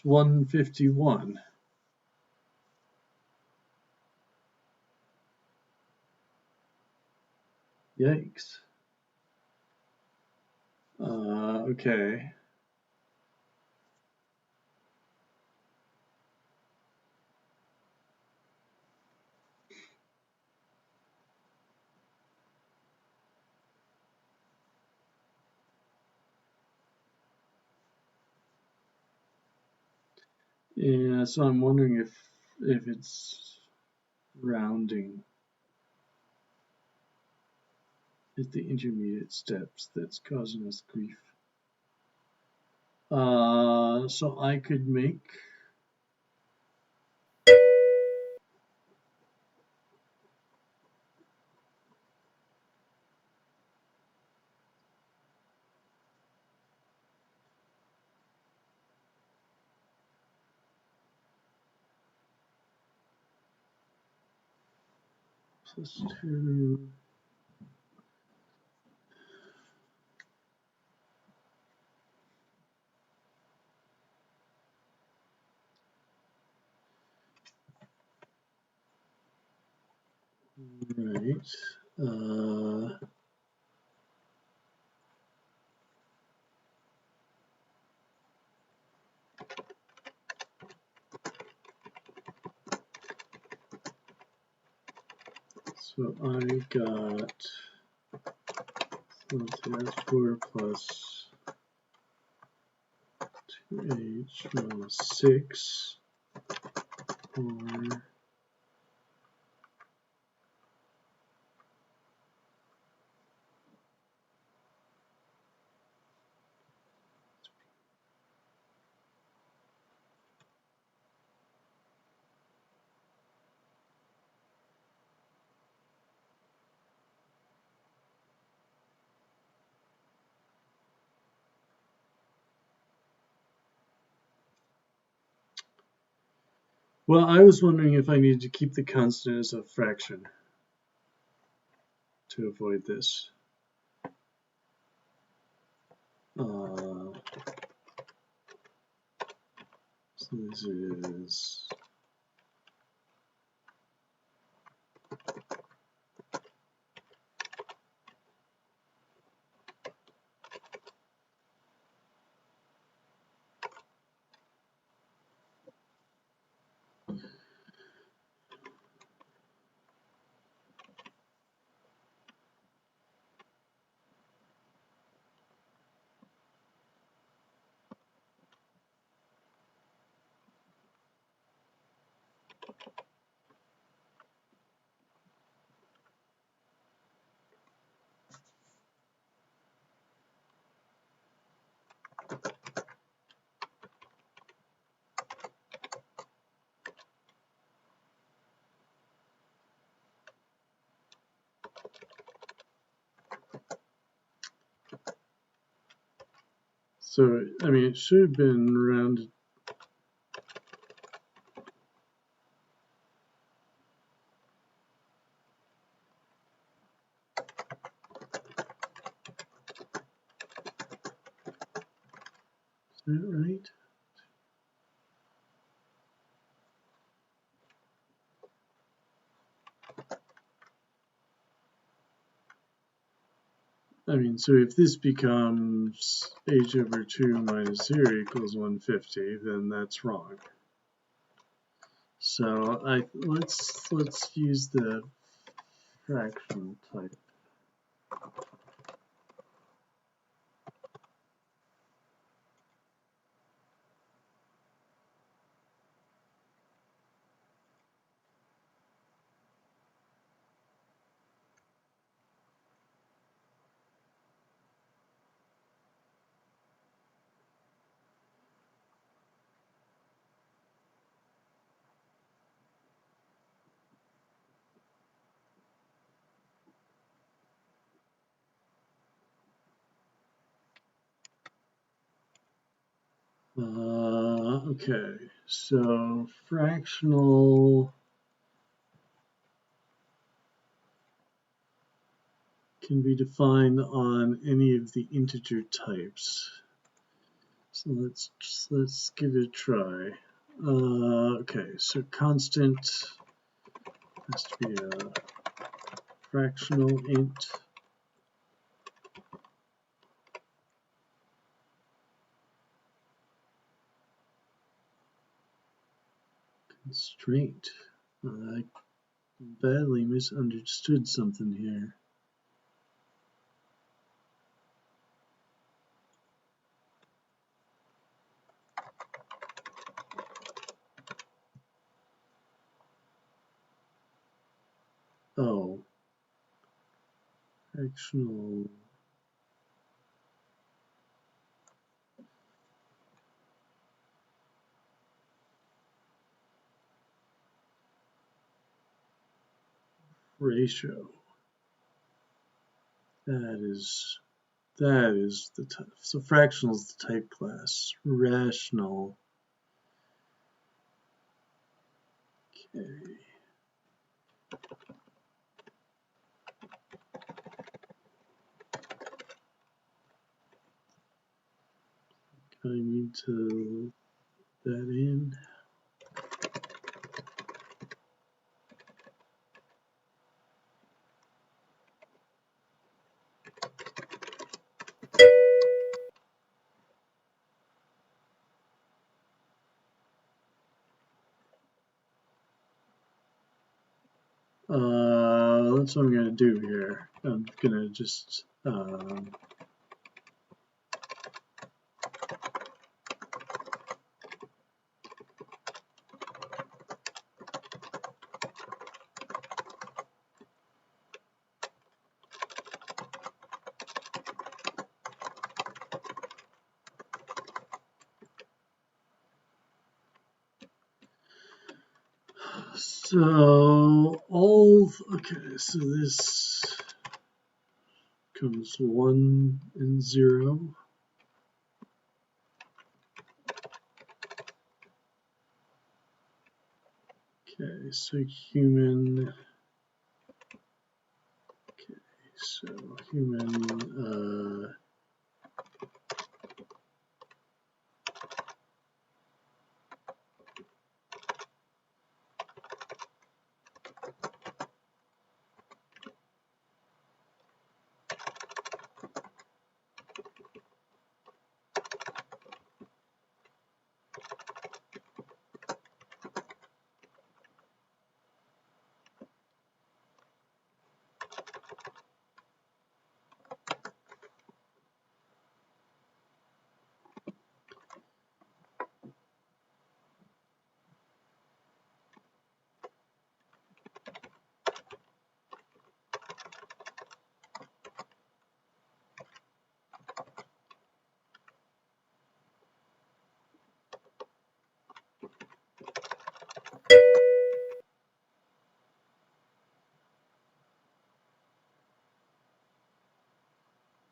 151. Yikes. Okay. Yeah, so I'm wondering if it's rounding at the intermediate steps that's causing us grief. So I could make plus 2. Right. So I got, let's see, that's 4 plus 2h minus 6, or well, I was wondering if I needed to keep the constant as a fraction to avoid this. So this is so, I mean, it should have been rounded. Is that right? I mean, so if this becomes h over 2 minus 0 equals 150, then that's wrong. So let's use the fractional type. Okay, so fractional can be defined on any of the integer types. So let's give it a try. Okay, so constant has to be a fractional int. Constraint. I badly misunderstood something here. Oh, fractional. Ratio. That is the type. So fractional is the type class. Rational. Okay. I need to put that in. that's what I'm going to do here. I'm going to just okay, so this comes 1 and 0. Okay, so human, okay, so human,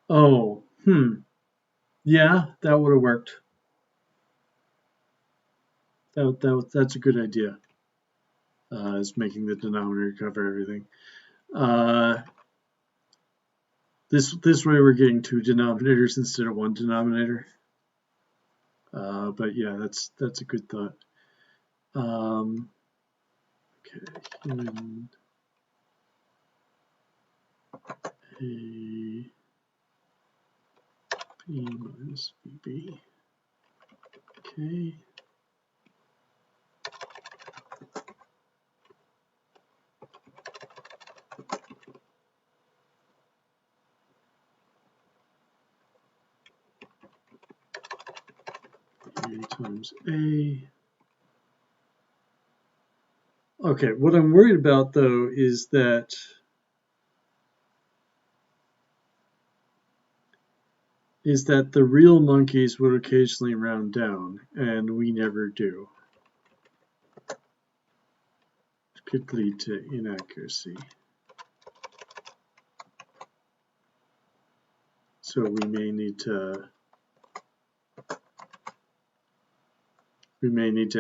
oh, yeah, that would have worked. That's a good idea. Is making the denominator cover everything. This way we're getting 2 denominators instead of 1 denominator. But yeah, that's a good thought. Okay, human A B minus BB. Okay. A times A. Okay, what I'm worried about though is that the real monkeys would occasionally round down, and we never do. It could lead to inaccuracy. So we may need to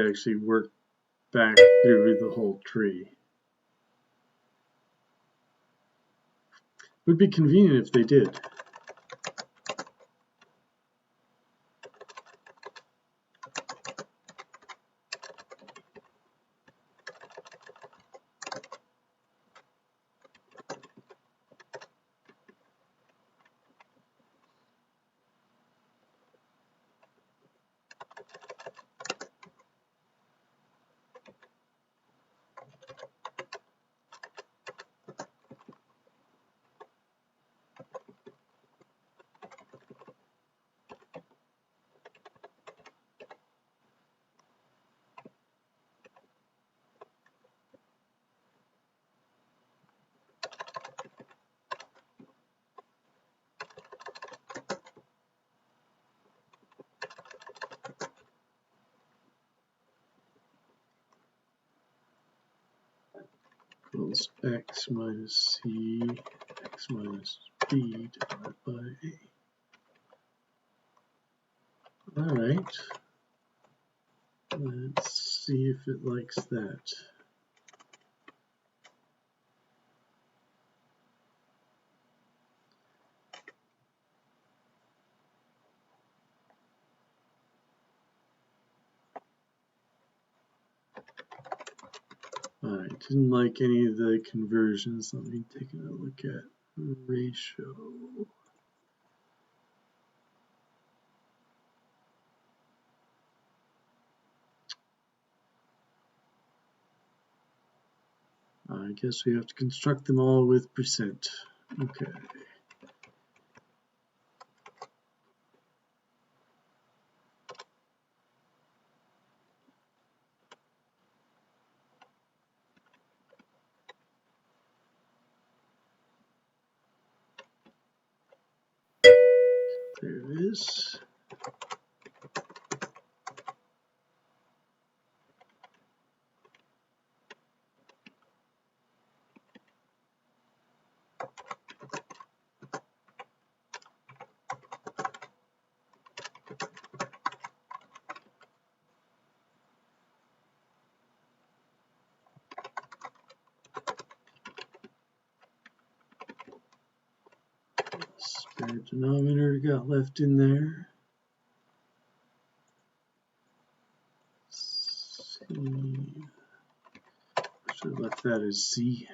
actually work back through the whole tree. It would be convenient if they did. Equals x minus c, x minus b divided by a. All right. Let's see if it likes that. Alright, didn't like any of the conversions. Let me take a look at ratio. I guess we have to construct them all with percent. Okay. There it is. Spare denominator got left in there. C. Should have left that as Z.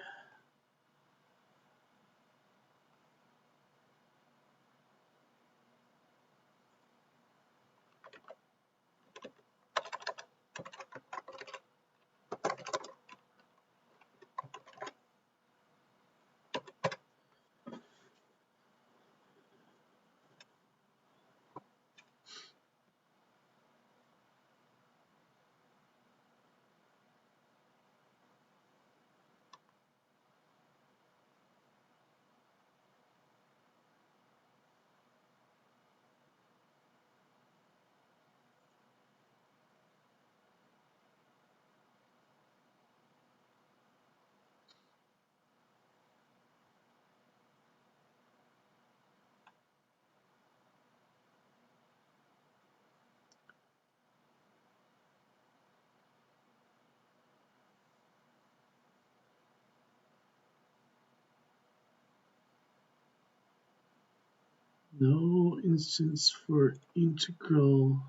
No instance for integral.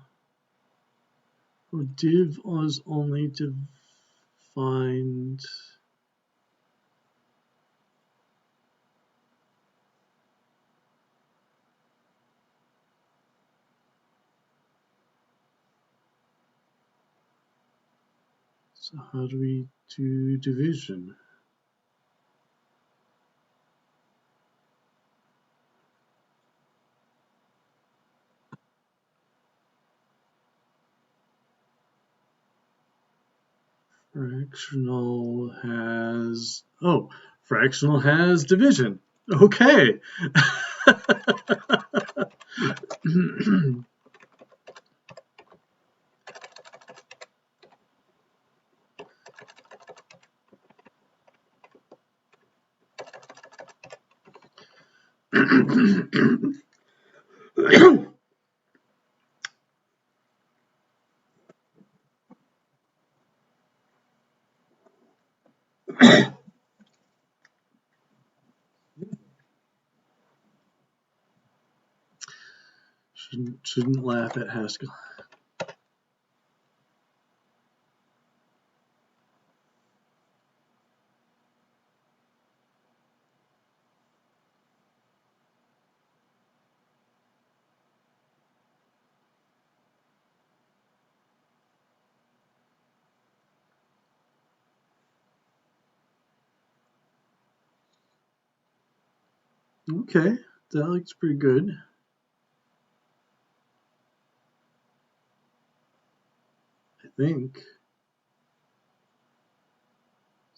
For div was only defined. So how do we do division? Fractional has division. Okay. Shouldn't laugh at Haskell. Okay, that looks pretty good. I think.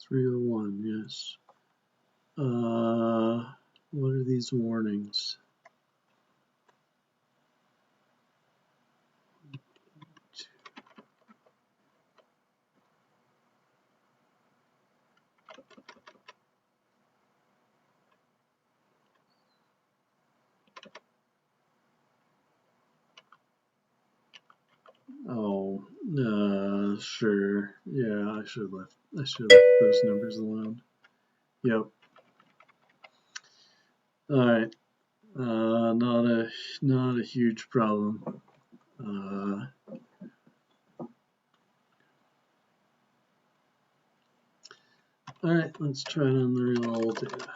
301, yes. What are these warnings? Oh, sure. Yeah, I should have left those numbers alone. Yep. All right. Not a huge problem. All right, let's try it on the real old data.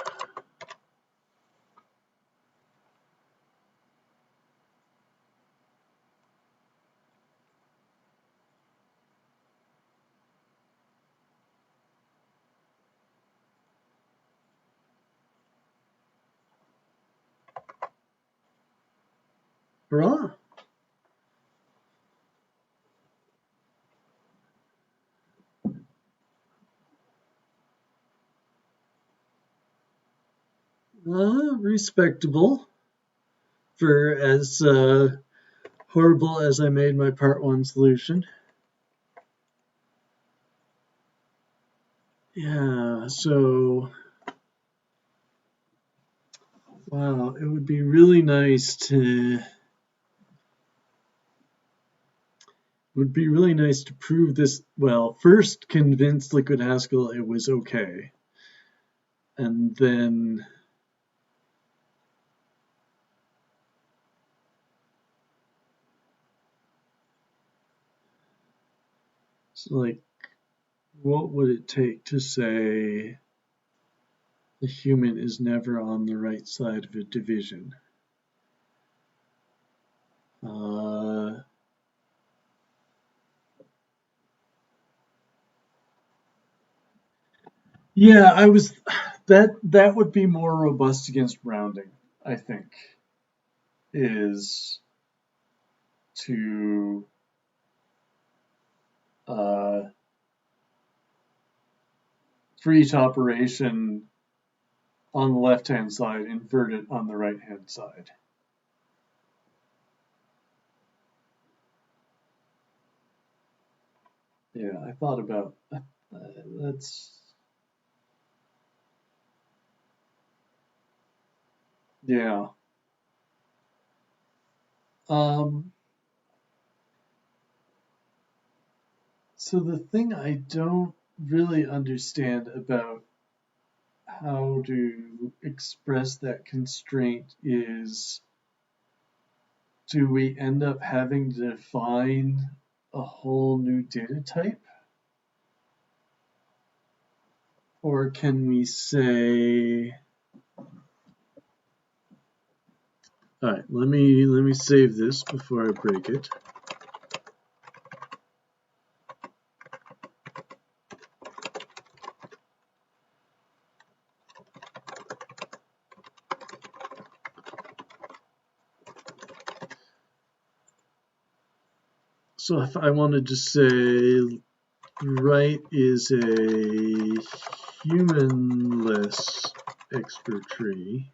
Hurrah! Respectable for as horrible as I made my part 1 solution. Yeah, so wow, it would be really nice to prove this. Well, first convince Liquid Haskell it was okay, and then so like, what would it take to say the human is never on the right side of a division? Yeah, that would be more robust against rounding, I think, is to for each operation on the left-hand side, invert it on the right-hand side. Yeah, I thought about that's yeah. So the thing I don't really understand about how to express that constraint is, do we end up having to define a whole new data type? Or can we say, all right, let me save this before I break it. So if I wanted to say right is a humanless expert tree,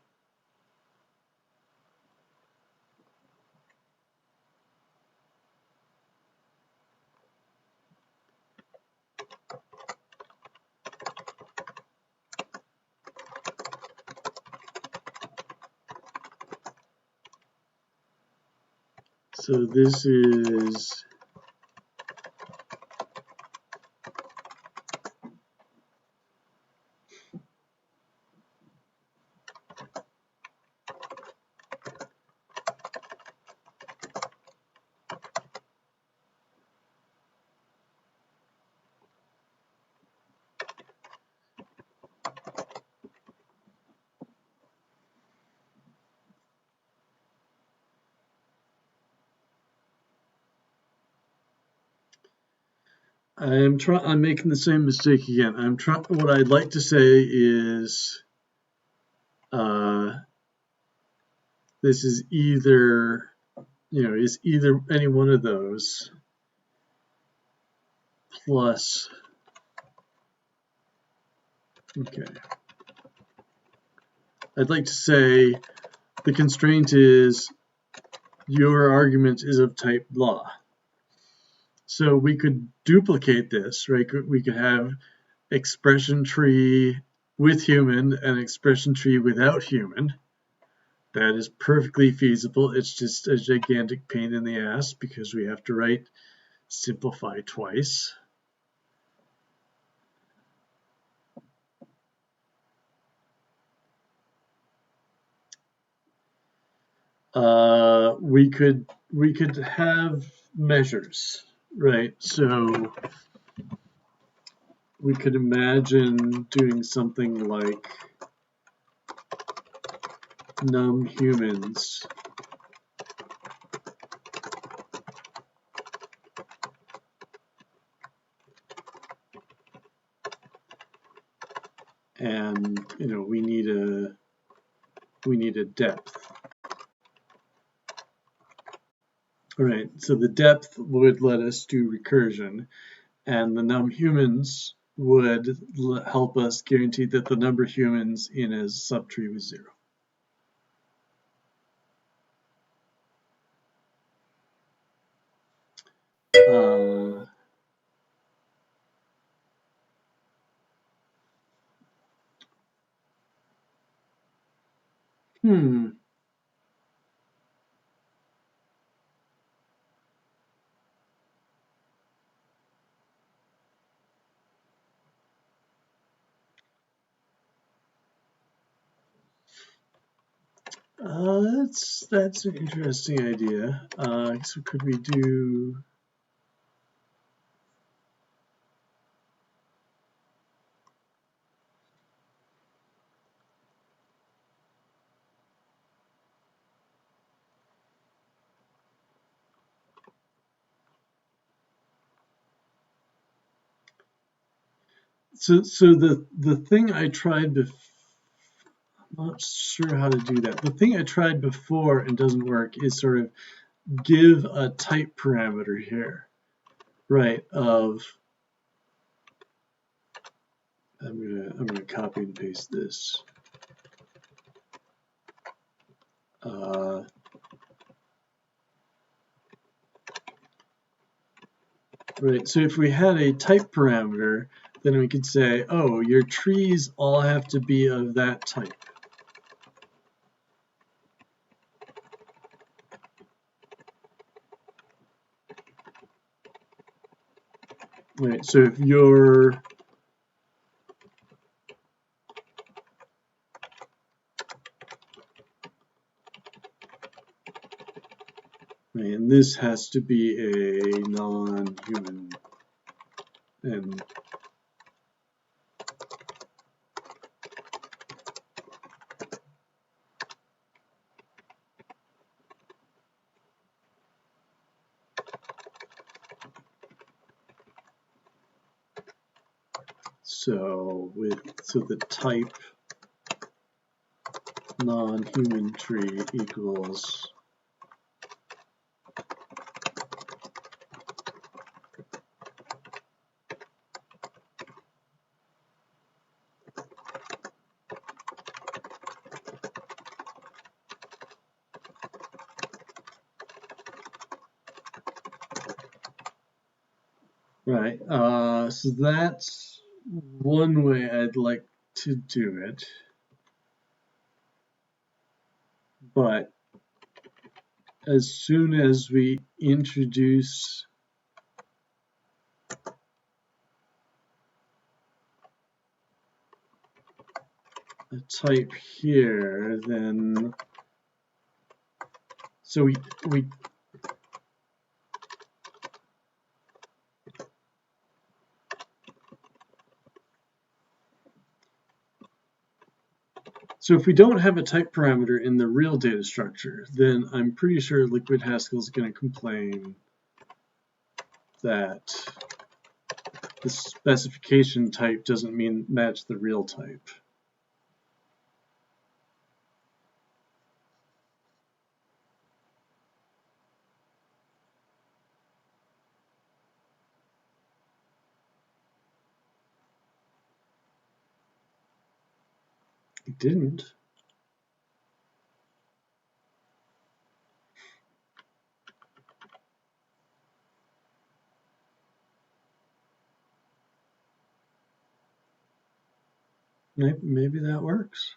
so this is I'm making the same mistake again. What I'd like to say is this is either, is either any one of those plus, okay. I'd like to say the constraint is your argument is of type blah. So we could duplicate this, right? We could have expression tree with human and expression tree without human. That is perfectly feasible. It's just a gigantic pain in the ass because we have to simplify twice. We could have measures, right? So we could imagine doing something like num humans and we need a depth. Right, so the depth would let us do recursion, and the num humans would help us guarantee that the number of humans in a subtree was 0. That's an interesting idea. So could we do? So the thing I tried before, I'm not sure how to do that. The thing I tried before and doesn't work is sort of give a type parameter here, right? Of I'm gonna copy and paste this. Right. So if we had a type parameter, then we could say, oh, your trees all have to be of that type. Right. So if your and this has to be a non-human, and so the type non-human tree equals right. So that's one way I'd like to do it, but as soon as we introduce a type here, then so we so if we don't have a type parameter in the real data structure, then I'm pretty sure Liquid Haskell is going to complain that the specification type doesn't match the real type. It didn't. Maybe that works.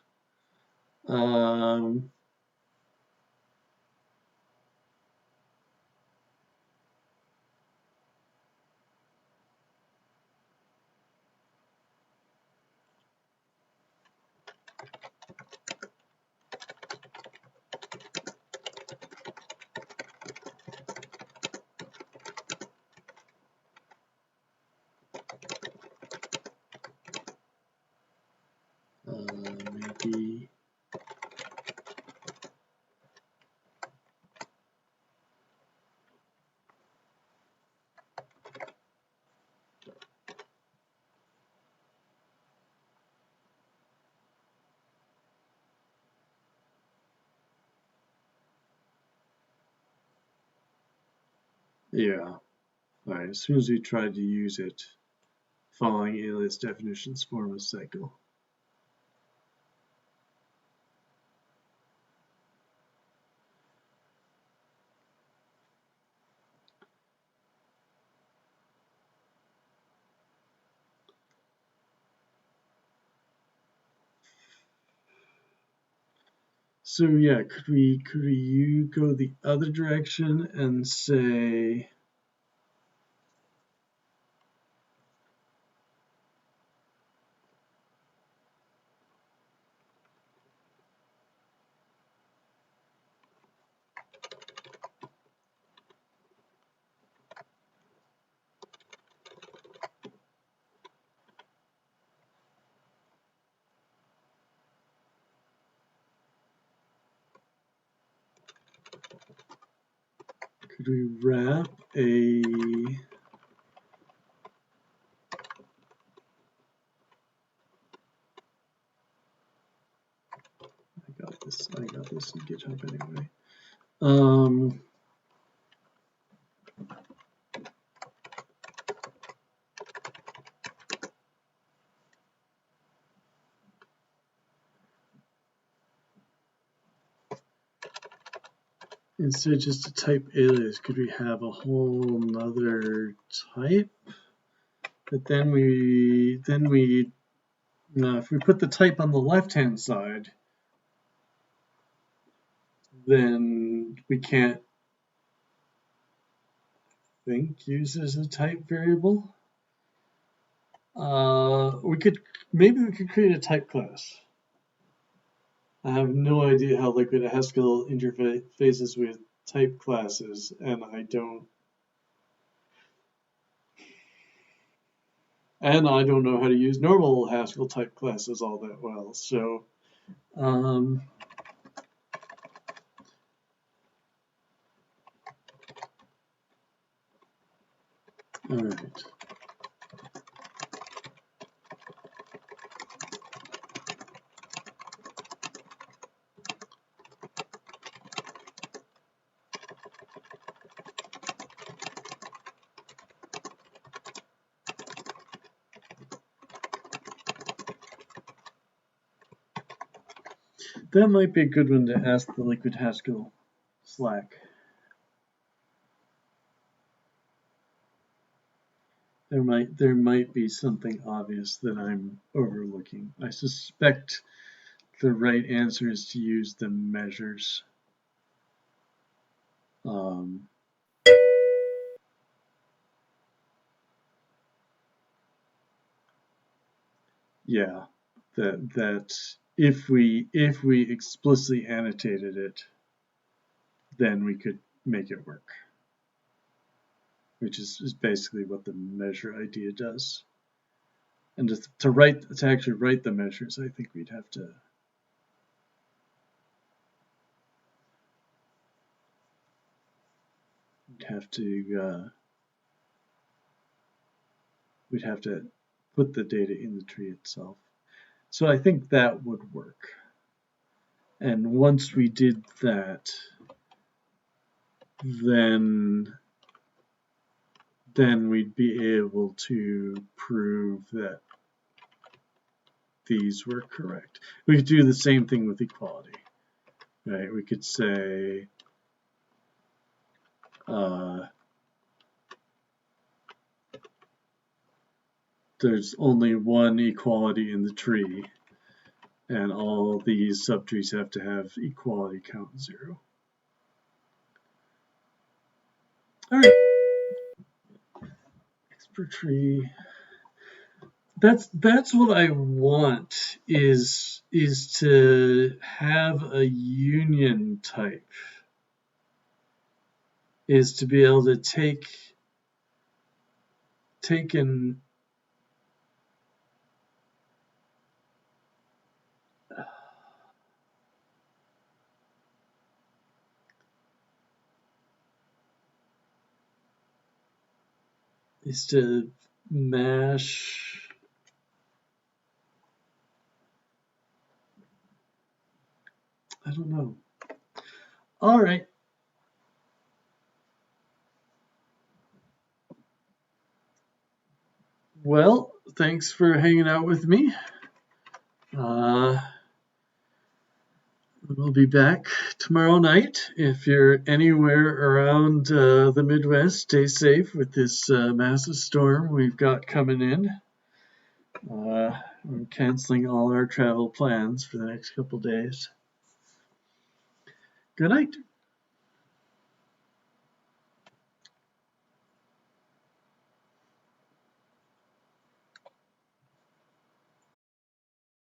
Maybe Yeah. All right. As soon as we tried to use it, following alias definitions form a cycle. So yeah, could we go the other direction and say could we wrap a I got this in GitHub anyway. Instead of just a type alias, could we have a whole nother type? But then if we put the type on the left-hand side, then we can't use it as a type variable. Maybe we could create a type class. I have no idea how Liquid Haskell interfaces with type classes, and I don't know how to use normal Haskell type classes all that well. So, all right. That might be a good one to ask the Liquid Haskell Slack. There might be something obvious that I'm overlooking. I suspect the right answer is to use the measures. Yeah, that if we explicitly annotated it, then we could make it work, which is basically what the measure idea does. And to actually write the measures, I think we'd have to put the data in the tree itself. So I think that would work. And once we did that, then we'd be able to prove that these were correct. We could do the same thing with equality, right? We could say there's only one equality in the tree, and all these subtrees have to have equality count 0. All right. Expert tree. That's what I want is to have a union type, is to be able to take an is to mash I don't know. All right. Well, thanks for hanging out with me. We'll be back tomorrow night. If you're anywhere around the Midwest, stay safe with this massive storm we've got coming in. We're canceling all our travel plans for the next couple days. Good night.